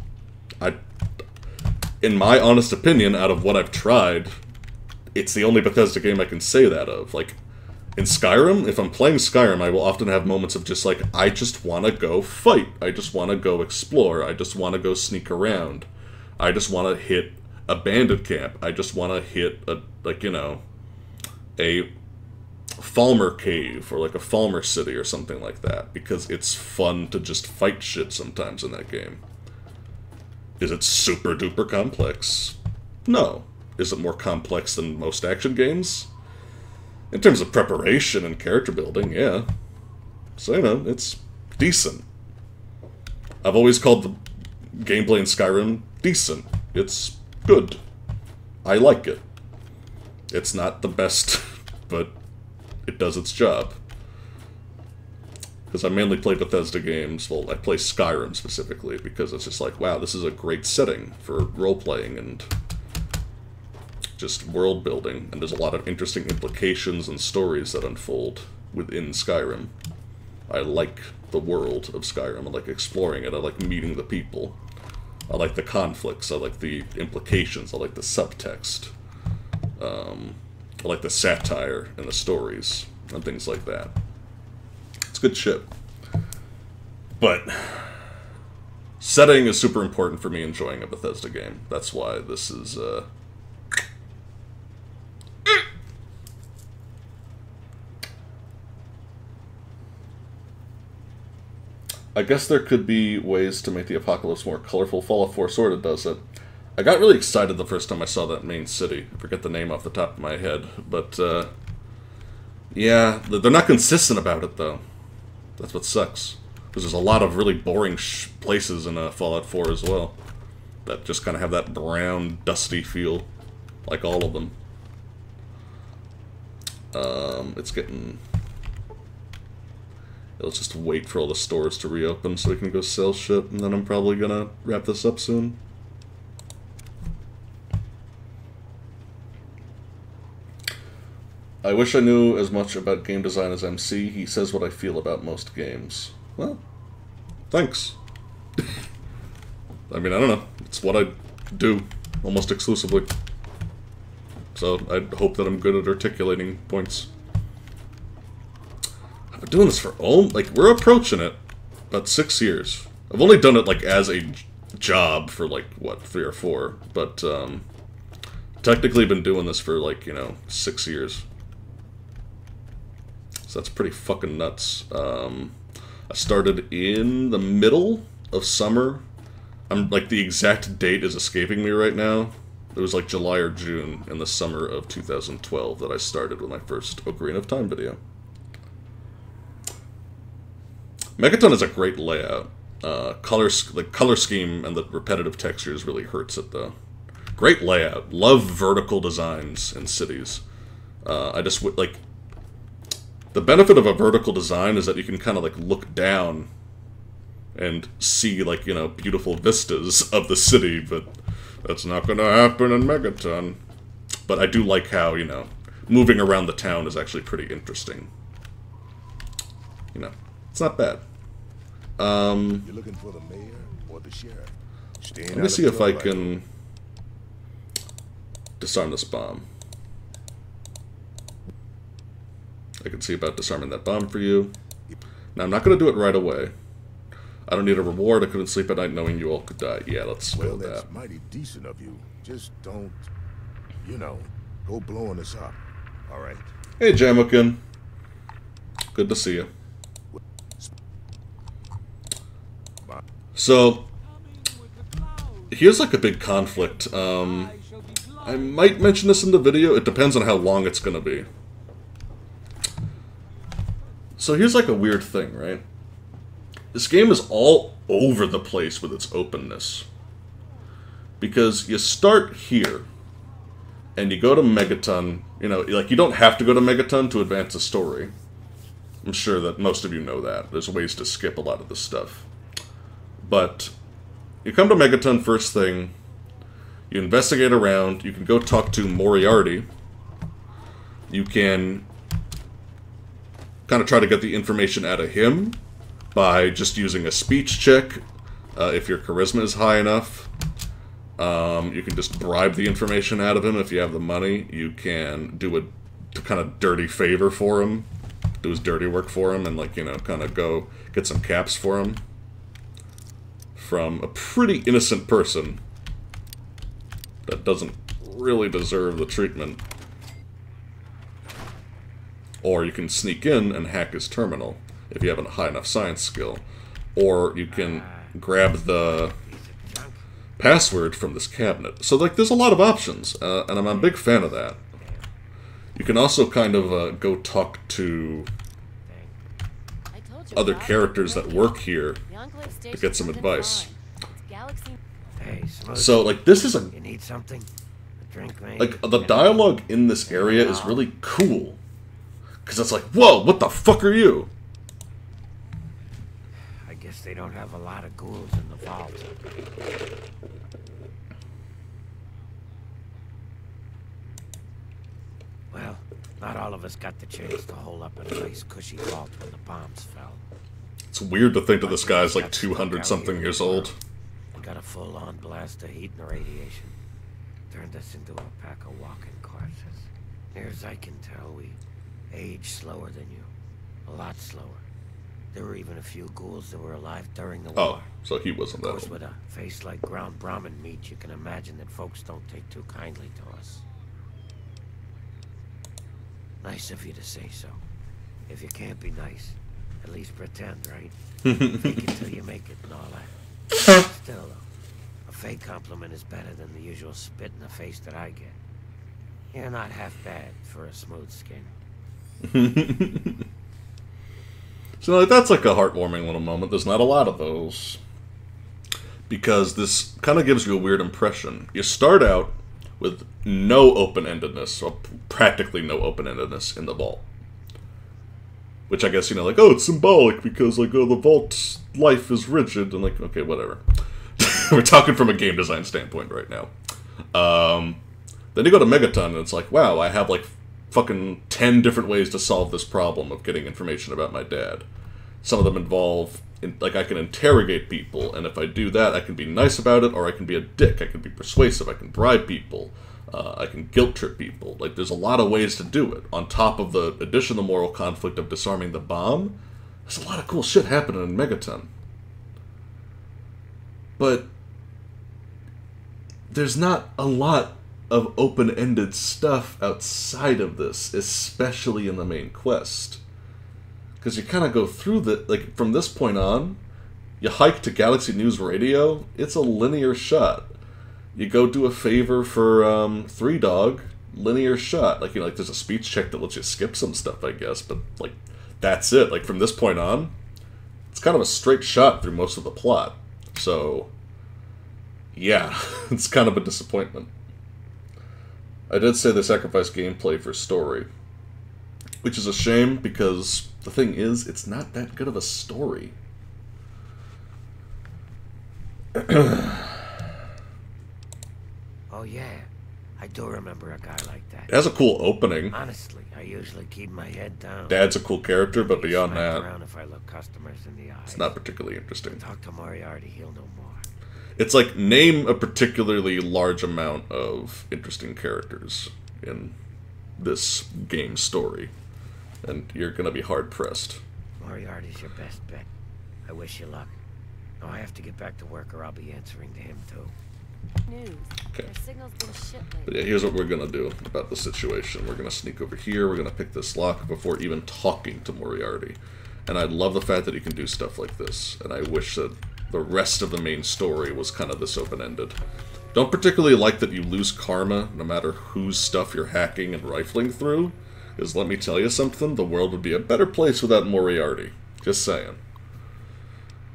in my honest opinion, out of what I've tried, it's the only Bethesda game I can say that of. Like, in Skyrim, if I'm playing Skyrim, I will often have moments of just like, I just want to go fight. I just want to go explore. I just want to go sneak around. I just want to hit a bandit camp. I just want to hit a, like, you know, a Falmer cave or like a Falmer city or something like that, because it's fun to just fight shit sometimes in that game. Is it super duper complex? No. Is it more complex than most action games? In terms of preparation and character building, yeah. So, you know, it's decent. I've always called the gameplay in Skyrim decent. It's good. I like it. It's not the best, but it does its job. Because I mainly play Bethesda games, well, I play Skyrim specifically, because it's just like, wow, this is a great setting for role-playing and just world building, and there's a lot of interesting implications and stories that unfold within Skyrim. I like the world of Skyrim. I like exploring it. I like meeting the people. I like the conflicts. I like the implications. I like the subtext. I like the satire and the stories and things like that. It's good shit. But setting is super important for me enjoying a Bethesda game. That's why this is I guess there could be ways to make the apocalypse more colorful. Fallout 4 sort of does it. I got really excited the first time I saw that main city. I forget the name off the top of my head. But, yeah, they're not consistent about it, though. That's what sucks. Because there's a lot of really boring places in Fallout 4 as well. That just kind of have that brown, dusty feel. Like all of them. It's getting... Let's just wait for all the stores to reopen so we can go sell shit, and then I'm probably gonna wrap this up soon. I wish I knew as much about game design as MC. He says what I feel about most games. Well, thanks. I mean, I don't know. It's what I do, almost exclusively. So I hope that I'm good at articulating points. I've been doing this for, like, we're approaching it about 6 years. I've only done it, like, as a job for, like, what, 3 or 4. But, technically been doing this for, like, you know, 6 years. So that's pretty fucking nuts. I started in the middle of summer. I'm, like, the exact date is escaping me right now. It was, like, July or June in the summer of 2012 that I started with my first Ocarina of Time video. Megaton is a great layout. The color scheme and the repetitive textures really hurts it, though. Great layout. Love vertical designs in cities. I just, like... The benefit of a vertical design is that you can kind of, like, look down and see, like, you know, beautiful vistas of the city, but that's not gonna happen in Megaton. But I do like how, you know, moving around the town is actually pretty interesting. You know, it's not bad. You're looking for the mayor or the sheriff? Let me see if I can disarm this bomb. I can see about disarming that bomb for you. Now, I'm not going to do it right away. I don't need a reward. I couldn't sleep at night knowing you all could die. Yeah, let's go with That's that. mighty decent of you. Just don't, you know, go blowing us up. All right. Hey, Jamokin. Good to see you. So, here's like a big conflict. I might mention this in the video. It depends on how long it's going to be. So here's like a weird thing, right? This game is all over the place with its openness. Because you start here, and you go to Megaton. You know, like, you don't have to go to Megaton to advance the story. I'm sure that most of you know that. There's ways to skip a lot of this stuff. But you come to Megaton first thing, you investigate around, you can go talk to Moriarty. You can kind of try to get the information out of him by just using a speech check, if your charisma is high enough. You can just bribe the information out of him if you have the money. You can do a kind of dirty favor for him, do his dirty work for him, and, like, you know, kind of go get some caps for him from a pretty innocent person that doesn't really deserve the treatment. Or you can sneak in and hack his terminal if you have a high enough science skill. Or you can grab the password from this cabinet. So, like, there's a lot of options, and I'm a big fan of that. You can also kind of go talk to other characters that work here to get some advice. So, like, this is a... You need something? A drink, maybe? Like, the dialogue in this area is really cool. Because it's like, whoa, what the fuck are you? I guess they don't have a lot of ghouls in the vault. Well, not all of us got the chance to hole up in a nice cushy vault when the bombs fell. It's weird to think that this guy's like 200-something years old. We got a full-on blast of heat and radiation. Turned us into a pack of walking corpses. Near as I can tell, we age slower than you. A lot slower. There were even a few ghouls that were alive during the war. Oh, so he wasn't that Of course, old. with a face like ground Brahmin meat, you can imagine that folks don't take too kindly to us. Nice of you to say so. If you can't be nice, at least pretend, right? Fake it till you make it and all that. Still, though, a fake compliment is better than the usual spit in the face that I get. You're not half bad for a smooth skin. So, like, that's like a heartwarming little moment. There's not a lot of those. Because this kind of gives you a weird impression. You start out with no open-endedness, or practically no open-endedness in the vault. Which I guess, you know, like, oh, it's symbolic because, like, oh, the vault's life is rigid, and, like, okay, whatever. We're talking from a game design standpoint right now. Then you go to Megaton, and it's like, wow, I have, like, fucking 10 different ways to solve this problem of getting information about my dad. Some of them involve, like, I can interrogate people, and if I do that, I can be nice about it, or I can be a dick, I can be persuasive, I can bribe people, I can guilt trip people. Like, there's a lot of ways to do it. On top of the additional moral conflict of disarming the bomb, there's a lot of cool shit happening in Megaton. But there's not a lot of open-ended stuff outside of this, especially in the main quest. Because you kind of go through the, like, from this point on, you hike to Galaxy News Radio, it's a linear shot. You go do a favor for 3 Dog, linear shot. Like, you know, like, there's a speech check that lets you skip some stuff, I guess, but, like, that's it. Like, from this point on, it's kind of a straight shot through most of the plot. So, yeah, it's kind of a disappointment. I did say they sacrificed gameplay for story, which is a shame because the thing is, it's not that good of a story. Oh yeah, I do remember a guy like that. It has a cool opening. Honestly, I usually keep my head down. Dad's a cool character, but beyond that, around if I look customers in the eyes. It's not particularly interesting. Talk to Moriarty, he'll know more. It's like, name a particularly large amount of interesting characters in this game story. and you're gonna be hard-pressed. Moriarty's your best bet. I wish you luck. Oh, I have to get back to work or I'll be answering to him, too. News. Okay. Their signal's been shit But lately. yeah, here's what we're gonna do about the situation. We're gonna sneak over here, we're gonna pick this lock before even talking to Moriarty. And I love the fact that he can do stuff like this, and I wish that the rest of the main story was kind of this open-ended. Don't particularly like that you lose karma no matter whose stuff you're hacking and rifling through, because let me tell you something, the world would be a better place without Moriarty. Just saying.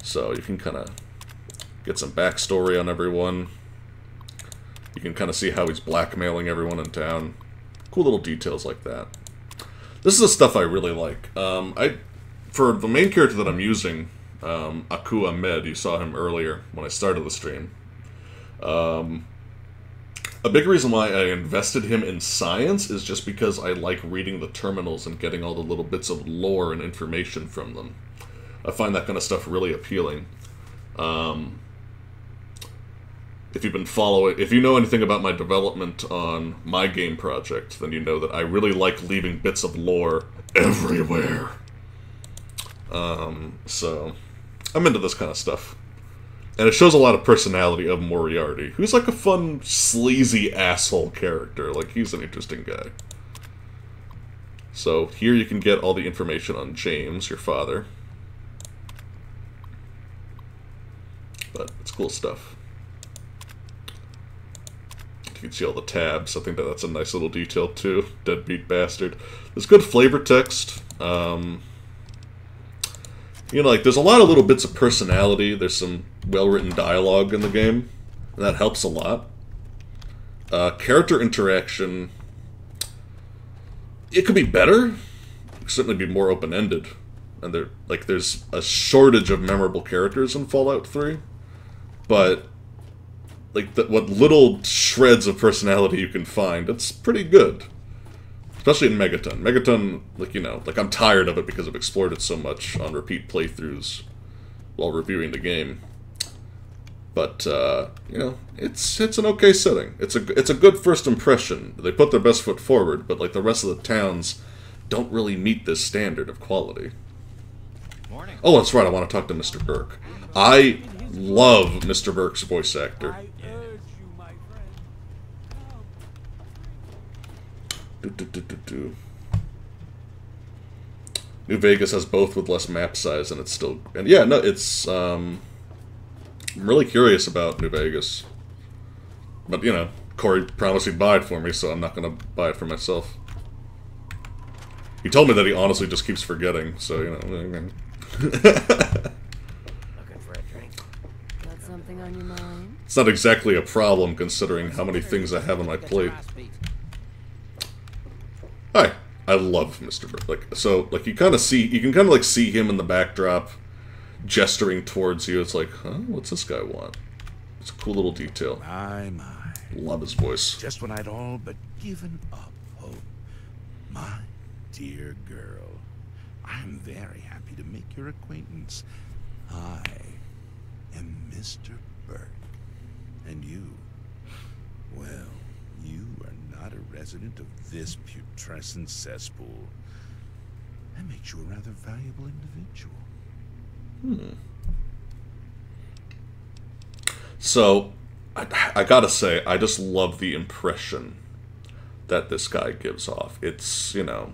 So you can kind of get some backstory on everyone. You can kind of see how he's blackmailing everyone in town. Cool little details like that. This is the stuff I really like. For the main character that I'm using, Aku Ahmed, you saw him earlier when I started the stream. A big reason why I invested him in science is just because I like reading the terminals and getting all the little bits of lore and information from them. I find that kind of stuff really appealing. If you know anything about my development on my game project, then you know that I really like leaving bits of lore everywhere. So, I'm into this kind of stuff. And it shows a lot of personality of Moriarty, who's like a fun, sleazy asshole character. Like, he's an interesting guy. So, here you can get all the information on James, your father. But, it's cool stuff. You can see all the tabs. I think that's a nice little detail, too. Deadbeat bastard. There's good flavor text. You know, like, there's a lot of little bits of personality. There's some well-written dialogue in the game, and that helps a lot. Character interaction, it could be better. It could certainly be more open-ended. And there's a shortage of memorable characters in Fallout 3. But, like, what little shreds of personality you can find, it's pretty good. Especially in Megaton. Megaton, like, you know, like, I'm tired of it because I've explored it so much on repeat playthroughs while reviewing the game. But, you know, it's an okay setting. It's a good first impression. They put their best foot forward, but, like, the rest of the towns don't really meet this standard of quality. Morning. Oh, that's right, I want to talk to Mr. Burke. I love Mr. Burke's voice actor. New Vegas has both with less map size, and it's still... And yeah, no, it's... I'm really curious about New Vegas. But, you know, Corey promised he'd buy it for me, so I'm not going to buy it for myself. He told me that he honestly just keeps forgetting, so, you know... Looking for a drink? Got something on your mind? It's not exactly a problem, considering how many things I have on my plate. Hi, I love Mr. Burke. Like, so, like, you can kind of, like, see him in the backdrop, gesturing towards you. It's like, huh, what's this guy want? It's a cool little detail. My. Love his voice. Just when I'd all but given up hope. My dear girl, I'm very happy to make your acquaintance. I am Mr. Burke. And you, well, you are not a resident of this putrescent cesspool. That makes you a rather valuable individual. So, I gotta say, I just love the impression that this guy gives off. It's, you know,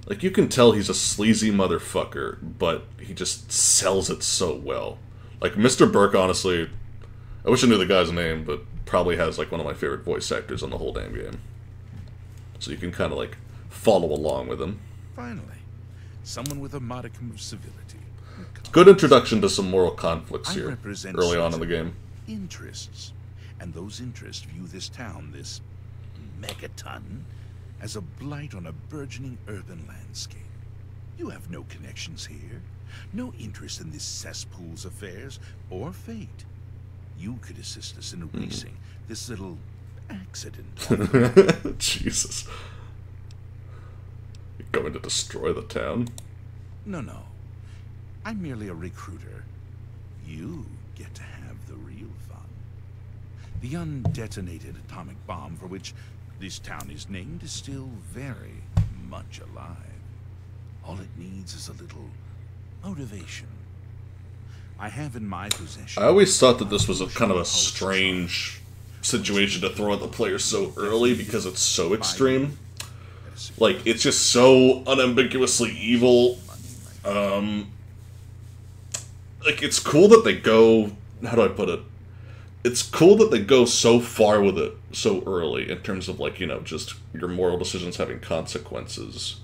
like, you can tell he's a sleazy motherfucker, but he just sells it so well. Like, Mr. Burke, honestly, I wish I knew the guy's name, but probably has, like, one of my favorite voice actors on the whole damn game. So you can kind of, like, follow along with him. Finally, someone with a modicum of civility. Good introduction to some moral conflicts I here, represent early on in certain the game. Interests, and those interests view this town, this megaton, as a blight on a burgeoning urban landscape. You have no connections here, no interest in this cesspool's affairs or fate. You could assist us in erasing this little accident. Jesus. You're going to destroy the town? No. I'm merely a recruiter. You get to have the real fun. The undetonated atomic bomb for which this town is named is still very much alive. All it needs is a little motivation. I have in my possession... I always thought that this was a kind of a strange situation to throw at the player so early because it's so extreme. Like, it's just so unambiguously evil. Like, it's cool that they go... How do I put it? It's cool that they go so far with it so early in terms of, like, you know, just your moral decisions having consequences.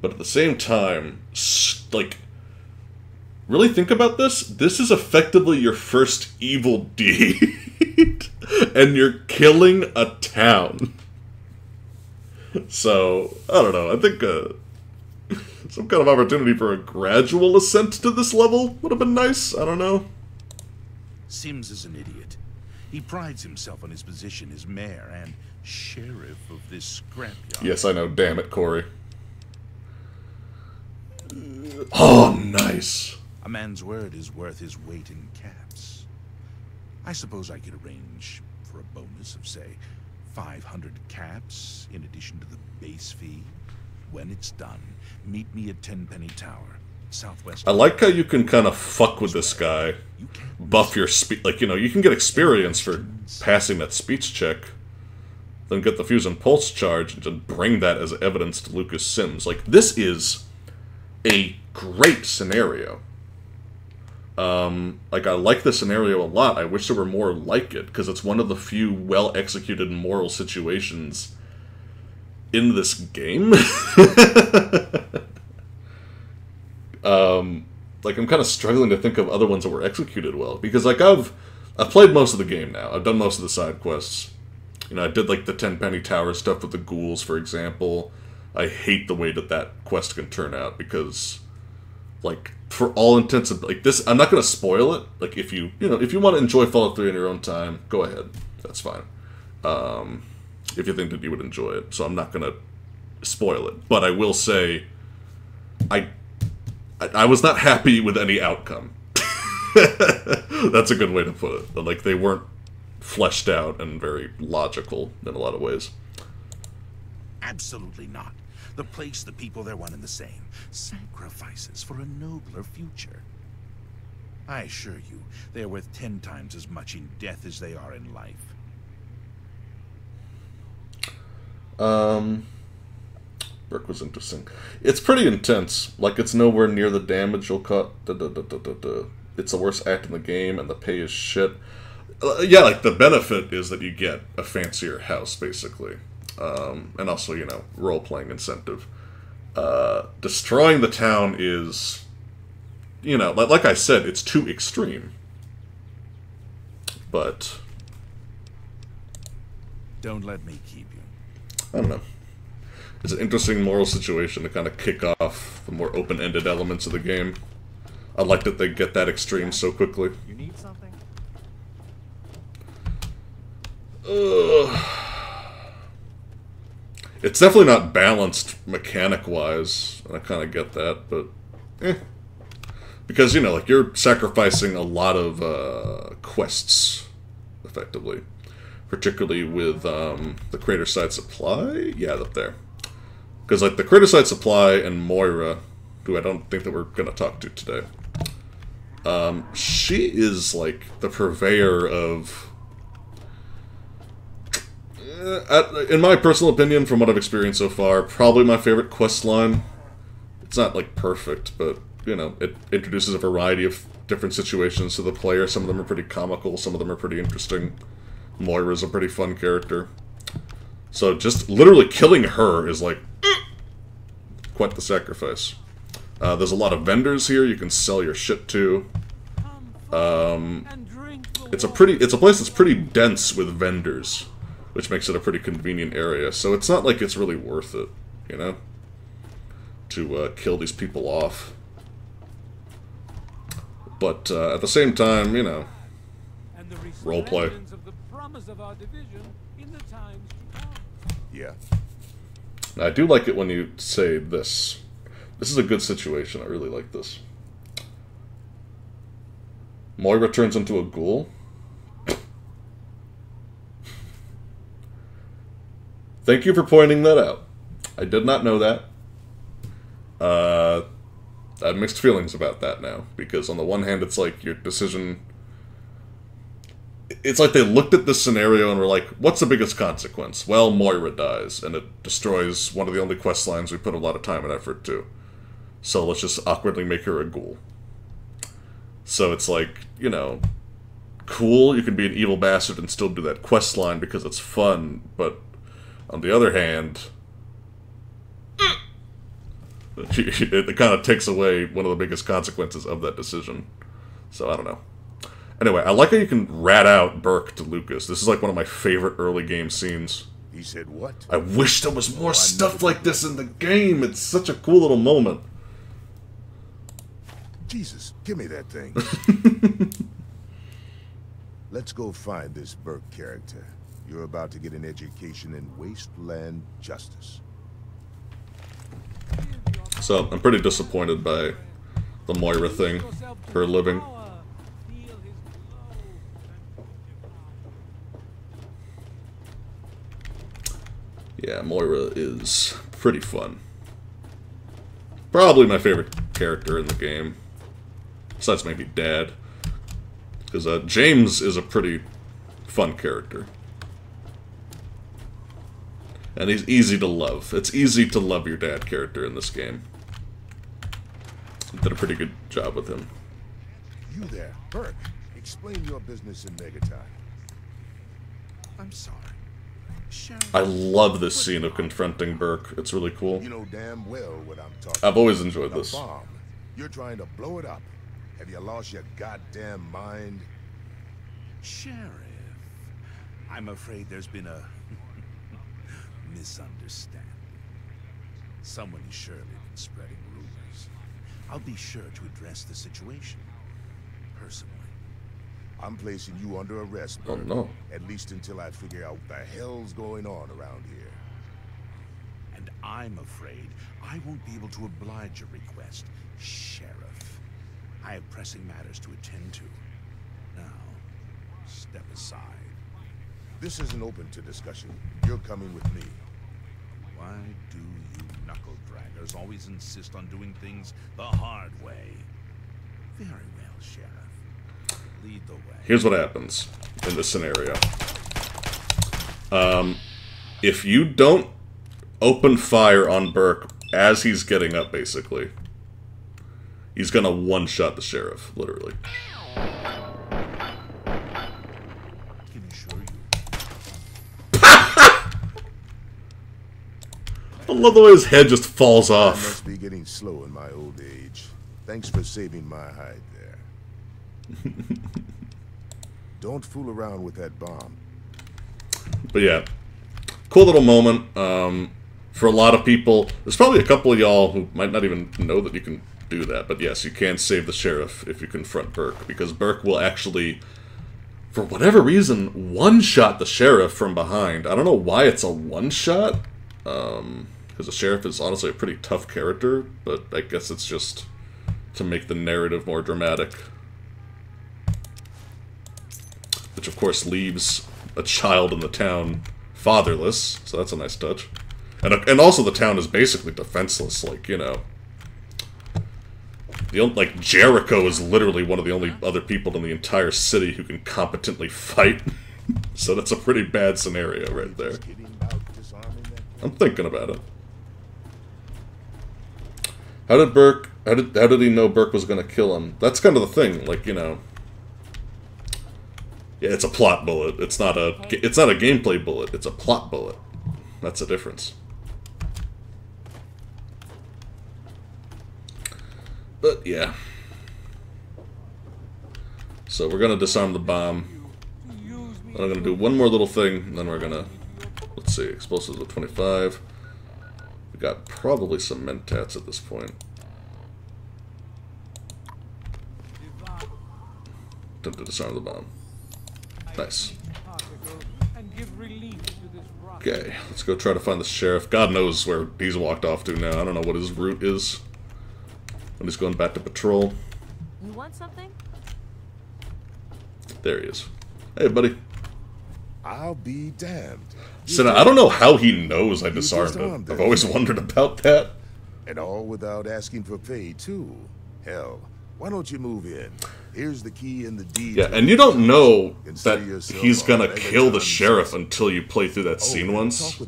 But at the same time, like, really think about this. This is effectively your first evil deed. And you're killing a town. So, I don't know. I think some kind of opportunity for a gradual ascent to this level would have been nice. I don't know. Sims is an idiot. He prides himself on his position as mayor and sheriff of this scrapyard. Yes, I know. Damn it, Corey. Oh, nice. A man's word is worth his weight in caps. I suppose I could arrange for a bonus of, say, 500 caps in addition to the base fee. When it's done, meet me at Tenpenny Tower, southwest. I like how you can kind of fuck with this guy, buff your speech. Like, you know, you can get experience for passing that speech check, then get the fuse and pulse charge, and just bring that as evidence to Lucas Sims. Like, this is a great scenario. Like, I like the scenario a lot. I wish there were more like it, because it's one of the few well-executed moral situations in this game. Like, I'm kind of struggling to think of other ones that were executed well, because, like, I've played most of the game now. I've done most of the side quests. You know, I did, like, the Tenpenny Tower stuff with the ghouls, for example. I hate the way that that quest can turn out, because, like, for all intents and, like, this, I'm not going to spoil it. Like, if you know, if you want to enjoy Fallout 3 in your own time, go ahead. That's fine. If you think that you would enjoy it. So I'm not going to spoil it. But I will say, I was not happy with any outcome. That's a good way to put it. Like, they weren't fleshed out and very logical in a lot of ways. Absolutely not. The place, the people, they're one and the same. Sacrifices for a nobler future. I assure you, they're worth 10 times as much in death as they are in life. Brick was interesting. It's pretty intense. Like, it's nowhere near the damage you'll cut. It's the worst act in the game, and the pay is shit. Yeah, like, the benefit is that you get a fancier house, basically. And also, you know, role-playing incentive. Destroying the town is, you know, like I said, it's too extreme. But don't let me keep you. I don't know. It's an interesting moral situation to kind of kick off the more open-ended elements of the game. I like that they get that extreme so quickly. You need something? It's definitely not balanced mechanic-wise, and I kind of get that, but because, you know, like, you're sacrificing a lot of quests, effectively. Particularly with the Crater Side Supply? Yeah, up there. Because, like, the Crater Side Supply and Moira, who I don't think that we're going to talk to today, she is, like, the purveyor of... in my personal opinion, from what I've experienced so far, probably my favorite quest line. It's not, like, perfect, but, you know, it introduces a variety of different situations to the player. Some of them are pretty comical, some of them are pretty interesting. Moira's a pretty fun character. So just literally killing her is, like, quite the sacrifice. There's a lot of vendors here you can sell your shit to. It's a place that's pretty dense with vendors, which makes it a pretty convenient area. So it's not like it's really worth it, you know, to kill these people off. But at the same time, you know, roleplay. Yeah. I do like it when you say this. This is a good situation. I really like this. Moira turns into a ghoul. Thank you for pointing that out. I did not know that. I have mixed feelings about that now, because on the one hand, it's like your decision... It's like they looked at this scenario and were like, what's the biggest consequence? Well, Moira dies, and it destroys one of the only quest lines we put a lot of time and effort to. So let's just awkwardly make her a ghoul. So it's like, you know, cool, you can be an evil bastard and still do that quest line because it's fun, but on the other hand... it kind of takes away one of the biggest consequences of that decision. So, I don't know. Anyway, I like how you can rat out Burke to Lucas. This is like one of my favorite early game scenes. He said what? I wish there was more stuff like this in the game. It's such a cool little moment. Jesus, give me that thing. Let's go find this Burke character. You're about to get an education in wasteland justice. So, I'm pretty disappointed by the Moira thing. Her living. Yeah, Moira is pretty fun. Probably my favorite character in the game. Besides maybe Dad. Because James is a pretty fun character. And he's easy to love. It's easy to love your dad character in this game. Did a pretty good job with him. You there, Burke. Explain your business in Megatime. I'm sorry. I love this scene of confronting Burke. It's really cool. You know damn well what I'm talking I've always enjoyed this. Bomb. You're trying to blow it up. Have you lost your goddamn mind? Sheriff, I'm afraid there's been a misunderstanding. Someone has surely been spreading rumors. I'll be sure to address the situation personally. I'm placing you under arrest, Burke. Oh no. At least until I figure out what the hell's going on around here. And I'm afraid I won't be able to oblige your request, Sheriff. I have pressing matters to attend to. Now, step aside. This isn't open to discussion. You're coming with me. Why do you knuckle-draggers always insist on doing things the hard way? Very well, Sheriff. Lead the way. Here's what happens in this scenario. If you don't open fire on Burke as he's getting up, basically, he's gonna one-shot the sheriff, literally. Can assure you. I love the way his head just falls I off. must be getting slow in my old age. Thanks for saving my hide there. Don't fool around with that bomb. But yeah, cool little moment. For a lot of people, there's probably a couple of y'all who might not even know that you can do that. But yes, you can save the sheriff if you confront Burke, because Burke will actually, for whatever reason, one-shot the sheriff from behind. I don't know why it's a one-shot, because the sheriff is honestly a pretty tough character, but I guess it's just to make the narrative more dramatic. Which, of course, leaves a child in the town fatherless, so that's a nice touch. And also the town is basically defenseless, like, you know. Like, Jericho is literally one of the only other people in the entire city who can competently fight. So that's a pretty bad scenario right there. I'm thinking about it. How did he know Burke was gonna kill him? That's kind of the thing, like, you know. Yeah, it's a plot bullet. It's not a gameplay bullet. It's a plot bullet. That's the difference. But yeah. So we're gonna disarm the bomb. Then I'm gonna do one more little thing, and then we're gonna, let's see, explosives with 25. We got probably some mentats at this point. To disarm the bomb. Nice. Okay, let's go try to find the sheriff. God knows where he's walked off to now. I don't know what his route is when he's going back to patrol. You want something? There he is. Hey, buddy. I'll be damned. So now, I don't know how he knows I disarmed it. I've always wondered about that. And all without asking for pay, too. Hell, why don't you move in? Here's the key and the deed. Yeah, and you don't know that he's gonna kill the sheriff until you play through that scene once. You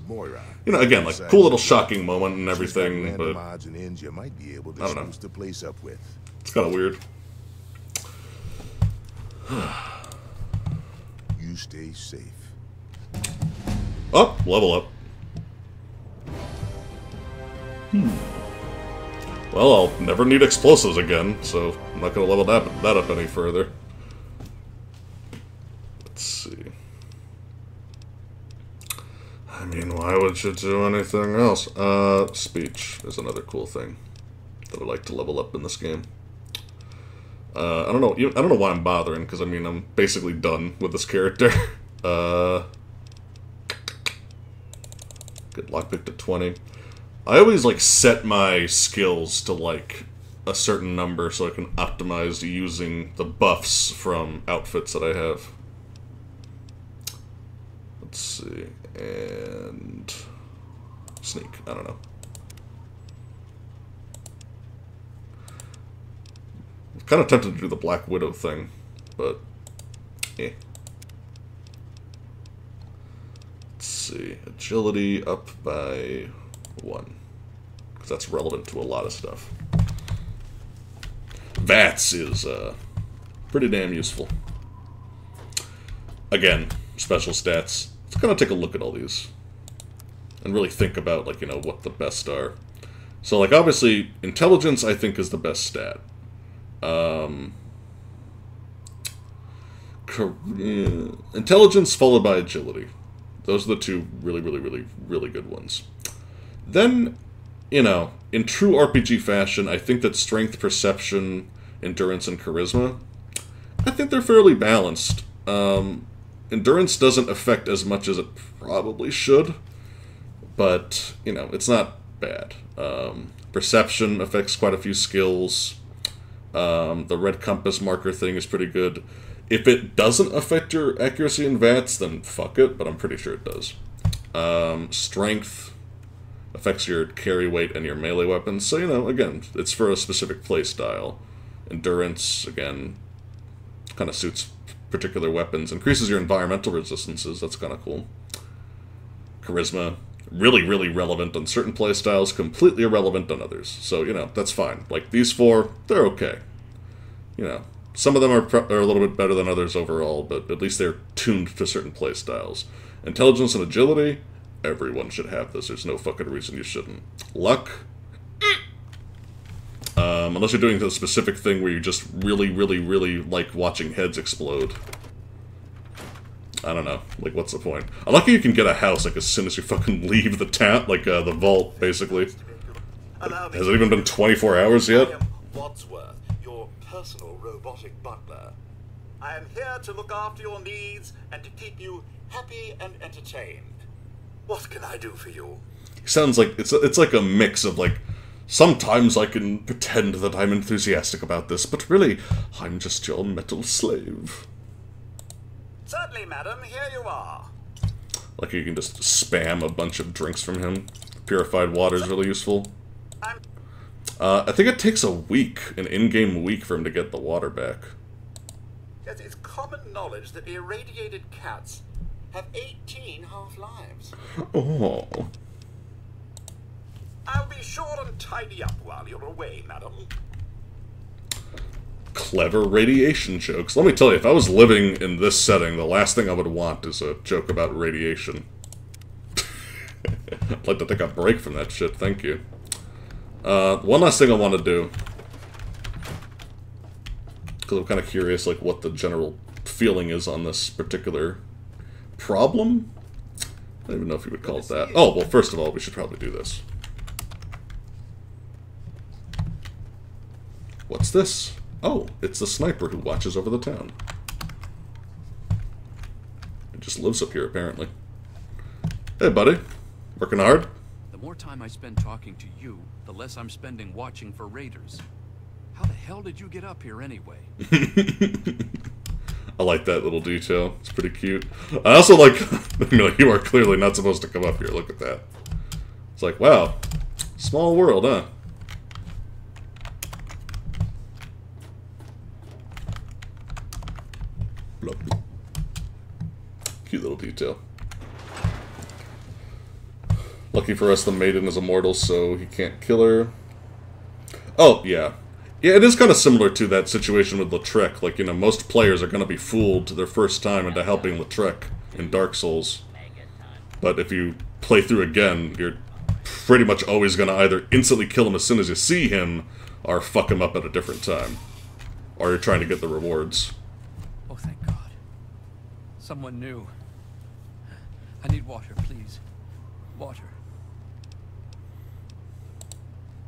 know, again, like, cool little shocking moment and everything, but I don't know. It's kind of weird. You stay safe. Oh, level up. Well, I'll never need explosives again, so I'm not going to level that up any further. Let's see. I mean, why would you do anything else? Speech is another cool thing that I like to level up in this game. I don't know why I'm bothering, because I mean, I'm basically done with this character. Get lockpicked at 20. I always, like, set my skills to, like, a certain number so I can optimize using the buffs from outfits that I have. Let's see. And... sneak. I don't know. I'm kind of tempted to do the Black Widow thing, but... eh. Let's see. Agility up by 1. Because that's relevant to a lot of stuff. VATS is pretty damn useful. Again, special stats. Let's kind of take a look at all these. And really think about, like, you know, what the best are. So, like, obviously, intelligence, I think, is the best stat. Intelligence followed by agility. Those are the two really good ones. Then, you know, in true RPG fashion, I think that strength, perception, endurance, and charisma, I think they're fairly balanced. Endurance doesn't affect as much as it probably should, but, you know, it's not bad. Perception affects quite a few skills. The red compass marker thing is pretty good. If it doesn't affect your accuracy in VATS, then fuck it, but I'm pretty sure it does. Strength affects your carry weight and your melee weapons, so, you know, again, it's for a specific playstyle. Endurance, again, kind of suits particular weapons. Increases your environmental resistances, that's kind of cool. Charisma, really relevant on certain playstyles, completely irrelevant on others. So, you know, that's fine. Like, these four, they're okay. You know, some of them are a little bit better than others overall, but at least they're tuned to certain playstyles. Intelligence and agility, everyone should have this. There's no fucking reason you shouldn't. Luck, unless you're doing the specific thing where you just really like watching heads explode. I don't know. Like, what's the point? I like how you can get a house, like, as soon as you fucking leave the town, like, the vault, basically. Has it even been 24 hours yet? I am Wadsworth, your personal robotic butler. I am here to look after your needs and to keep you happy and entertained. What can I do for you? It sounds like, it's like a mix of, like, sometimes I can pretend that I'm enthusiastic about this, but really, I'm just your metal slave. Certainly, madam. Here you are. Like, you can just spam a bunch of drinks from him. Purified water is really useful. I think it takes a week, an in-game week, for him to get the water back. Yes, it's common knowledge that irradiated cats have 18 half-lives. Oh. I'll be sure and tidy up while you're away, madam. Clever radiation jokes. Let me tell you, if I was living in this setting, the last thing I would want is a joke about radiation. I'd like to take a break from that shit, thank you. One last thing I want to do, because I'm kind of curious, like, what the general feeling is on this particular problem? I don't even know if you would call it that. Oh, well, first of all, we should probably do this. What's this? Oh, it's the sniper who watches over the town. He just lives up here, apparently. Hey, buddy. Working hard? The more time I spend talking to you, the less I'm spending watching for raiders. How the hell did you get up here anyway? I like that little detail. It's pretty cute. I also like, you know, you are clearly not supposed to come up here. Look at that. It's like, wow. Small world, huh? Bloppy. Cute little detail. Lucky for us, the maiden is immortal, so he can't kill her. Oh, yeah. Yeah, it is kind of similar to that situation with Lautrec. Like, you know, most players are going to be fooled their first time into helping Lautrec in Dark Souls. But if you play through again, you're pretty much always going to either instantly kill him as soon as you see him, or fuck him up at a different time. Or you're trying to get the rewards. Oh, thank God. Someone new. I need water, please. Water.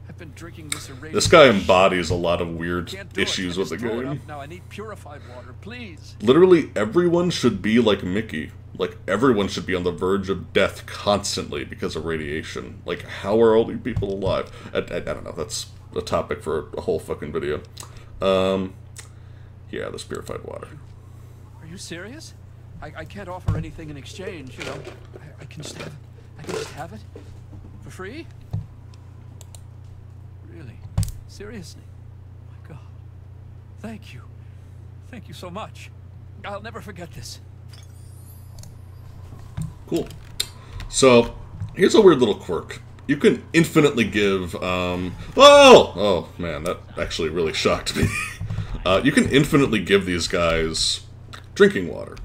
I've been drinking this irradiated. This guy embodies a lot of weird issues with the game. Now I need purified water, please. Literally everyone should be like Mickey. Like, everyone should be on the verge of death constantly because of radiation. Like, how are all these people alive? I don't know, that's a topic for a whole fucking video. Yeah, this purified water. Are you serious? I can't offer anything in exchange, you know. I can just have it for free? Really? Seriously? My God. Thank you. Thank you so much. I'll never forget this. Cool. So, here's a weird little quirk. You can infinitely give, oh, man, that actually really shocked me. You can infinitely give these guys drinking water.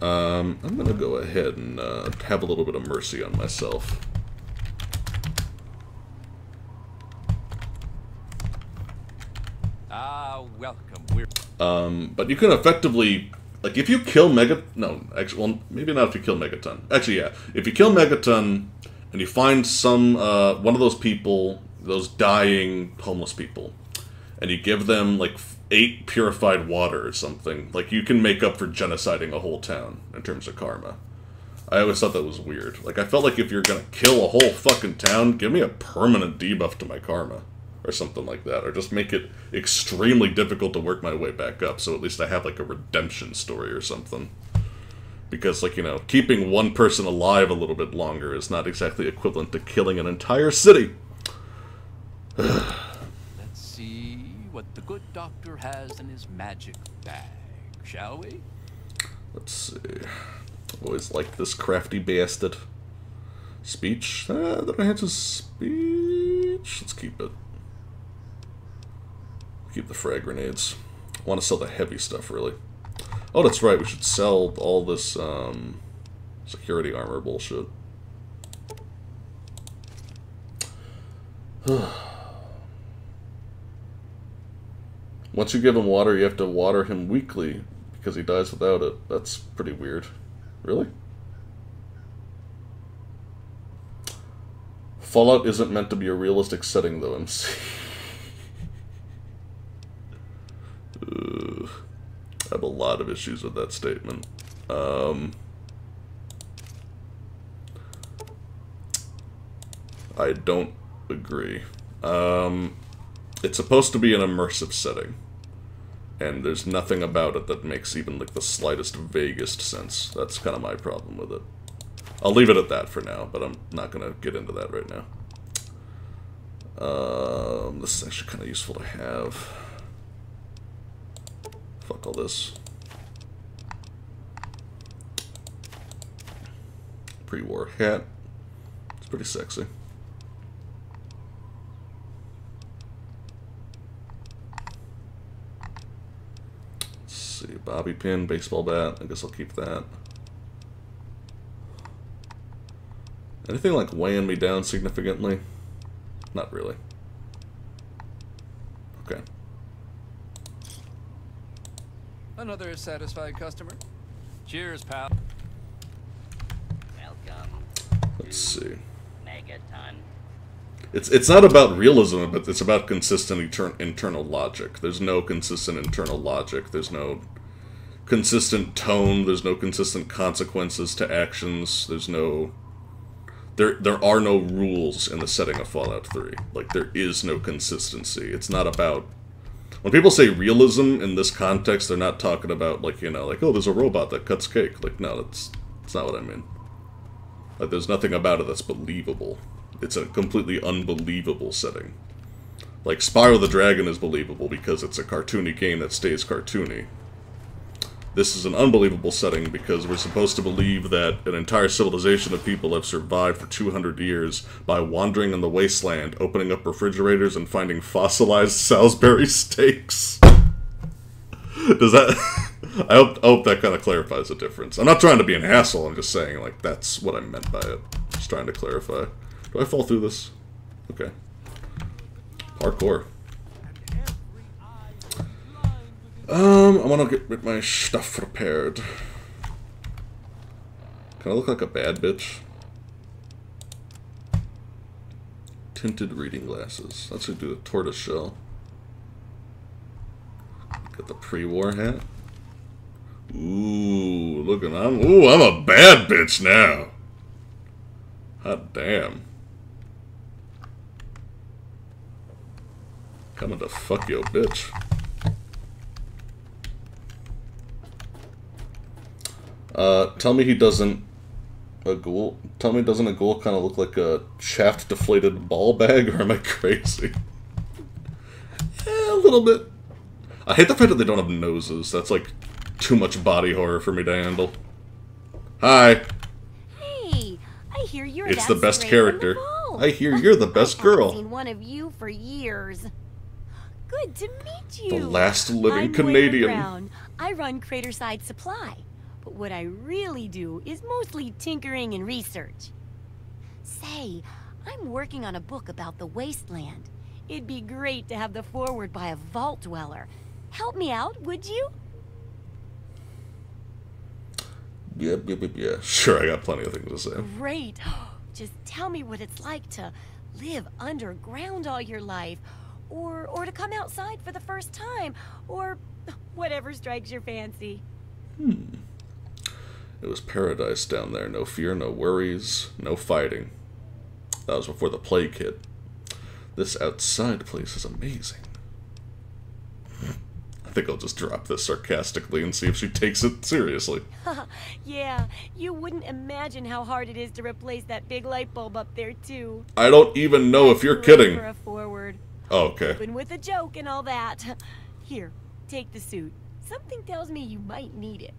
I'm gonna go ahead and have a little bit of mercy on myself. Ah, welcome. But you can effectively, like, if you kill no, actually, well, maybe not if you kill Megaton. Actually, yeah. If you kill Megaton, and you find some, one of those people, those dying homeless people, and you give them, like, 8 purified water or something, like, you can make up for genociding a whole town, in terms of karma. I always thought that was weird. Like, I felt like if you're gonna kill a whole fucking town, give me a permanent debuff to my karma. Or something like that. Or just make it extremely difficult to work my way back up, so at least I have, like, a redemption story or something. Because, like, you know, keeping one person alive a little bit longer is not exactly equivalent to killing an entire city. Let's see what the good doctor has in his magic bag, shall we? Let's see. Always liked this crafty bastard. Speech? That enhances speech. Let's keep it. Keep the frag grenades. I want to sell the heavy stuff, really. Oh, that's right. We should sell all this security armor bullshit. Once you give him water, you have to water him weekly because he dies without it. That's pretty weird. Really? Fallout isn't meant to be a realistic setting, though, MC. I have a lot of issues with that statement. I don't agree. It's supposed to be an immersive setting, and there's nothing about it that makes even, like, the slightest vaguest sense. That's kind of my problem with it. I'll leave it at that for now, but I'm not going to get into that right now. This is actually kind of useful to have. Fuck all this. Pre-war hat. It's pretty sexy. Let's see, bobby pin, baseball bat. I guess I'll keep that. Anything like weighing me down significantly? Not really. Okay. Another satisfied customer. Cheers, pal. Welcome. Let's see. Megaton. It's not about realism, but it's about consistent internal logic. There's no consistent internal logic. There's no consistent tone. There's no consistent consequences to actions. There's no... There are no rules in the setting of Fallout 3. Like, there is no consistency. It's not about... When people say realism in this context, they're not talking about, like, you know, like, oh, there's a robot that cuts cake. Like, no, that's not what I mean. Like, there's nothing about it that's believable. It's a completely unbelievable setting. Like, Spyro the Dragon is believable because it's a cartoony game that stays cartoony. this is an unbelievable setting because we're supposed to believe that an entire civilization of people have survived for 200 years by wandering in the wasteland, opening up refrigerators, and finding fossilized Salisbury steaks. Does that... I hope that kind of clarifies the difference. I'm not trying to be an asshole, I'm just saying, like, that's what I meant by it. Just trying to clarify. Do I fall through this? Okay. Parkour. I want to get my stuff prepared. Can I look like a bad bitch? Tinted reading glasses. Let's do the tortoise shell. Get the pre-war hat. Ooh, look at I'm a bad bitch now. Hot damn. Coming to fuck your bitch. Tell me he doesn't a ghoul. Tell me doesn't a ghoul kind of look like a shaft deflated ball bag, or am I crazy? Yeah, a little bit. I hate the fact that they don't have noses. That's like too much body horror for me to handle. Hi. Hey, I hear you're It's the best character. I hear you're the best girl. I've seen one of you for years. Good to meet you. The last living I'm Canadian. Moira Brown. I run Craterside Supply, but what I really do is mostly tinkering and research. Say, I'm working on a book about the wasteland. It'd be great to have the foreword by a vault dweller. Help me out, would you? Yeah. Sure, I got plenty of things to say. Great. Just tell me what it's like to live underground all your life, or to come outside for the first time, or whatever strikes your fancy. It was paradise down there. No fear, no worries, no fighting. That was before the plague hit. This outside place is amazing. I think I'll just drop this sarcastically and see if she takes it seriously. Yeah, you wouldn't imagine how hard it is to replace that big light bulb up there, too. I don't even know if you're kidding. For a forward. Oh, okay. Open with a joke and all that. Here, take the suit. Something tells me you might need it.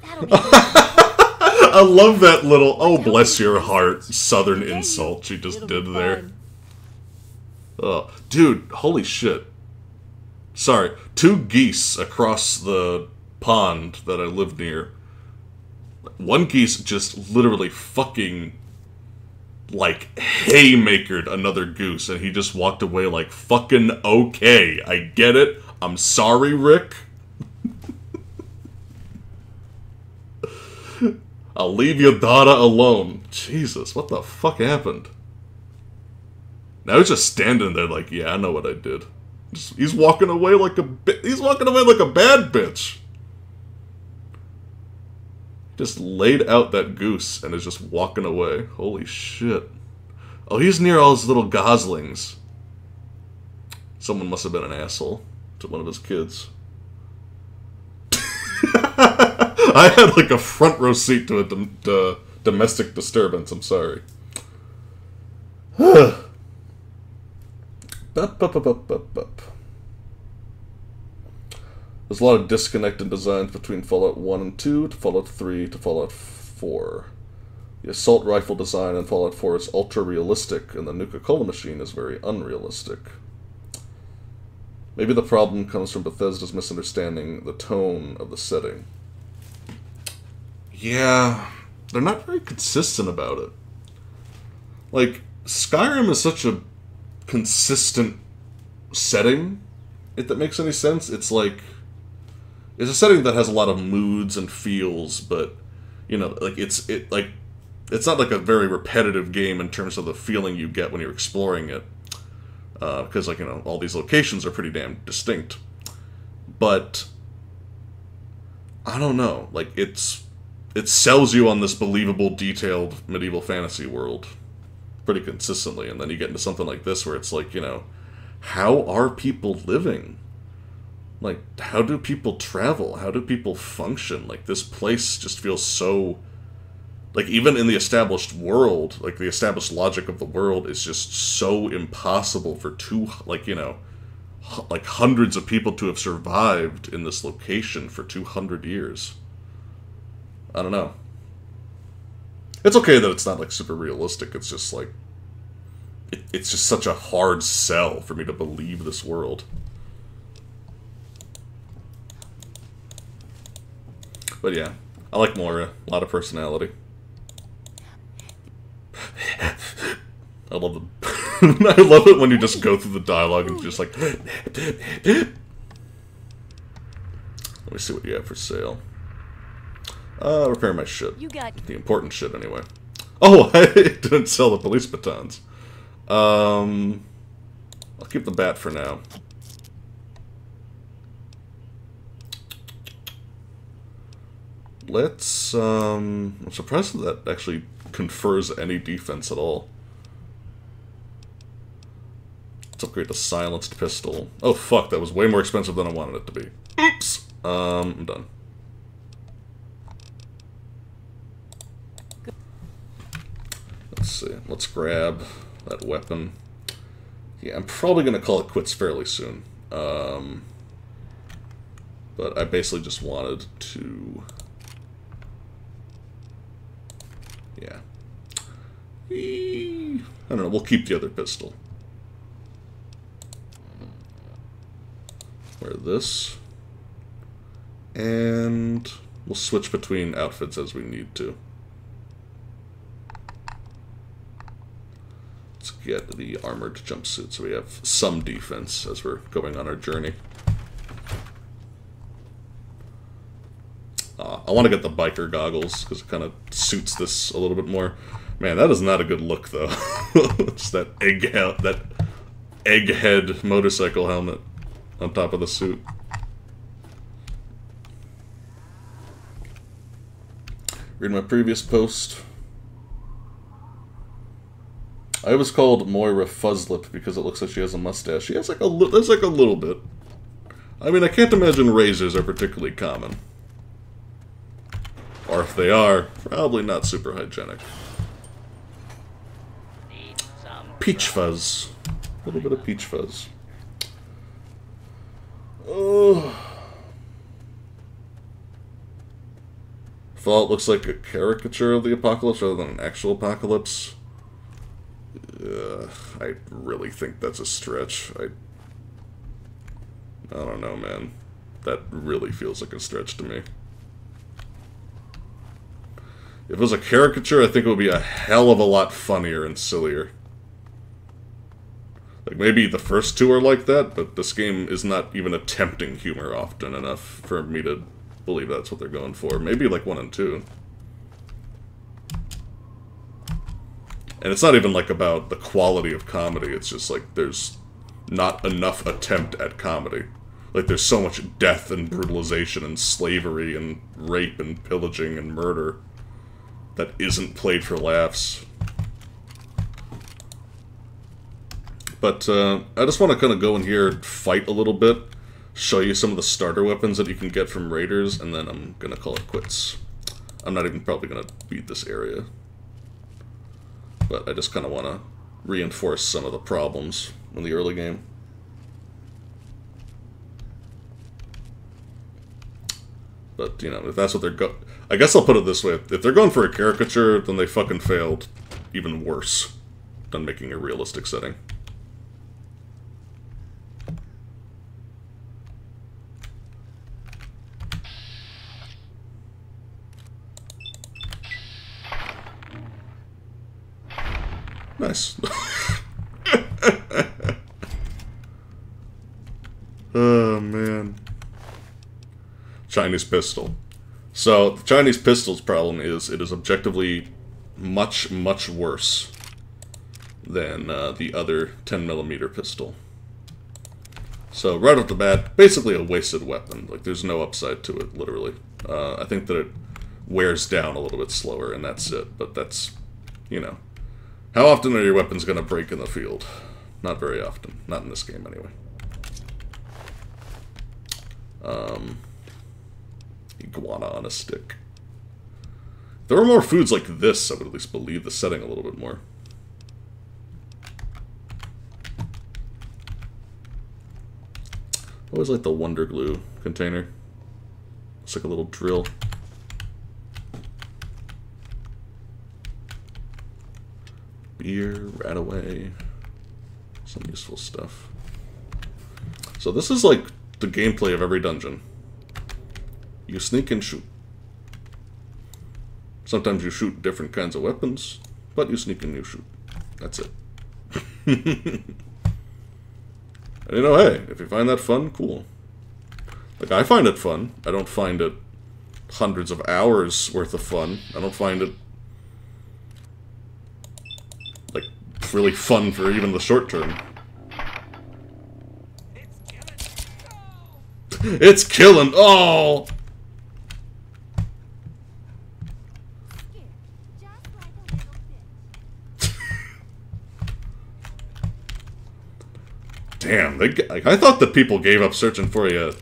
That'll be I love that little, oh bless your heart, southern insult she just did there. Oh, dude, holy shit. Sorry, 2 geese across the pond that I live near. One geese just literally fucking, like, haymakered another goose, and he just walked away like, fucking okay, I get it. I'm sorry, Rick. I'll leave your daughter alone. Jesus, what the fuck happened? Now he's just standing there like, yeah, I know what I did. He's walking away like a he's walking away like a bad bitch. Just laid out that goose and is just walking away. Holy shit. Oh, he's near all his little goslings. Someone must have been an asshole to one of his kids. I had like a front row seat to a domestic disturbance, I'm sorry. There's a lot of disconnect in designs between Fallout 1 and 2 to Fallout 3 to Fallout 4. The assault rifle design in Fallout 4 is ultra-realistic, and the Nuka-Cola machine is very unrealistic. Maybe the problem comes from Bethesda's misunderstanding the tone of the setting. Yeah, they're not very consistent about it. Like, Skyrim is such a consistent setting, if that makes any sense. It's like, it's a setting that has a lot of moods and feels, but, you know, like, it's not like a very repetitive game in terms of the feeling you get when you're exploring it. Because, like, you know, all these locations are pretty damn distinct. But, I don't know, like, it sells you on this believable, detailed medieval fantasy world pretty consistently, and then you get into something like this where it's like, you know, how are people living? Like, how do people travel? How do people function? Like, this place just feels so... Like, even in the established world, like, the established logic of the world is just so impossible for like, you know, like hundreds of people to have survived in this location for 200 years. I don't know. It's okay that it's not like super realistic. It's just like it's just such a hard sell for me to believe this world. But yeah, I like Moira. A lot of personality. I love the I love it when you just go through the dialogue and just like let me see what you have for sale. Repair my shit. You got the important shit anyway. Oh, I didn't sell the police batons. I'll keep the bat for now. Let's I'm surprised that actually confers any defense at all. Let's upgrade to silenced pistol. Oh fuck, that was way more expensive than I wanted it to be. Oops. I'm done. Let's see. Let's grab that weapon. Yeah, I'm probably gonna call it quits fairly soon. But I basically just wanted to. Yeah. I don't know, we'll keep the other pistol. Wear this. And we'll switch between outfits as we need to. Let's get the armored jumpsuit so we have some defense as we're going on our journey. I want to get the biker goggles because it kind of suits this a little bit more. Man, that is not a good look though. It's that egghead motorcycle helmet on top of the suit. Read my previous post. I was called Moira Fuzzlip because it looks like she has a mustache. She has like there's like a little bit. I mean, I can't imagine razors are particularly common. Or if they are, probably not super hygienic. Peach fuzz. A little bit of peach fuzz. Oh. Fallout looks like a caricature of the apocalypse rather than an actual apocalypse. I really think that's a stretch. I don't know, man. That really feels like a stretch to me. If it was a caricature, I think it would be a hell of a lot funnier and sillier. Like, maybe the first two are like that, but this game is not even attempting humor often enough for me to believe that's what they're going for. Maybe like 1 and 2. And it's not even like about the quality of comedy, it's just like there's not enough attempt at comedy. Like there's so much death and brutalization and slavery and rape and pillaging and murder that isn't played for laughs. But I just want to kind of go in here and fight a little bit, show you some of the starter weapons that you can get from raiders, and then I'm going to call it quits. I'm not even probably going to beat this area. But I just kind of want to reinforce some of the problems in the early game. But, you know, if that's what they're I guess I'll put it this way. If they're going for a caricature, then they fucking failed even worse than making a realistic setting. Nice. Oh, man. Chinese pistol. So, the Chinese pistol's problem is it is objectively much, much worse than the other 10mm pistol. So, right off the bat, basically a wasted weapon. Like, there's no upside to it, literally. I think that it wears down a little bit slower, and that's it. But that's, you know. How often are your weapons going to break in the field? Not very often. Not in this game, anyway. Iguana on a stick. If there were more foods like this, I would at least believe the setting a little bit more. Always like the Wonder Glue container. It's like a little drill. Beer, rat away. Some useful stuff. So this is like the gameplay of every dungeon. You sneak and shoot. Sometimes you shoot different kinds of weapons, but you sneak and you shoot. That's it. And you know, hey, if you find that fun, cool. Like, I find it fun. I don't find it hundreds of hours worth of fun. I don't find it, like, really fun for even the short term. It's killing. Oh! Damn, like, I thought that people gave up searching for you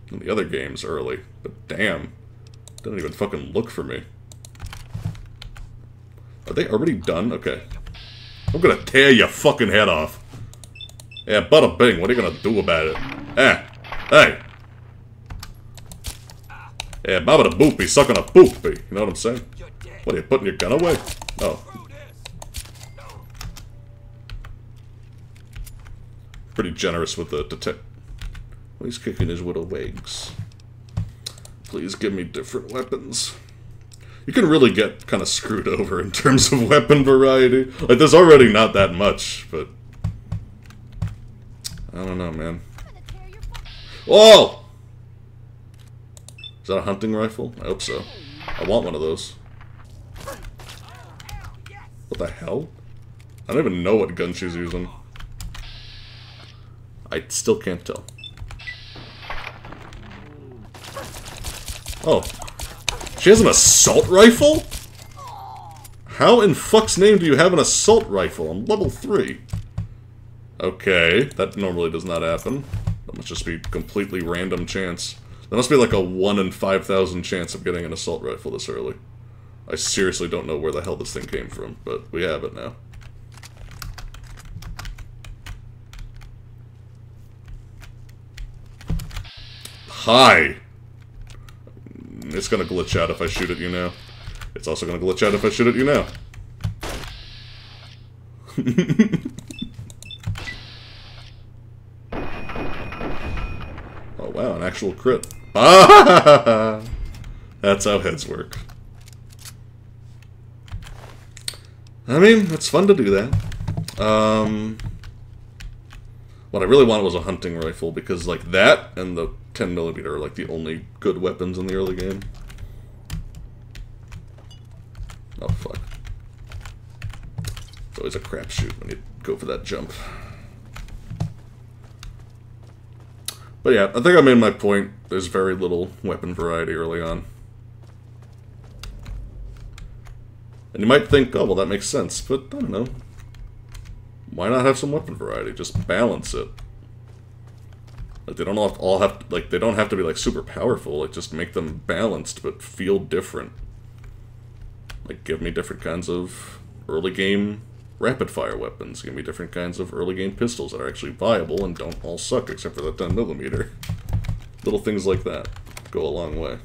in the other games early, but damn, didn't even fucking look for me. Are they already done? Okay. I'm gonna tear your fucking head off. Yeah, bada bing, what are you gonna do about it? Hey! Yeah, baba da boopy, sucking a boopy, you know what I'm saying? What, are you putting your gun away? Oh. Pretty generous with the detect. Well, he's kicking his widow legs. Please give me different weapons. You can really get kind of screwed over in terms of weapon variety. Like, there's already not that much, but I don't know, man. Whoa! Is that a hunting rifle? I hope so. I want one of those. What the hell? I don't even know what gun she's using. I still can't tell. Oh. She has an assault rifle? How in fuck's name do you have an assault rifle? I'm level 3. Okay, that normally does not happen. That must just be completely random chance. That must be like a 1 in 5,000 chance of getting an assault rifle this early. I seriously don't know where the hell this thing came from, but we have it now. Hi! It's gonna glitch out if I shoot at you now. It's also gonna glitch out if I shoot at you now. Oh wow, an actual crit. Ah! That's how heads work. I mean, it's fun to do that. What I really wanted was a hunting rifle, because like that and the 10mm are like the only good weapons in the early game. Oh fuck. It's always a crapshoot when you go for that jump. But yeah, I think I made my point. There's very little weapon variety early on. And you might think, oh well, that makes sense, but I don't know. Why not have some weapon variety? Just balance it. Like, they don't all have to, like, they don't have to be like super powerful. Like, just make them balanced but feel different. Like, give me different kinds of early game rapid fire weapons. Give me different kinds of early game pistols that are actually viable and don't all suck except for the 10mm. Little things like that go a long way.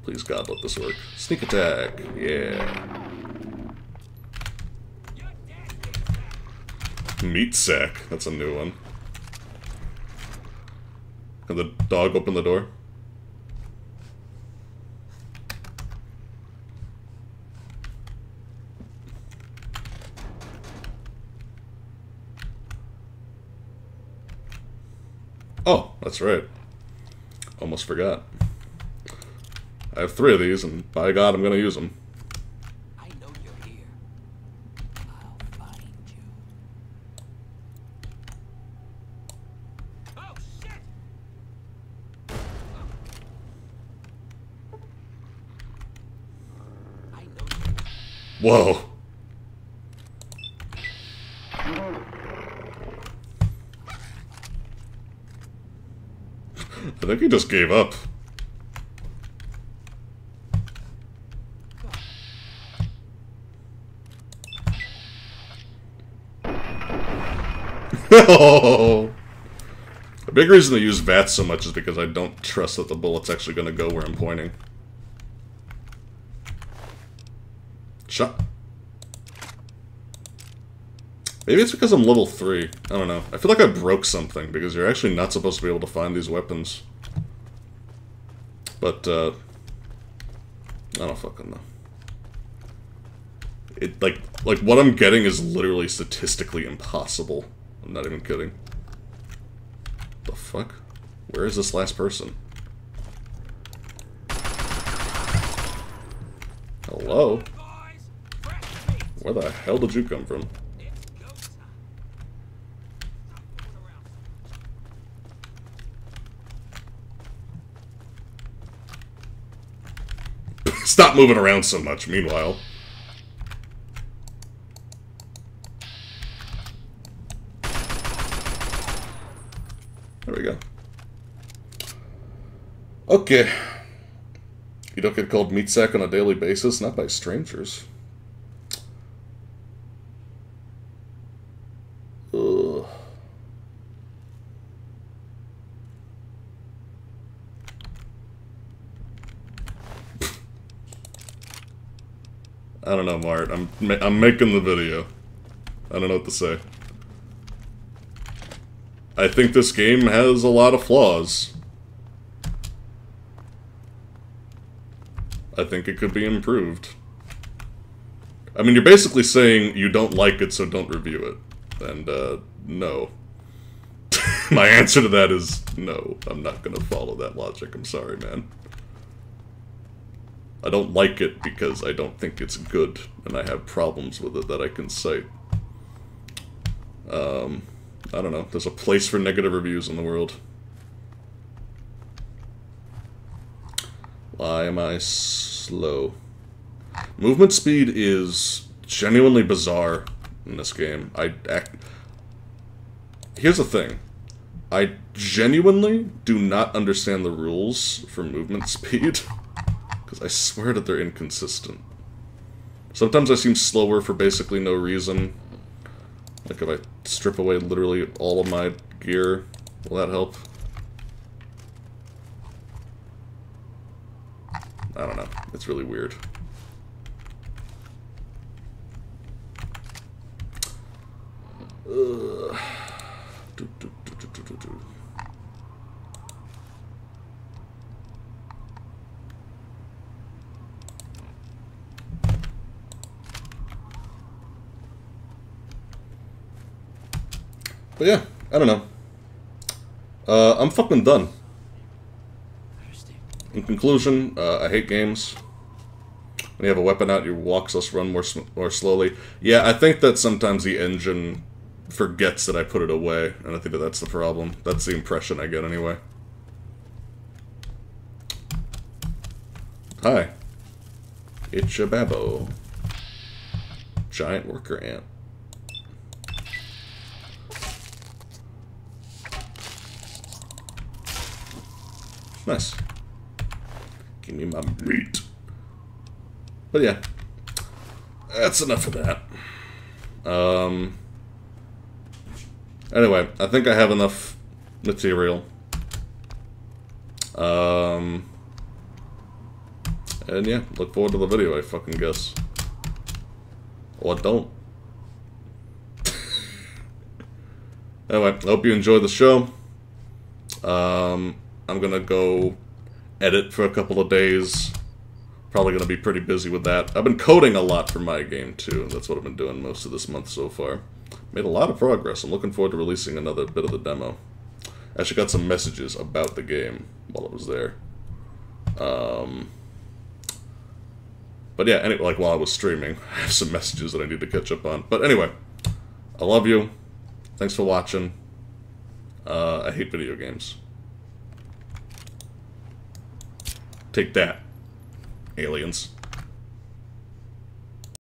Please God, let this work. Sneak attack, yeah. Meat sack, that's a new one. Can the dog open the door? Oh, that's right. Almost forgot. I have 3 of these, and by God, I'm gonna use them. I know you're here. I'll find you. Oh shit! I know you. Whoa. I think he just gave up. Oh. A big reason to use VATS so much is because I don't trust that the bullet's actually going to go where I'm pointing. Shot. Maybe it's because I'm level 3. I don't know. I feel like I broke something, because you're actually not supposed to be able to find these weapons. But, I don't fucking know. It, like, what I'm getting is literally statistically impossible. I'm not even kidding. The fuck? Where is this last person? Hello? Where the hell did you come from? Stop moving around so much, meanwhile. There we go. Okay. You don't get called meat sack on a daily basis, not by strangers. Ugh. I don't know, Mart. I'm making the video. I don't know what to say. I think this game has a lot of flaws. I think it could be improved. I mean, you're basically saying you don't like it, so don't review it. And, no. My answer to that is no. I'm not gonna follow that logic. I'm sorry, man. I don't like it because I don't think it's good, and I have problems with it that I can cite. I don't know. There's a place for negative reviews in the world. Why am I slow? Movement speed is genuinely bizarre in this game. Here's the thing. I genuinely do not understand the rules for movement speed. Because I swear that they're inconsistent. Sometimes I seem slower for basically no reason. Like if I strip away literally all of my gear, will that help? I don't know. It's really weird. But yeah, I don't know. I'm fucking done. In conclusion, I hate games. When you have a weapon out, your walks us run more slowly. Yeah, I think that sometimes the engine forgets that I put it away, and I think that that's the problem. That's the impression I get anyway. Hi. It's your Babbo. Giant worker ant. Nice. Give me my meat. But yeah. That's enough of that. Anyway, I think I have enough material. And yeah, look forward to the video, I fucking guess. Or don't. Anyway, I hope you enjoyed the show. I'm gonna go edit for a couple of days. Probably gonna be pretty busy with that. I've been coding a lot for my game too. That's what I've been doing most of this month so far. Made a lot of progress. I'm looking forward to releasing another bit of the demo. Actually got some messages about the game while it was there. But yeah, anyway, like while I was streaming, I have some messages that I need to catch up on. But anyway, I love you. Thanks for watching. I hate video games. Take that, aliens.